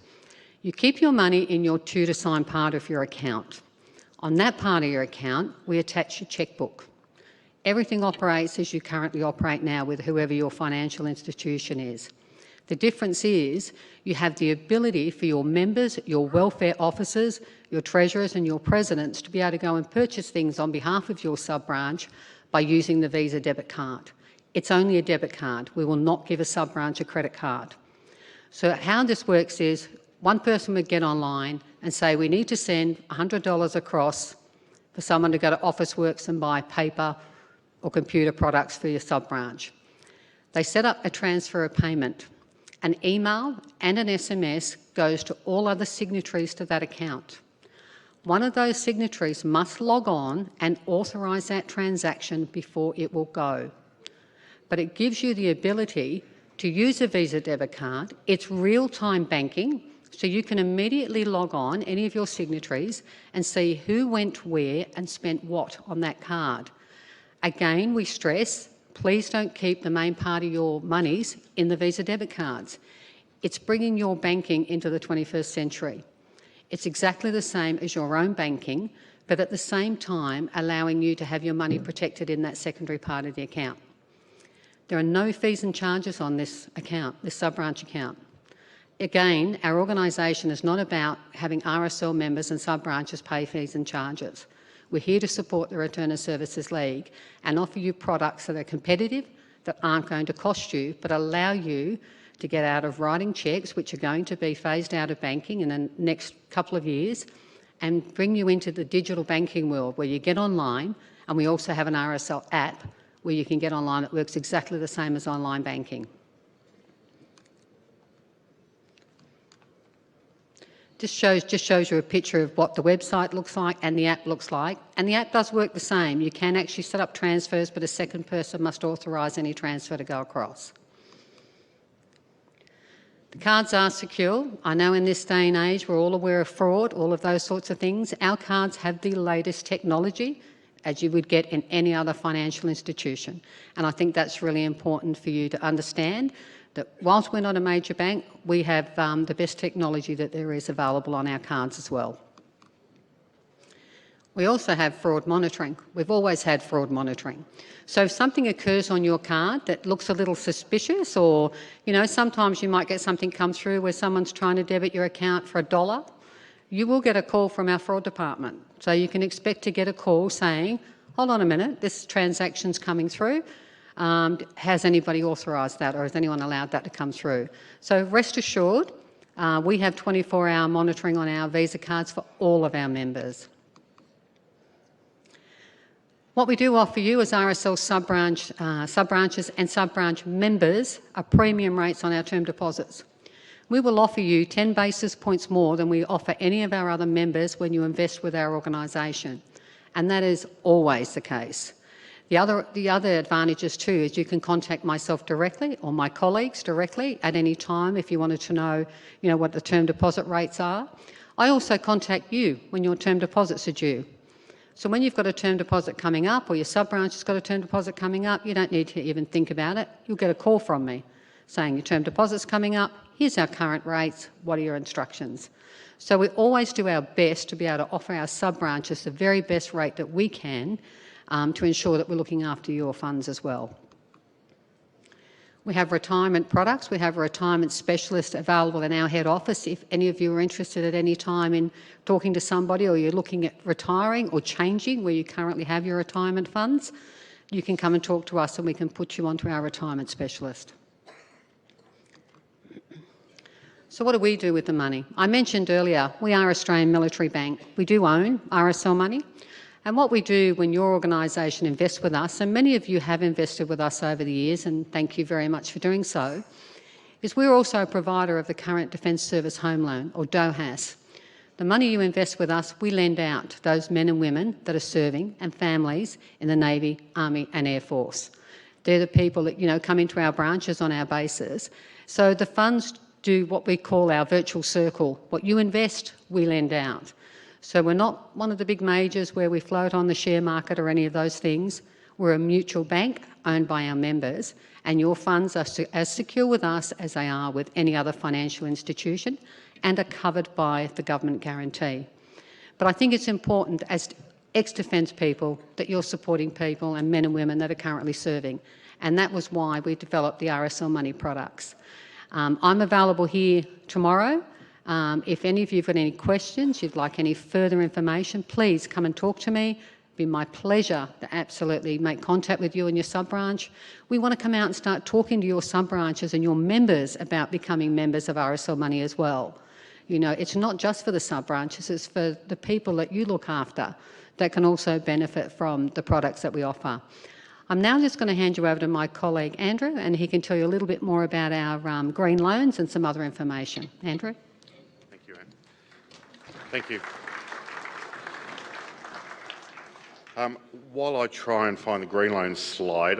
You keep your money in your 2 to sign part of your account. On that part of your account, we attach your chequebook. Everything operates as you currently operate now with whoever your financial institution is. The difference is you have the ability for your members, your welfare officers, your treasurers and your presidents to be able to go and purchase things on behalf of your sub-branch by using the Visa debit card. It's only a debit card. We will not give a sub-branch a credit card. So how this works is one person would get online and say, we need to send $100 across for someone to go to Officeworks and buy paper or computer products for your sub-branch. They set up a transfer of payment. An email and an SMS goes to all other signatories to that account. One of those signatories must log on and authorise that transaction before it will go. But it gives you the ability to use a Visa debit card. It's real-time banking, so you can immediately log on, any of your signatories, and see who went where and spent what on that card. Again, we stress, please don't keep the main part of your monies in the Visa debit cards. It's bringing your banking into the 21st century. It's exactly the same as your own banking, but at the same time allowing you to have your money protected in that secondary part of the account. There are no fees and charges on this account, this sub-branch account. Again, our organisation is not about having RSL members and sub-branches pay fees and charges. We're here to support the Return of Services League and offer you products that are competitive, that aren't going to cost you, but allow you to get out of writing cheques, which are going to be phased out of banking in the next couple of years, and bring you into the digital banking world where you get online, and we also have an RSL app where you can get online that works exactly the same as online banking. Just shows you a picture of what the website looks like and the app looks like. And the app does work the same. You can actually set up transfers, but a second person must authorise any transfer to go across. The cards are secure. I know in this day and age we're all aware of fraud, all of those sorts of things. Our cards have the latest technology, as you would get in any other financial institution. And I think that's really important for you to understand, that whilst we're not a major bank, we have the best technology that there is available on our cards as well. We also have fraud monitoring. We've always had fraud monitoring. So if something occurs on your card that looks a little suspicious, or, you know, sometimes you might get something come through where someone's trying to debit your account for $1, you will get a call from our fraud department. So you can expect to get a call saying, hold on a minute, this transaction's coming through. Has anybody authorised that, or has anyone allowed that to come through? So rest assured, we have 24-hour monitoring on our Visa cards for all of our members. What we do offer you as RSL sub-branches and sub-branch members are premium rates on our term deposits. We will offer you 10 basis points more than we offer any of our other members when you invest with our organisation, and that is always the case. The other advantages too is you can contact myself directly or my colleagues directly at any time if you wanted to know, what the term deposit rates are. I also contact you when your term deposits are due. So when you've got a term deposit coming up, or your sub-branch has got a term deposit coming up, you don't need to even think about it. You'll get a call from me saying your term deposit's coming up, here's our current rates, what are your instructions? So we always do our best to be able to offer our sub-branches the very best rate that we can to ensure that we're looking after your funds as well. We have retirement products. We have a retirement specialist available in our head office. If any of you are interested at any time in talking to somebody, or you're looking at retiring or changing where you currently have your retirement funds, you can come and talk to us and we can put you onto our retirement specialist. So what do we do with the money? I mentioned earlier, we are Australian Military Bank. We do own RSL money. And what we do when your organisation invests with us, and many of you have invested with us over the years, and thank you very much for doing so, is we're also a provider of the Current Defence Service Home Loan, or DOHAS. The money you invest with us, we lend out to those men and women that are serving and families in the Navy, Army and Air Force. They're the people that, come into our branches on our bases. So the funds do what we call our virtual circle. What you invest, we lend out. So we're not one of the big majors where we float on the share market or any of those things. We're a mutual bank owned by our members, and your funds are as secure with us as they are with any other financial institution and are covered by the government guarantee. But I think it's important as ex-defence people that you're supporting people and men and women that are currently serving, and that was why we developed the RSL Money products. I'm available here tomorrow. If any of you have got any questions, you'd like any further information, please come and talk to me. It'd be my pleasure to absolutely make contact with you and your sub-branch. We want to come out and start talking to your sub-branches and your members about becoming members of RSL Money as well. It's not just for the sub-branches, it's for the people that you look after that can also benefit from the products that we offer. I'm now just going to hand you over to my colleague Andrew, and he can tell you a little bit more about our green loans and some other information. Andrew? Thank you, Anne. Thank you. While I try and find the green loan slide,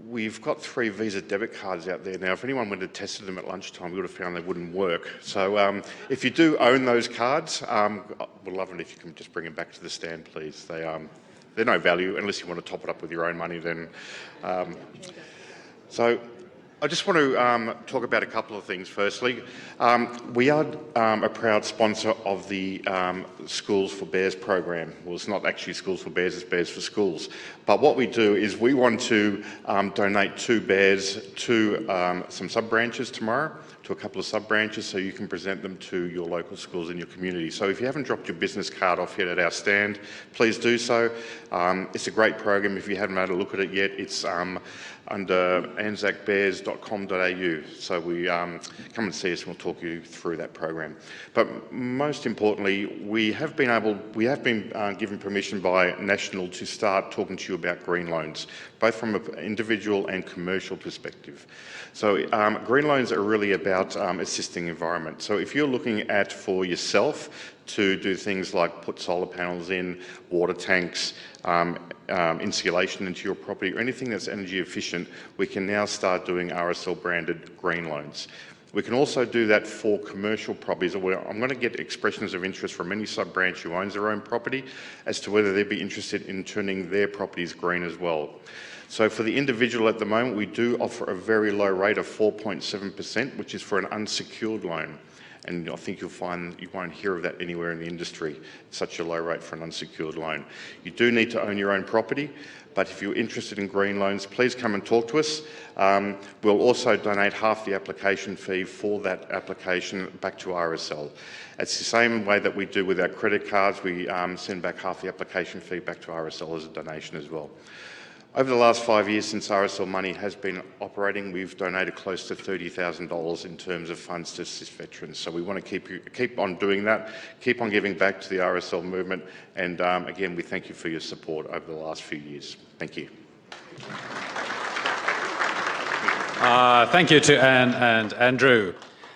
we've got 3 Visa debit cards out there now. If anyone went and tested them at lunchtime, we would have found they wouldn't work. So if you do own those cards, we'd love it if you can just bring them back to the stand, please. They're no value unless you want to top it up with your own money. So I just want to talk about a couple of things. Firstly, we are a proud sponsor of the Schools for Bears program. Well, it's not actually Schools for Bears, it's Bears for Schools. But what we do is we want to donate 2 bears to some sub-branches tomorrow, to a couple of sub-branches, so you can present them to your local schools in your community. So if you haven't dropped your business card off yet at our stand, please do so. It's a great program. If you haven't had a look at it yet, it's under anzacbears.com.au. So come and see us and we'll talk you through that program. But most importantly, we have been given permission by National to start talking to you about green loans, both from an individual and commercial perspective. So green loans are really about assisting environment. So if you're looking at for yourself to do things like put solar panels in, water tanks, insulation into your property, or anything that's energy efficient, we can now start doing RSL branded green loans. We can also do that for commercial properties. I'm going to get expressions of interest from any sub-branch who owns their own property as to whether they'd be interested in turning their properties green as well. So for the individual at the moment, we do offer a very low rate of 4.7%, which is for an unsecured loan. And I think you'll find you won't hear of that anywhere in the industry, such a low rate for an unsecured loan. You do need to own your own property, but if you're interested in green loans, please come and talk to us. We'll also donate half the application fee for that application back to RSL. It's the same way that we do with our credit cards. We send back half the application fee back to RSL as a donation as well. Over the last 5 years since RSL Money has been operating, we've donated close to $30,000 in terms of funds to assist veterans. So we want to keep on doing that, keep on giving back to the RSL movement, and again, we thank you for your support over the last few years. Thank you. Thank you to Anne and Andrew.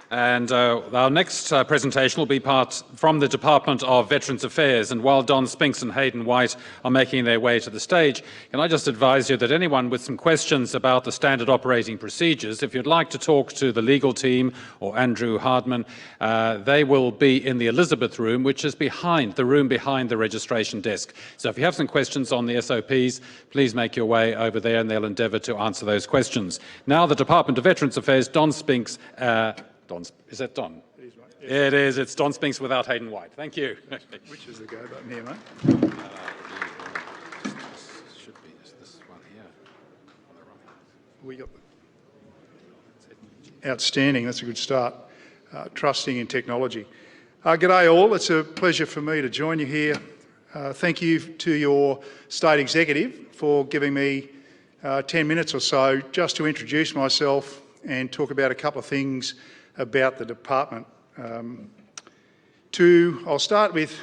And our next presentation will be from the Department of Veterans Affairs. And while Don Spinks and Hayden White are making their way to the stage, can I just advise you that anyone with some questions about the standard operating procedures, if you'd like to talk to the legal team or Andrew Hardman, they will be in the Elizabeth room, which is behind the registration desk. So if you have some questions on the SOPs, please make your way over there and they'll endeavour to answer those questions. Now the Department of Veterans Affairs, Don Spinks. Is that Don? It is, right? Yes. It is. It's Don Spinks without Hayden White. Thank you. Which is the go button here, mate? Should be this one here. We got outstanding. That's a good start. Trusting in technology. G'day all. It's a pleasure for me to join you here. Thank you to your state executive for giving me 10 minutes or so just to introduce myself and talk about a couple of things about the department. I'll start with,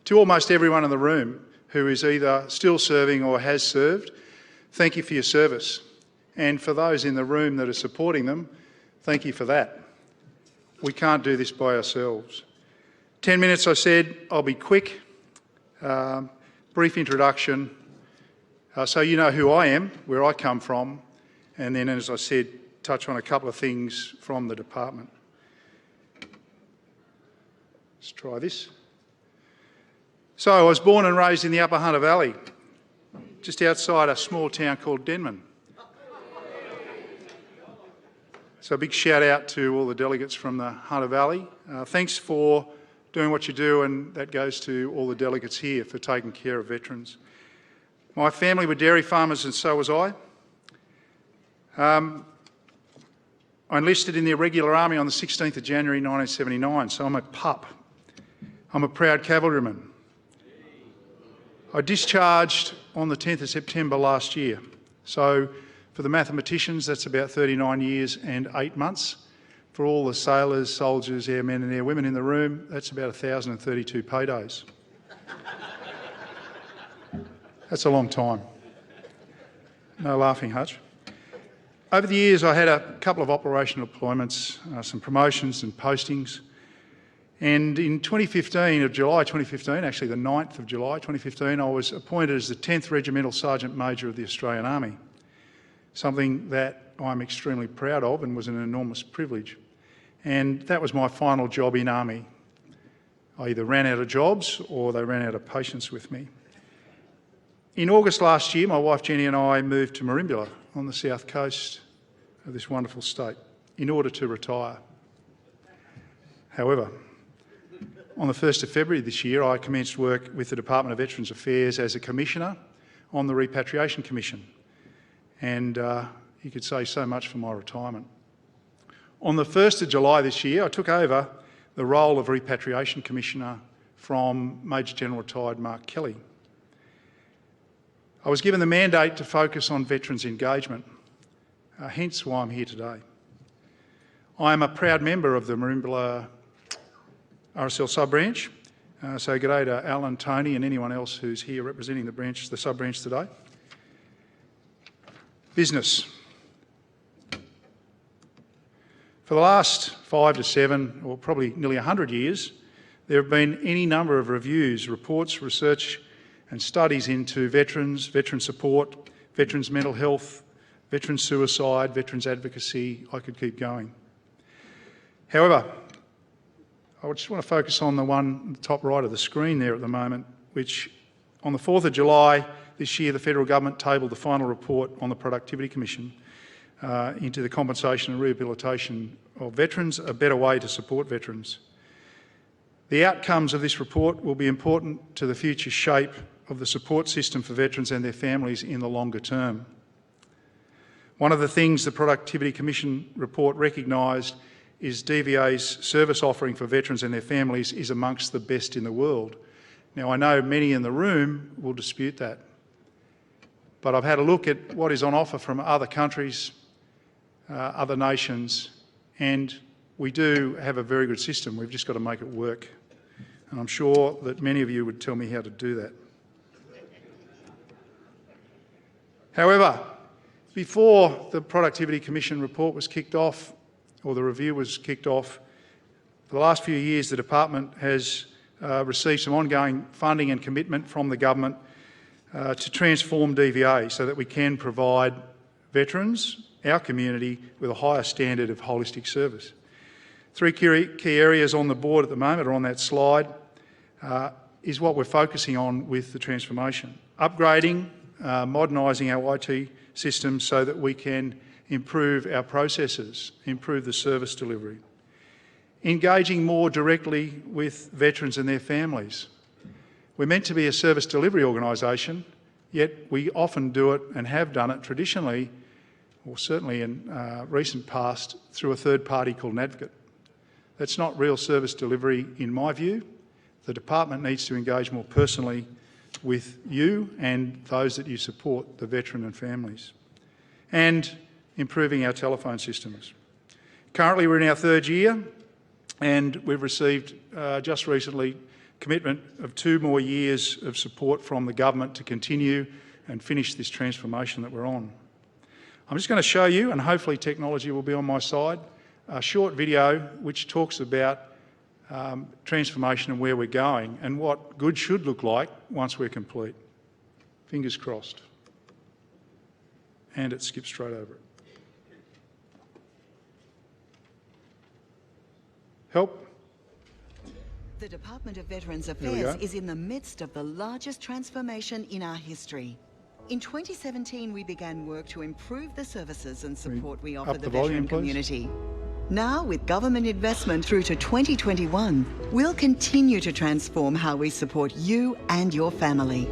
to almost everyone in the room who is either still serving or has served, thank you for your service. And for those in the room that are supporting them, thank you for that. We can't do this by ourselves. 10 minutes, I said. I'll be quick. Brief introduction, so you know who I am, where I come from, and then, as I said, touch on a couple of things from the department. Let's try this. So I was born and raised in the Upper Hunter Valley, just outside a small town called Denman. So a big shout out to all the delegates from the Hunter Valley. Thanks for doing what you do, and that goes to all the delegates here for taking care of veterans. My family were dairy farmers, and so was I. I enlisted in the Irregular Army on the 16th of January 1979, so I'm a pup. I'm a proud cavalryman. I discharged on the 10th of September last year. So for the mathematicians, that's about 39 years and 8 months. For all the sailors, soldiers, airmen and airwomen in the room, that's about 1,032 pay days. That's a long time. No laughing, Hutch. Over the years, I had a couple of operational deployments, some promotions and postings. And in 2015, July 2015, actually the 9th of July 2015, I was appointed as the 10th Regimental Sergeant Major of the Australian Army, something that I'm extremely proud of and was an enormous privilege. And that was my final job in Army. I either ran out of jobs or they ran out of patience with me. In August last year, my wife Jenny and I moved to Merimbula on the south coast of this wonderful state in order to retire. However, on the 1st of February this year, I commenced work with the Department of Veterans Affairs as a Commissioner on the Repatriation Commission. And you could say so much for my retirement. On the 1st of July this year, I took over the role of Repatriation Commissioner from Major General retired Mark Kelly. I was given the mandate to focus on veterans engagement, hence why I'm here today. I am a proud member of the Merimbula RSL sub-branch, so g'day to Alan, Tony and anyone else who's here representing the sub-branch today. Business. For the last 5 to 7, or probably nearly 100 years, there have been any number of reviews, reports, research and studies into veterans, veteran support, veterans' mental health, veteran suicide, veterans advocacy. I could keep going. However, I just want to focus on the one at the top right of the screen there at the moment, which on the 4th of July this year, the federal government tabled the final report on the Productivity Commission into the compensation and rehabilitation of veterans, a better way to support veterans. The outcomes of this report will be important to the future shape of the support system for veterans and their families in the longer term. One of the things the Productivity Commission report recognised is DVA's service offering for veterans and their families is amongst the best in the world. Now, I know many in the room will dispute that, but I've had a look at what is on offer from other countries, other nations, and we do have a very good system. We've just got to make it work. And I'm sure that many of you would tell me how to do that. However, before the Productivity Commission report was kicked off, or the review was kicked off, for the last few years the department has received some ongoing funding and commitment from the government to transform DVA so that we can provide veterans, our community, with a higher standard of holistic service. 3 key areas on the board at the moment, or on that slide, is what we're focusing on with the transformation. Upgrading, modernising our IT systems so that we can improve our processes, improve the service delivery. Engaging more directly with veterans and their families. We're meant to be a service delivery organisation, yet we often do it and have done it traditionally, or certainly in recent past, through a third party called an advocate. That's not real service delivery in my view. The department needs to engage more personally with you and those that you support, the veteran and families. And improving our telephone systems. Currently, we're in our third year, and we've received just recently commitment of 2 more years of support from the government to continue and finish this transformation that we're on. I'm just going to show you, and hopefully technology will be on my side, a short video which talks about transformation and where we're going and what good should look like once we're complete. Fingers crossed. And it skips straight over it. Help. The Department of Veterans Affairs is in the midst of the largest transformation in our history. In 2017, we began work to improve the services and support we offer the veteran community. Now, with government investment through to 2021, we'll continue to transform how we support you and your family.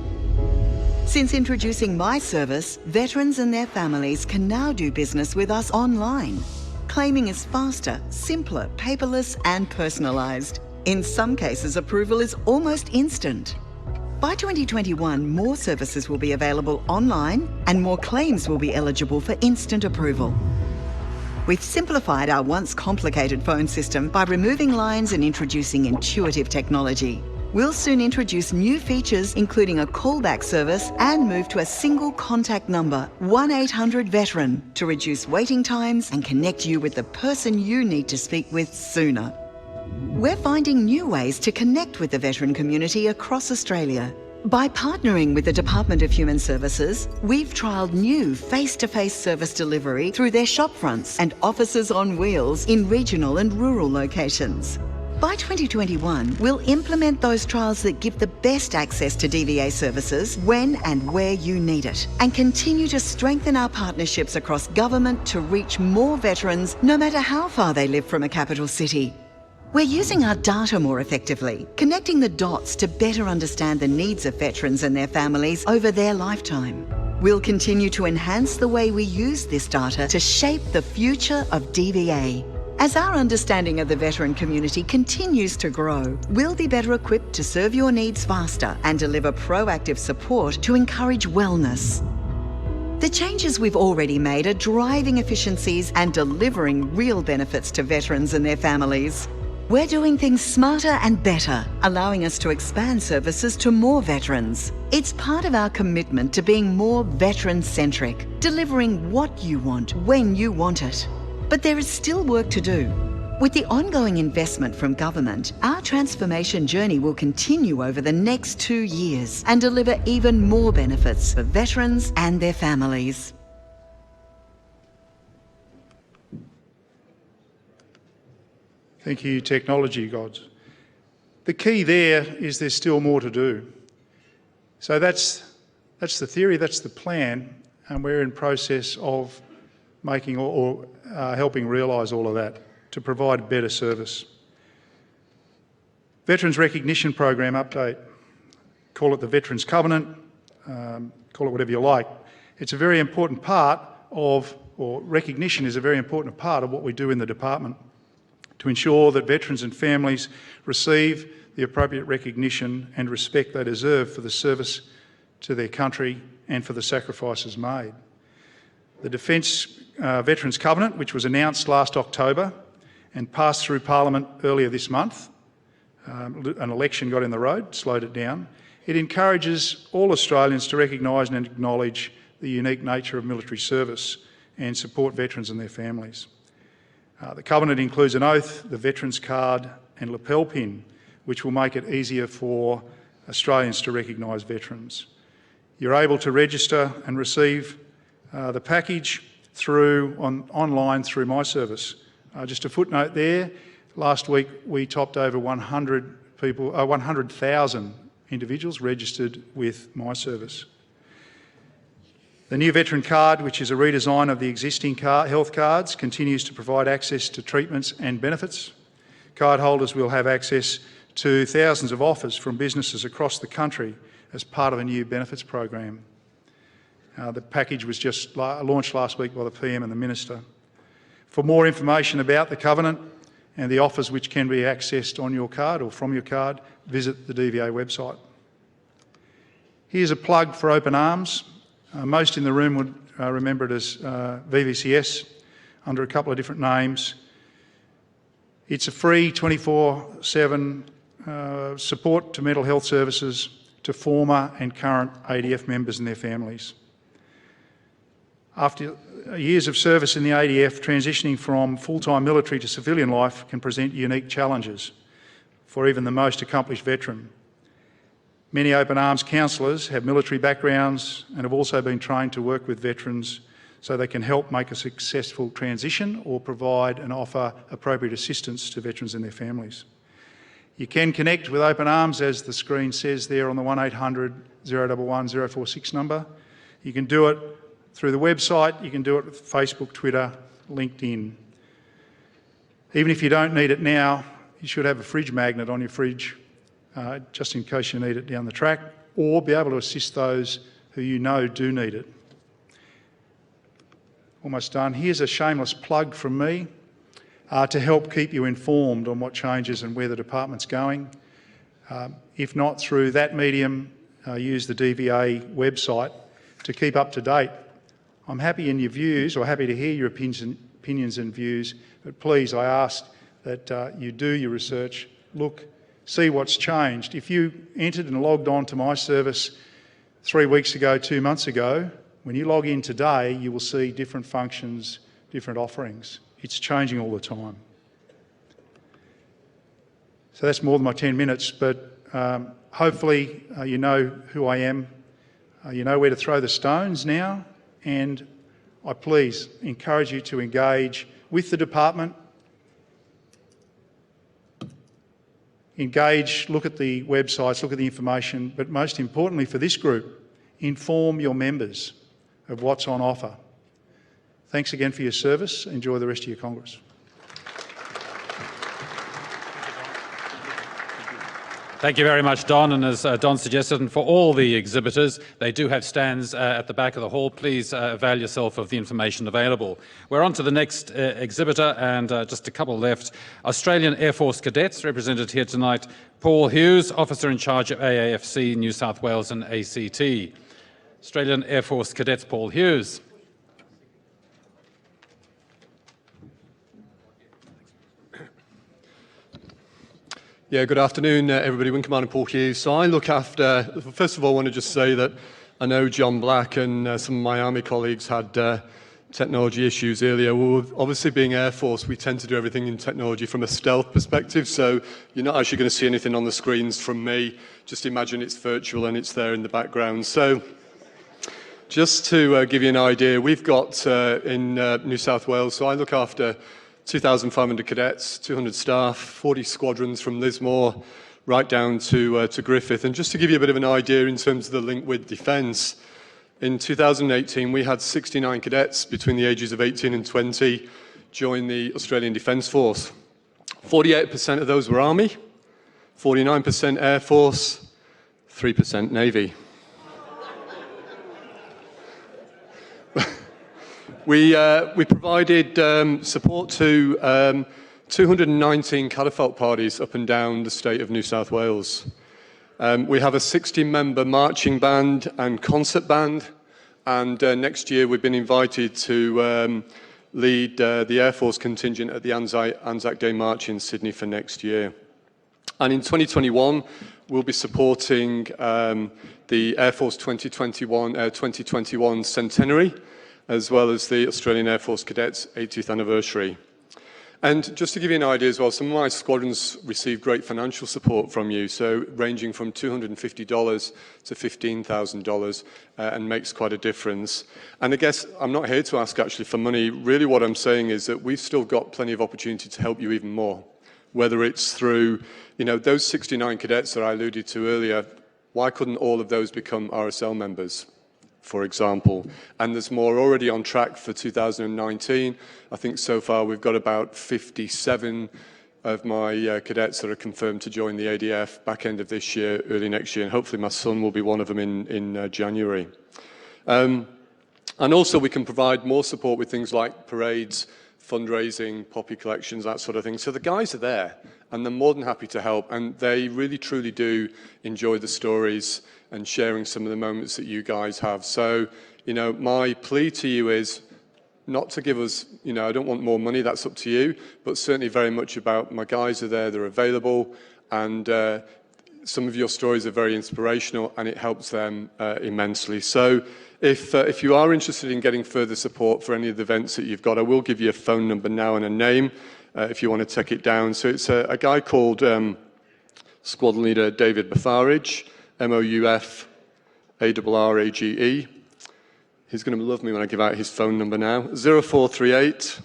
Since introducing My Service, veterans and their families can now do business with us online. Claiming is faster, simpler, paperless and personalised. In some cases, approval is almost instant. By 2021, more services will be available online and more claims will be eligible for instant approval. We've simplified our once complicated phone system by removing lines and introducing intuitive technology. We'll soon introduce new features, including a callback service, and move to a single contact number, 1-800-VETERAN, to reduce waiting times and connect you with the person you need to speak with sooner. We're finding new ways to connect with the veteran community across Australia. By partnering with the Department of Human Services, we've trialled new face-to-face service delivery through their shopfronts and offices on wheels in regional and rural locations. By 2021, we'll implement those trials that give the best access to DVA services when and where you need it, and continue to strengthen our partnerships across government to reach more veterans, no matter how far they live from a capital city. We're using our data more effectively, connecting the dots to better understand the needs of veterans and their families over their lifetime. We'll continue to enhance the way we use this data to shape the future of DVA. As our understanding of the veteran community continues to grow, we'll be better equipped to serve your needs faster and deliver proactive support to encourage wellness. The changes we've already made are driving efficiencies and delivering real benefits to veterans and their families. We're doing things smarter and better, allowing us to expand services to more veterans. It's part of our commitment to being more veteran-centric, delivering what you want, when you want it. But there is still work to do. With the ongoing investment from government, our transformation journey will continue over the next 2 years and deliver even more benefits for veterans and their families. Thank you, technology gods. The key there is there's still more to do. So that's the theory, that's the plan, and we're in process of making or helping realise all of that to provide a better service. Veterans Recognition Program update. Call it the Veterans Covenant, call it whatever you like. It's a very important part of, or recognition is a very important part of what we do in the department to ensure that veterans and families receive the appropriate recognition and respect they deserve for the service to their country and for the sacrifices made. The Defence Veterans Covenant, which was announced last October and passed through Parliament earlier this month, an election got in the road, slowed it down. It encourages all Australians to recognise and acknowledge the unique nature of military service and support veterans and their families. The Covenant includes an oath, the Veterans Card and lapel pin, which will make it easier for Australians to recognise veterans. You're able to register and receive the package online through My Service. Just a footnote there, last week we topped over 100,000 individuals registered with My Service. The new Veteran Card, which is a redesign of the existing health cards, continues to provide access to treatments and benefits. Card holders will have access to thousands of offers from businesses across the country as part of a new benefits program. The package was just launched last week by the PM and the Minister. For more information about the Covenant and the offers which can be accessed on your card or from your card, visit the DVA website. Here's a plug for Open Arms. Most in the room would remember it as VVCS under a couple of different names. It's a free 24/7 support to mental health services to former and current ADF members and their families. After years of service in the ADF, transitioning from full-time military to civilian life can present unique challenges for even the most accomplished veteran. Many open arms counsellors have military backgrounds and have also been trained to work with veterans so they can help make a successful transition or provide and offer appropriate assistance to veterans and their families. You can connect with Open Arms, as the screen says there, on the 1800 011 046 number. You can do it through the website, you can do it with Facebook, Twitter, LinkedIn. Even if you don't need it now, you should have a fridge magnet on your fridge just in case you need it down the track, or be able to assist those who you know do need it. Almost done. Here's a shameless plug from me to help keep you informed on what changes and where the department's going. If not through that medium, use the DVA website to keep up to date. I'm happy in your views, or happy to hear your opinions and views, but please, I ask that you do your research, look, see what's changed. If you entered and logged on to my service 3 weeks ago, 2 months ago, when you log in today, you will see different functions, different offerings. It's changing all the time. So that's more than my 10 minutes, but hopefully you know who I am, you know where to throw the stones now, and I please encourage you to engage with the department. Engage, look at the websites, look at the information, but most importantly for this group, inform your members of what's on offer. Thanks again for your service. Enjoy the rest of your Congress. Thank you very much, Don. And as Don suggested, and for all the exhibitors, they do have stands at the back of the hall. Please avail yourself of the information available. We're on to the next exhibitor, and just a couple left. Australian Air Force cadets represented here tonight. Paul Hughes, Officer in charge of AAFC, New South Wales and ACT. Australian Air Force cadets, Paul Hughes. Yeah, good afternoon, everybody. Wing Commander Paul Hughes. So I look after, first of all, I want to just say that I know John Black and some of my Army colleagues had technology issues earlier. Well, obviously being Air Force, we tend to do everything in technology from a stealth perspective, so you're not actually going to see anything on the screens from me. Just imagine it's virtual and it's there in the background. So just to give you an idea, we've got in New South Wales, so I look after 2,500 cadets, 200 staff, 40 squadrons from Lismore right down to Griffith. And just to give you a bit of an idea in terms of the link with defence, in 2018 we had 69 cadets between the ages of 18 and 20 join the Australian Defence Force. 48% of those were Army, 49% Air Force, 3% Navy. We provided support to 219 catafalque parties up and down the state of New South Wales. We have a 60-member marching band and concert band, and next year we've been invited to lead the Air Force contingent at the Anzac Day March in Sydney for next year. And in 2021, we'll be supporting the Air Force 2021 centenary, as well as the Australian Air Force Cadets 80th anniversary. And just to give you an idea as well, some of my squadrons receive great financial support from you, so ranging from $250 to $15,000, and makes quite a difference. And I guess I'm not here to ask actually for money. Really what I'm saying is that we've still got plenty of opportunity to help you even more, whether it's through, those 69 cadets that I alluded to earlier. Why couldn't all of those become RSL members, for example? And there's more already on track for 2019. I think so far we've got about 57 of my cadets that are confirmed to join the ADF back end of this year, early next year, and hopefully my son will be one of them in January. And also we can provide more support with things like parades, fundraising, poppy collections, that sort of thing. So the guys are there and they're more than happy to help, and they really truly do enjoy the stories and sharing some of the moments that you guys have. So my plea to you is not to give us, I don't want more money, that's up to you, but certainly very much about my guys are there, they're available, and some of your stories are very inspirational and it helps them immensely. So if you are interested in getting further support for any of the events that you've got, I will give you a phone number now and a name if you want to take it down. So it's a guy called Squad Leader David Baffarage, Moufrarage. He's going to love me when I give out his phone number now. 0438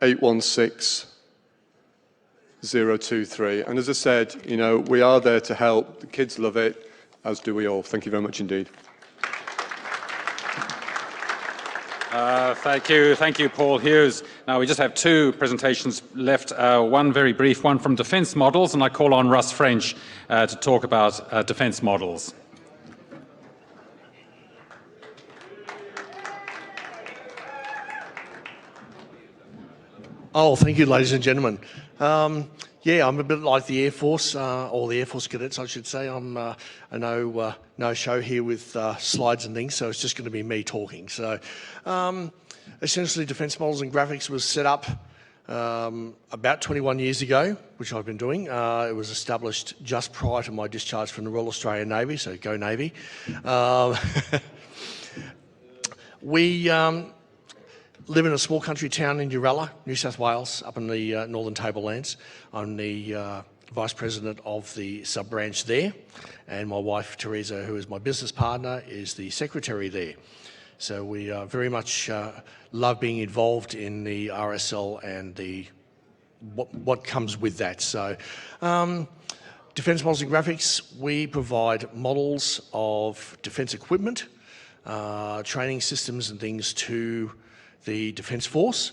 816 023. And as I said, we are there to help. The kids love it, as do we all. Thank you very much indeed. Thank you, Paul Hughes. Now we just have two presentations left, one very brief, one from Defence Models, and I call on Russ French to talk about Defence Models. Oh, thank you, ladies and gentlemen. Yeah, I'm a bit like the Air Force, or the Air Force cadets, I should say. I'm no show here with slides and things, so it's just going to be me talking. So, essentially, Defence Models and Graphics was set up about 21 years ago, which I've been doing. It was established just prior to my discharge from the Royal Australian Navy, so go Navy. We live in a small country town in Uralla, New South Wales, up in the Northern Tablelands. I'm the Vice President of the sub-branch there, and my wife, Teresa, who is my business partner, is the Secretary there. So we very much love being involved in the RSL and what comes with that. So Defence Models and Graphics, we provide models of defence equipment, training systems and things to the Defence Force,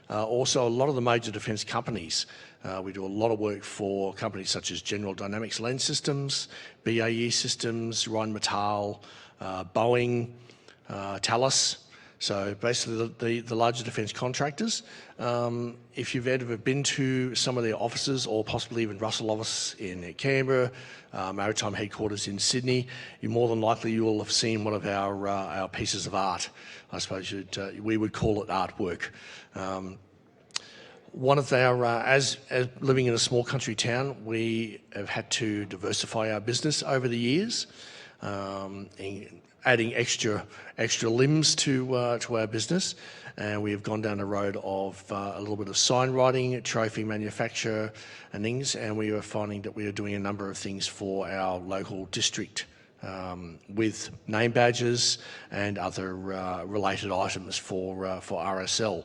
also a lot of the major defence companies. We do a lot of work for companies such as General Dynamics Land Systems, BAE Systems, Rheinmetall, Boeing, Thales. So basically the larger defence contractors. If you've ever been to some of their offices, or possibly even Russell office in Canberra, Maritime Headquarters in Sydney, you more than likely you will have seen one of our pieces of art. I suppose we would call it artwork. One of our, as living in a small country town, we have had to diversify our business over the years, adding extra limbs to our business, and we have gone down the road of a little bit of sign writing, trophy manufacture and things, and we are finding that we are doing a number of things for our local district with name badges and other related items for RSL.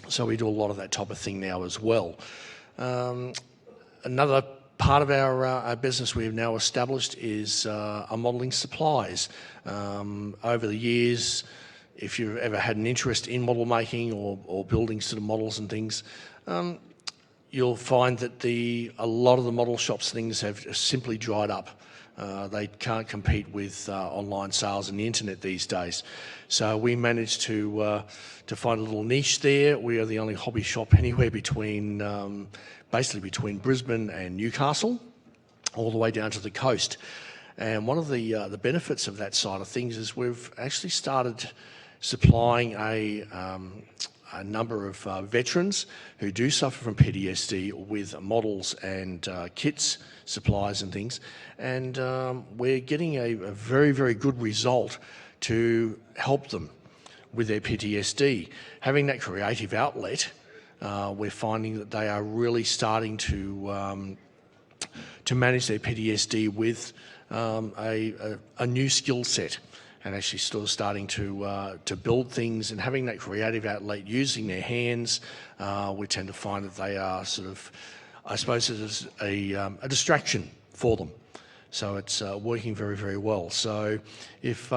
So we do a lot of that type of thing now as well. Another part of our business we have now established is our modelling supplies. Over the years, if you've ever had an interest in model making or building sort of models and things, you'll find that a lot of the model shops things have simply dried up. They can't compete with online sales and the internet these days. So we managed to find a little niche there. We are the only hobby shop anywhere between, basically between Brisbane and Newcastle, all the way down to the coast. And one of the benefits of that side of things is we've actually started supplying a number of veterans who do suffer from PTSD with models and kits, supplies and things. And we're getting a very, very good result to help them with their PTSD. Having that creative outlet, we're finding that they are really starting to manage their PTSD with a new skill set, and actually still starting to build things, and having that creative outlet using their hands. We tend to find that they are sort of, I suppose it is a distraction for them. So it's working very, very well. So if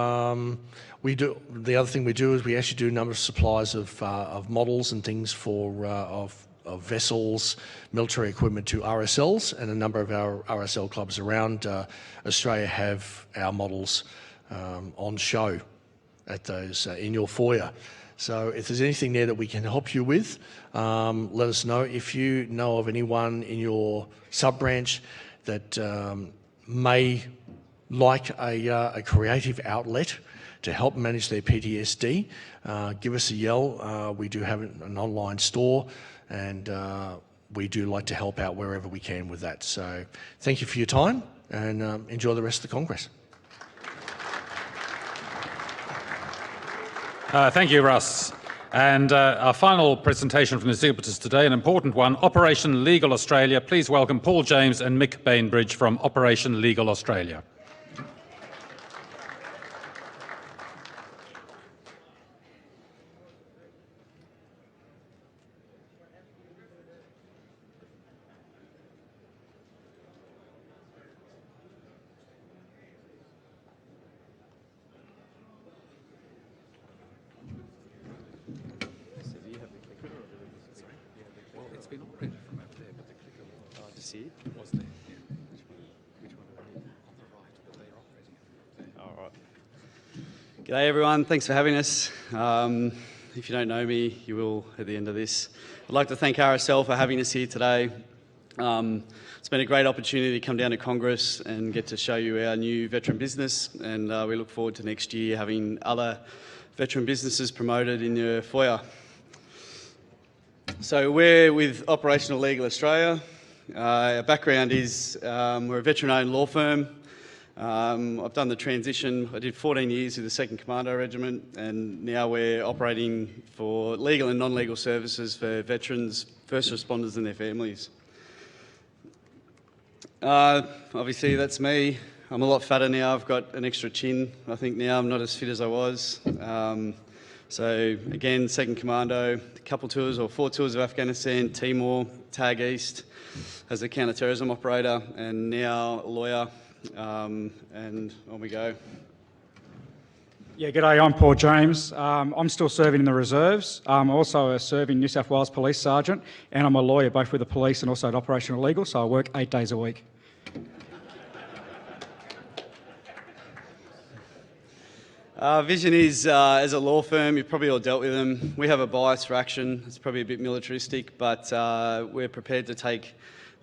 we do, the other thing we do is we actually do a number of supplies of models and things for of vessels, military equipment to RSLs, and a number of our RSL clubs around Australia have our models on show at those in your foyer. So if there's anything there that we can help you with, let us know. If you know of anyone in your sub-branch that may like a creative outlet to help manage their PTSD, give us a yell. We do have an online store, and we do like to help out wherever we can with that. So thank you for your time, and enjoy the rest of the Congress. Thank you, Russ. And our final presentation from the exhibitors today, an important one, Operation Legal Australia. Please welcome Paul James and Mick Bainbridge from Operation Legal Australia. G'day everyone, thanks for having us. If you don't know me, you will at the end of this. I'd like to thank RSL for having us here today. It's been a great opportunity to come down to Congress and get to show you our new veteran business, and we look forward to next year having other veteran businesses promoted in your foyer. So we're with Operational Legal Australia. Our background is we're a veteran-owned law firm. I've done the transition. I did 14 years with the 2nd Commando Regiment, and now we're operating for legal and non-legal services for veterans, first responders and their families. Obviously that's me. I'm a lot fatter now. I've got an extra chin. I think now I'm not as fit as I was. So again, 2nd Commando, a couple tours or 4 tours of Afghanistan, Timor, TAG East as a counter-terrorism operator, and now a lawyer. And on we go. Yeah, g'day, I'm Paul James. I'm still serving in the reserves. I'm also a serving New South Wales Police Sergeant, and I'm a lawyer both with the police and also at Operational Legal, so I work 8 days a week. Vision is, as a law firm, you've probably all dealt with them. We have a bias for action. It's probably a bit militaristic, but we're prepared to take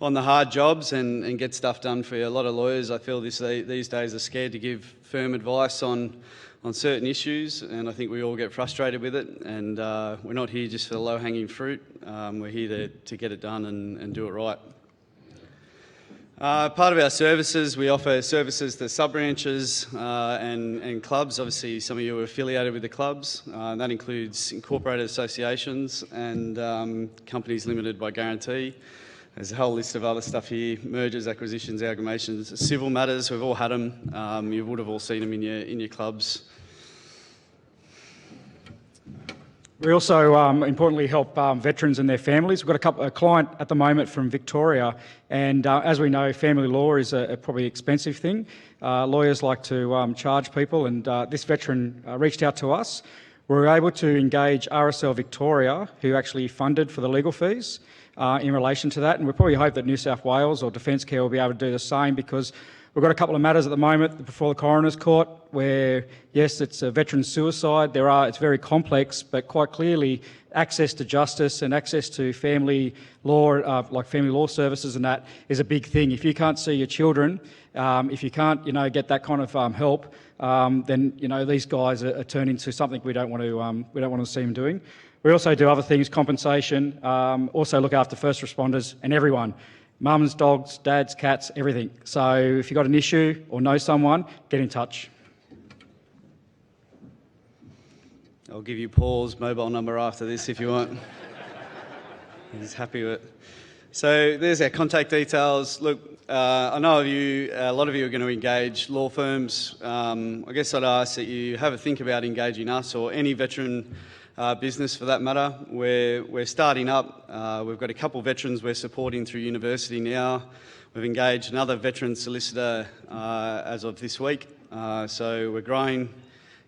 on the hard jobs and get stuff done for you. A lot of lawyers, I feel, these days are scared to give firm advice on certain issues, and I think we all get frustrated with it. And we're not here just for the low-hanging fruit. We're here to get it done and do it right. Part of our services, we offer services to sub-branches and clubs. Obviously, some of you are affiliated with the clubs. That includes incorporated associations and companies limited by guarantee. There's a whole list of other stuff here: mergers, acquisitions, amalgamations, civil matters. We've all had them. You would have all seen them in your clubs. We also importantly help veterans and their families. We've got a client at the moment from Victoria, and as we know, family law is a probably expensive thing. Lawyers like to charge people, and this veteran reached out to us. We were able to engage RSL Victoria, who actually funded for the legal fees in relation to that, and we probably hope that New South Wales or Defence Care will be able to do the same, because we've got a couple of matters at the moment before the Coroner's Court where, yes, it's a veteran suicide. It's very complex, but quite clearly access to justice and access to family law, like family law services and that, is a big thing. If you can't see your children, if you can't, get that kind of help, then, these guys are turning to something we don't want to see them doing. We also do other things, compensation, also look after first responders and everyone. Mums, dogs, dads, cats, everything. So if you've got an issue or know someone, get in touch. I'll give you Paul's mobile number after this if you want. He's happy with it. So there's our contact details. Look, I know a lot of you are going to engage law firms. I guess I'd ask that you have a think about engaging us or any veteran business for that matter. We're starting up. We've got a couple of veterans we're supporting through university now. We've engaged another veteran solicitor as of this week. So we're growing.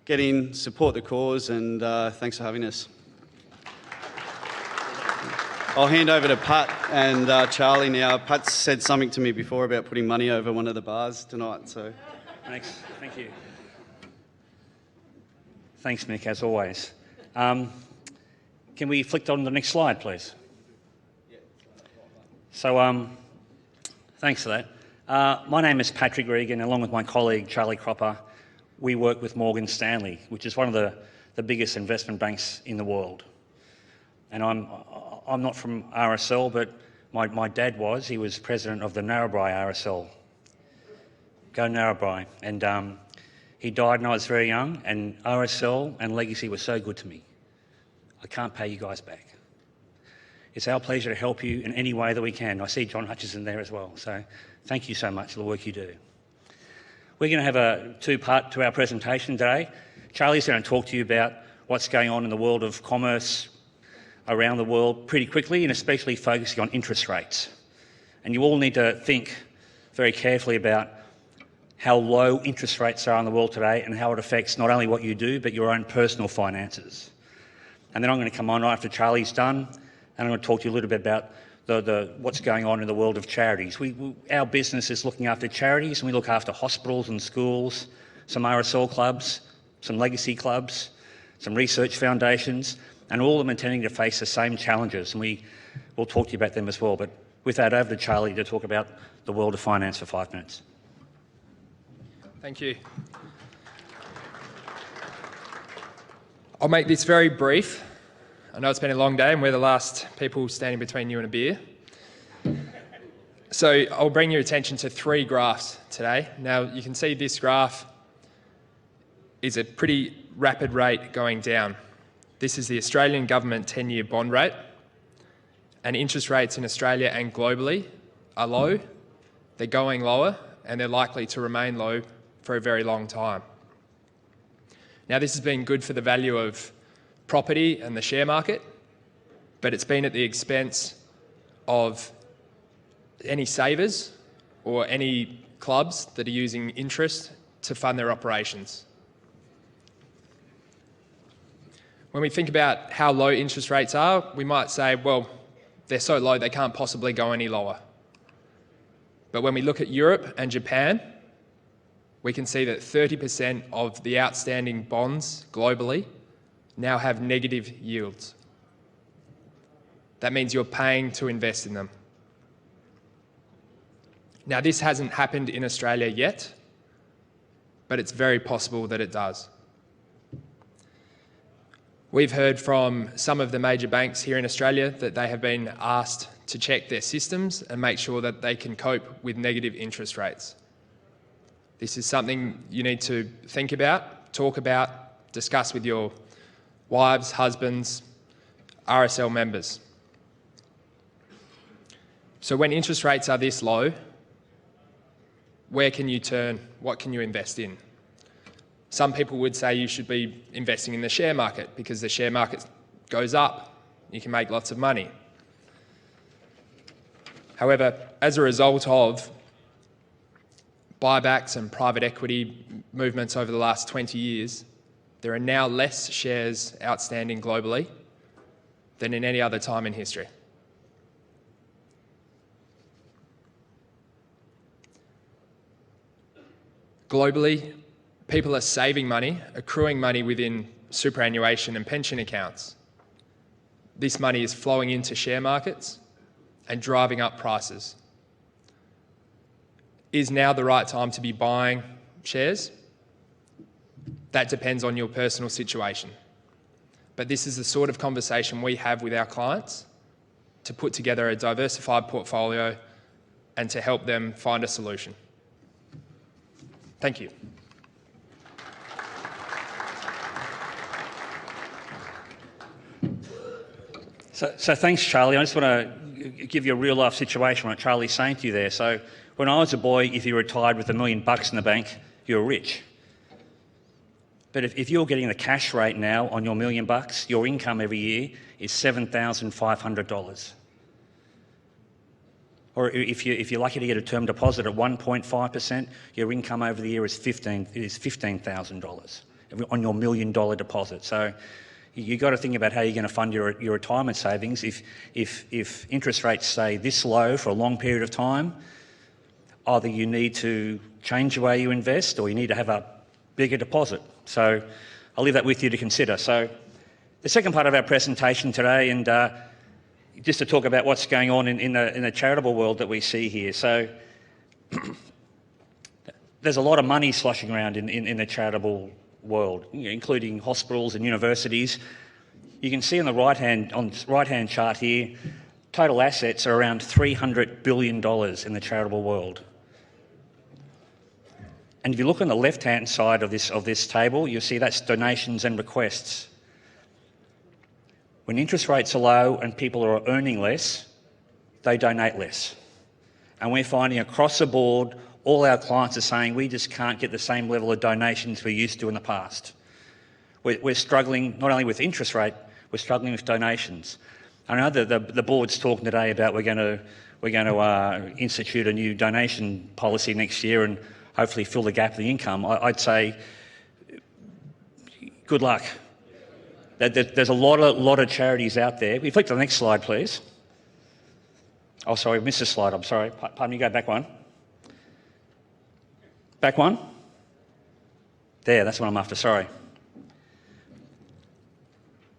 Get in, support the cause, and thanks for having us. I'll hand over to Pat and Charlie now. Pat said something to me before about putting money over one of the bars tonight. So, thanks. Thank you. Thanks, Mick, as always. Can we flick on the next slide, please? So, thanks for that. My name is Patrick Regan, along with my colleague Charlie Cropper. We work with Morgan Stanley, which is one of the biggest investment banks in the world. And I'm not from RSL, but my dad was. He was president of the Narrabri RSL. Go Narrabri. And he died when I was very young, and RSL and Legacy were so good to me. I can't pay you guys back. It's our pleasure to help you in any way that we can. I see John Hutchison there as well, so thank you so much for the work you do. We're going to have a two-part to our presentation today. Charlie's going to talk to you about what's going on in the world of commerce around the world pretty quickly, and especially focusing on interest rates. And you all need to think very carefully about how low interest rates are in the world today and how it affects not only what you do, but your own personal finances. And then I'm going to come on right after Charlie's done, and I'm going to talk to you a little bit about what's going on in the world of charities. Our business is looking after charities, and we look after hospitals and schools, some RSL clubs, some legacy clubs, some research foundations, and all of them intending to face the same challenges, and we'll talk to you about them as well. But with that, over to Charlie to talk about the world of finance for 5 minutes. Thank you. I'll make this very brief. I know it's been a long day and we're the last people standing between you and a beer. So I'll bring your attention to 3 graphs today. Now you can see this graph is a pretty rapid rate going down. This is the Australian government 10-year bond rate, and interest rates in Australia and globally are low. They're going lower and they're likely to remain low for a very long time. Now this has been good for the value of property and the share market, but it's been at the expense of any savers or any clubs that are using interest to fund their operations. When we think about how low interest rates are, we might say, well, they're so low they can't possibly go any lower. But when we look at Europe and Japan, we can see that 30% of the outstanding bonds globally now have negative yields. That means you're paying to invest in them. Now, this hasn't happened in Australia yet, but it's very possible that it does. We've heard from some of the major banks here in Australia that they have been asked to check their systems and make sure that they can cope with negative interest rates. This is something you need to think about, talk about, discuss with your wives, husbands, RSL members. So when interest rates are this low, where can you turn? What can you invest in? Some people would say you should be investing in the share market because the share market goes up, you can make lots of money. However, as a result of buybacks and private equity movements over the last 20 years, there are now less shares outstanding globally than in any other time in history. Globally, people are saving money, accruing money within superannuation and pension accounts. This money is flowing into share markets and driving up prices. Is now the right time to be buying shares? That depends on your personal situation. But this is the sort of conversation we have with our clients to put together a diversified portfolio and to help them find a solution. Thank you. So thanks, Charlie. I just want to give you a real-life situation, what Charlie's saying to you there. So when I was a boy, if you retired with $1 million in the bank, you were rich. But if you're getting the cash rate now on your $1 million, your income every year is $7,500. Or if you're lucky to get a term deposit at 1.5%, your income over the year is $15,000 on your $1 million deposit. So you've got to think about how you're going to fund your retirement savings. If interest rates stay this low for a long period of time, either you need to change the way you invest or you need to have a bigger deposit. So I'll leave that with you to consider. So the second part of our presentation today, and just to talk about what's going on in the charitable world that we see here. So there's a lot of money sloshing around in the charitable world, including hospitals and universities. You can see on the right-hand chart here, total assets are around $300 billion in the charitable world. And if you look on the left-hand side of this table, you'll see that's donations and requests. When interest rates are low and people are earning less, they donate less. And we're finding across the board, all our clients are saying we just can't get the same level of donations we used to in the past. We're struggling not only with interest rate, we're struggling with donations. I know that the board's talking today about we're going to institute a new donation policy next year and hopefully fill the gap in the income. I'd say good luck. There's a lot of charities out there. If you flick to the next slide, please. Oh, sorry, I missed a slide. I'm sorry. Pardon me, go back one. Back one. There, that's what I'm after, sorry.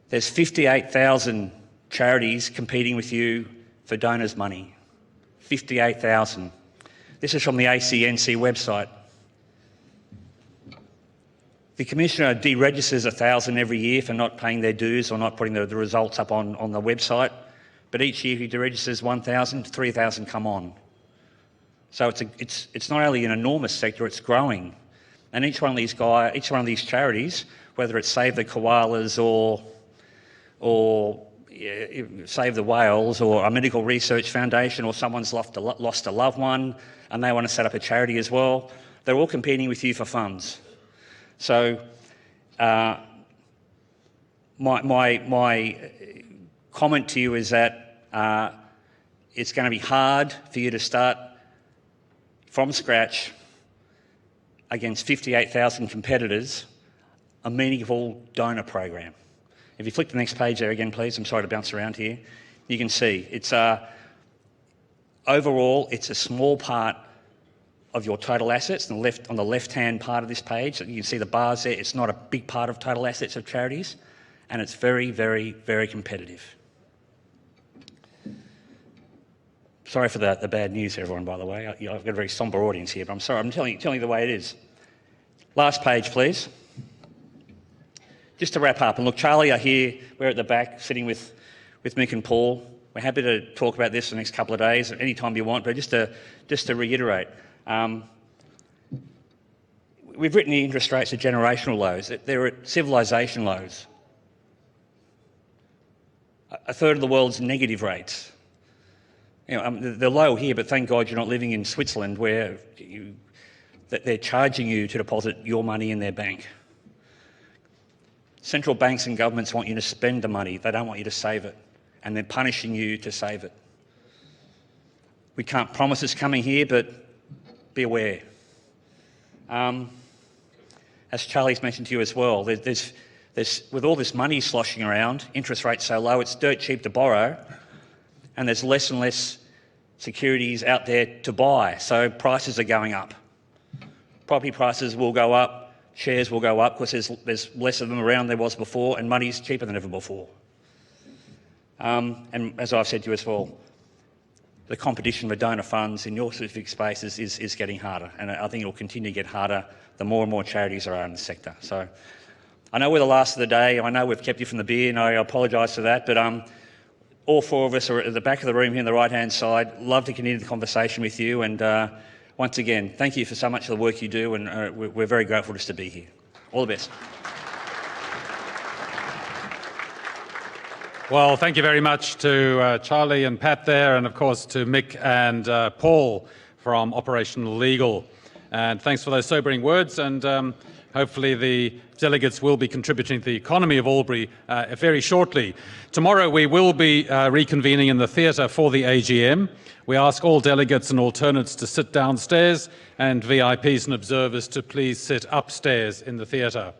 There's 58,000 charities competing with you for donors' money. 58,000. This is from the ACNC website. The Commissioner deregisters 1,000 every year for not paying their dues or not putting the results up on the website. But each year he deregisters 1,000, 3,000 come on. So it's not only an enormous sector, it's growing. And each one of these charities, whether it's Save the Koalas or Save the Whales or a medical research foundation or someone's lost a loved one and they want to set up a charity as well, they're all competing with you for funds. So my comment to you is that it's going to be hard for you to start from scratch against 58,000 competitors a meaningful donor program. If you flick the next page there again, please. I'm sorry to bounce around here. You can see it's overall it's a small part of your total assets. On the left-hand part of this page, you can see the bars there. It's not a big part of total assets of charities, and it's very, very, very competitive. Sorry for the bad news, everyone, by the way. I've got a very sombre audience here, but I'm sorry. I'm telling you the way it is. Last page, please. Just to wrap up, and look, Charlie are here. We're at the back, sitting with Mick and Paul. We're happy to talk about this the next couple of days, any time you want. But just to reiterate, we've written the interest rates are generational lows. They're at civilisation lows. A third of the world's negative rates. You know, they're low here, but thank God you're not living in Switzerland where they're charging you to deposit your money in their bank. Central banks and governments want you to spend the money. They don't want you to save it. And they're punishing you to save it. We can't promise it's coming here, but be aware. As Charlie's mentioned to you as well, there's with all this money sloshing around, interest rates so low, it's dirt cheap to borrow, and there's less and less securities out there to buy, so prices are going up. Property prices will go up, shares will go up because there's less of them around than there was before, and money's cheaper than ever before. And as I've said to you as well, the competition for donor funds in your specific spaces is getting harder, and I think it will continue to get harder the more and more charities there are in the sector. So I know we're the last of the day. I know we've kept you from the beer, and I apologise for that, but all four of us are at the back of the room here on the right-hand side. Love to continue the conversation with you, and once again, thank you for so much of the work you do, and we're very grateful just to be here. All the best. Well, thank you very much to Charlie and Pat there, and of course to Mick and Paul from Operational Legal. And thanks for those sobering words, and hopefully the delegates will be contributing to the economy of Albury very shortly. Tomorrow we will be reconvening in the theatre for the AGM. We ask all delegates and alternates to sit downstairs, and VIPs and observers to please sit upstairs in the theatre.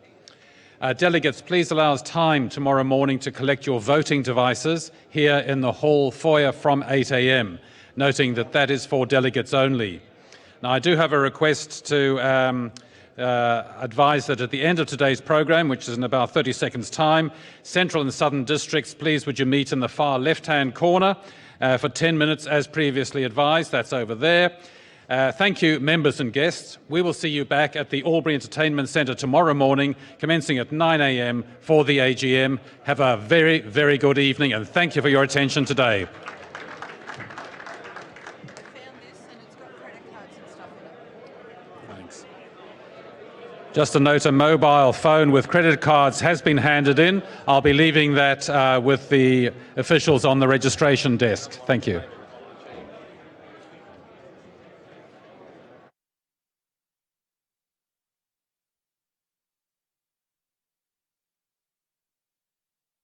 Delegates, please allow us time tomorrow morning to collect your voting devices here in the hall foyer from 8 a.m, noting that that is for delegates only. Now, I do have a request to advise that at the end of today's programme, which is in about 30 seconds' time, Central and Southern Districts, please would you meet in the far left-hand corner for 10 minutes as previously advised. That's over there. Thank you, members and guests. We will see you back at the Albury Entertainment Centre tomorrow morning, commencing at 9 a.m. for the AGM. Have a very, very good evening, and thank you for your attention today. Thanks. Just a note, a mobile phone with credit cards has been handed in. I'll be leaving that with the officials on the registration desk. Thank you.